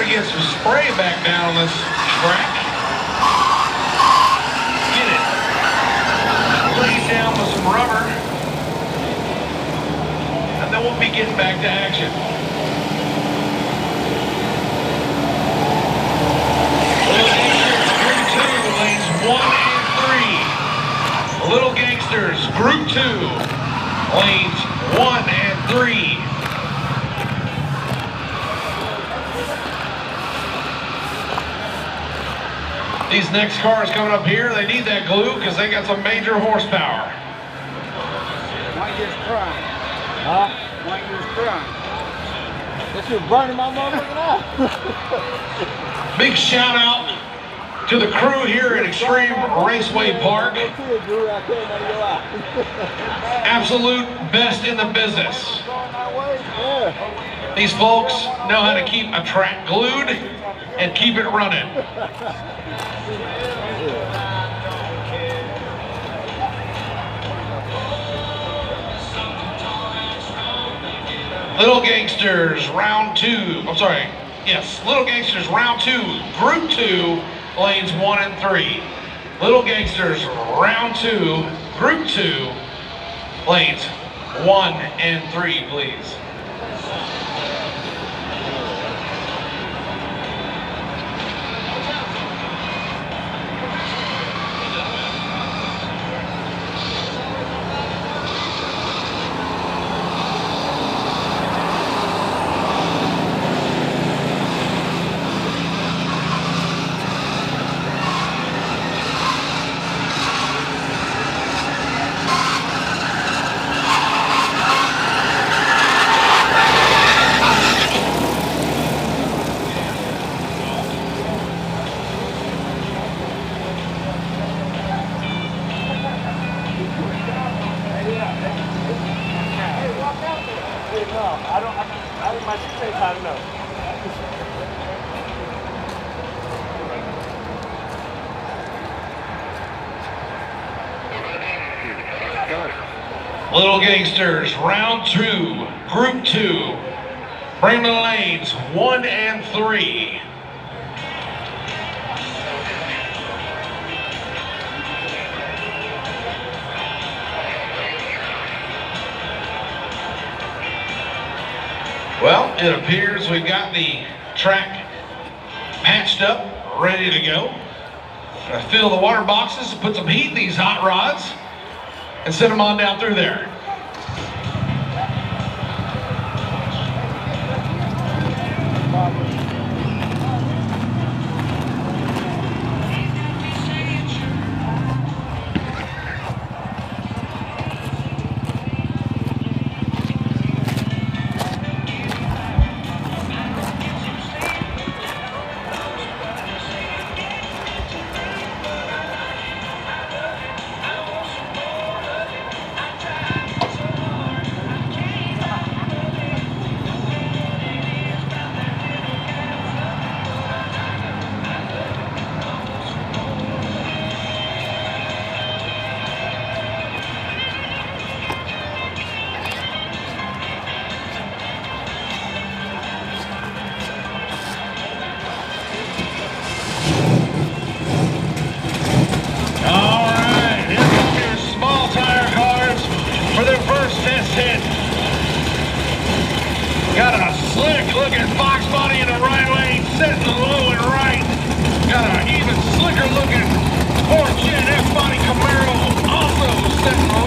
to get some spray back down on this track. Get it laid down with some rubber. And then we'll be getting back to action. Little Gangsters, Group 2, lanes 1 and 3. These next cars coming up here, they need that glue because they got some major horsepower. Why you just crying? Huh? Why you just crying? This is burning my motherfucking eye. Big shout out to the crew here at Xtreme Raceway Park. Absolute best in the business. These folks know how to keep a track glued and keep it running. Little Gangsters, round 2. I'm sorry. Yes, Little Gangsters, round 2, Group 2, lanes 1 and 3. Little Gangsters, round 2, Group 2, lanes 1 and 3, please. I think my shit's hot enough. Little Gangsters, round 2, Group 2. Bring the lanes 1 and 3. Well, it appears we've got the track patched up, ready to go. Fill the water boxes, put some heat in these hot rods, and send them on down through there. Got a slick looking Fox body in the right lane, setting low and right. Got an even slicker looking 4th gen F body Camaro, also setting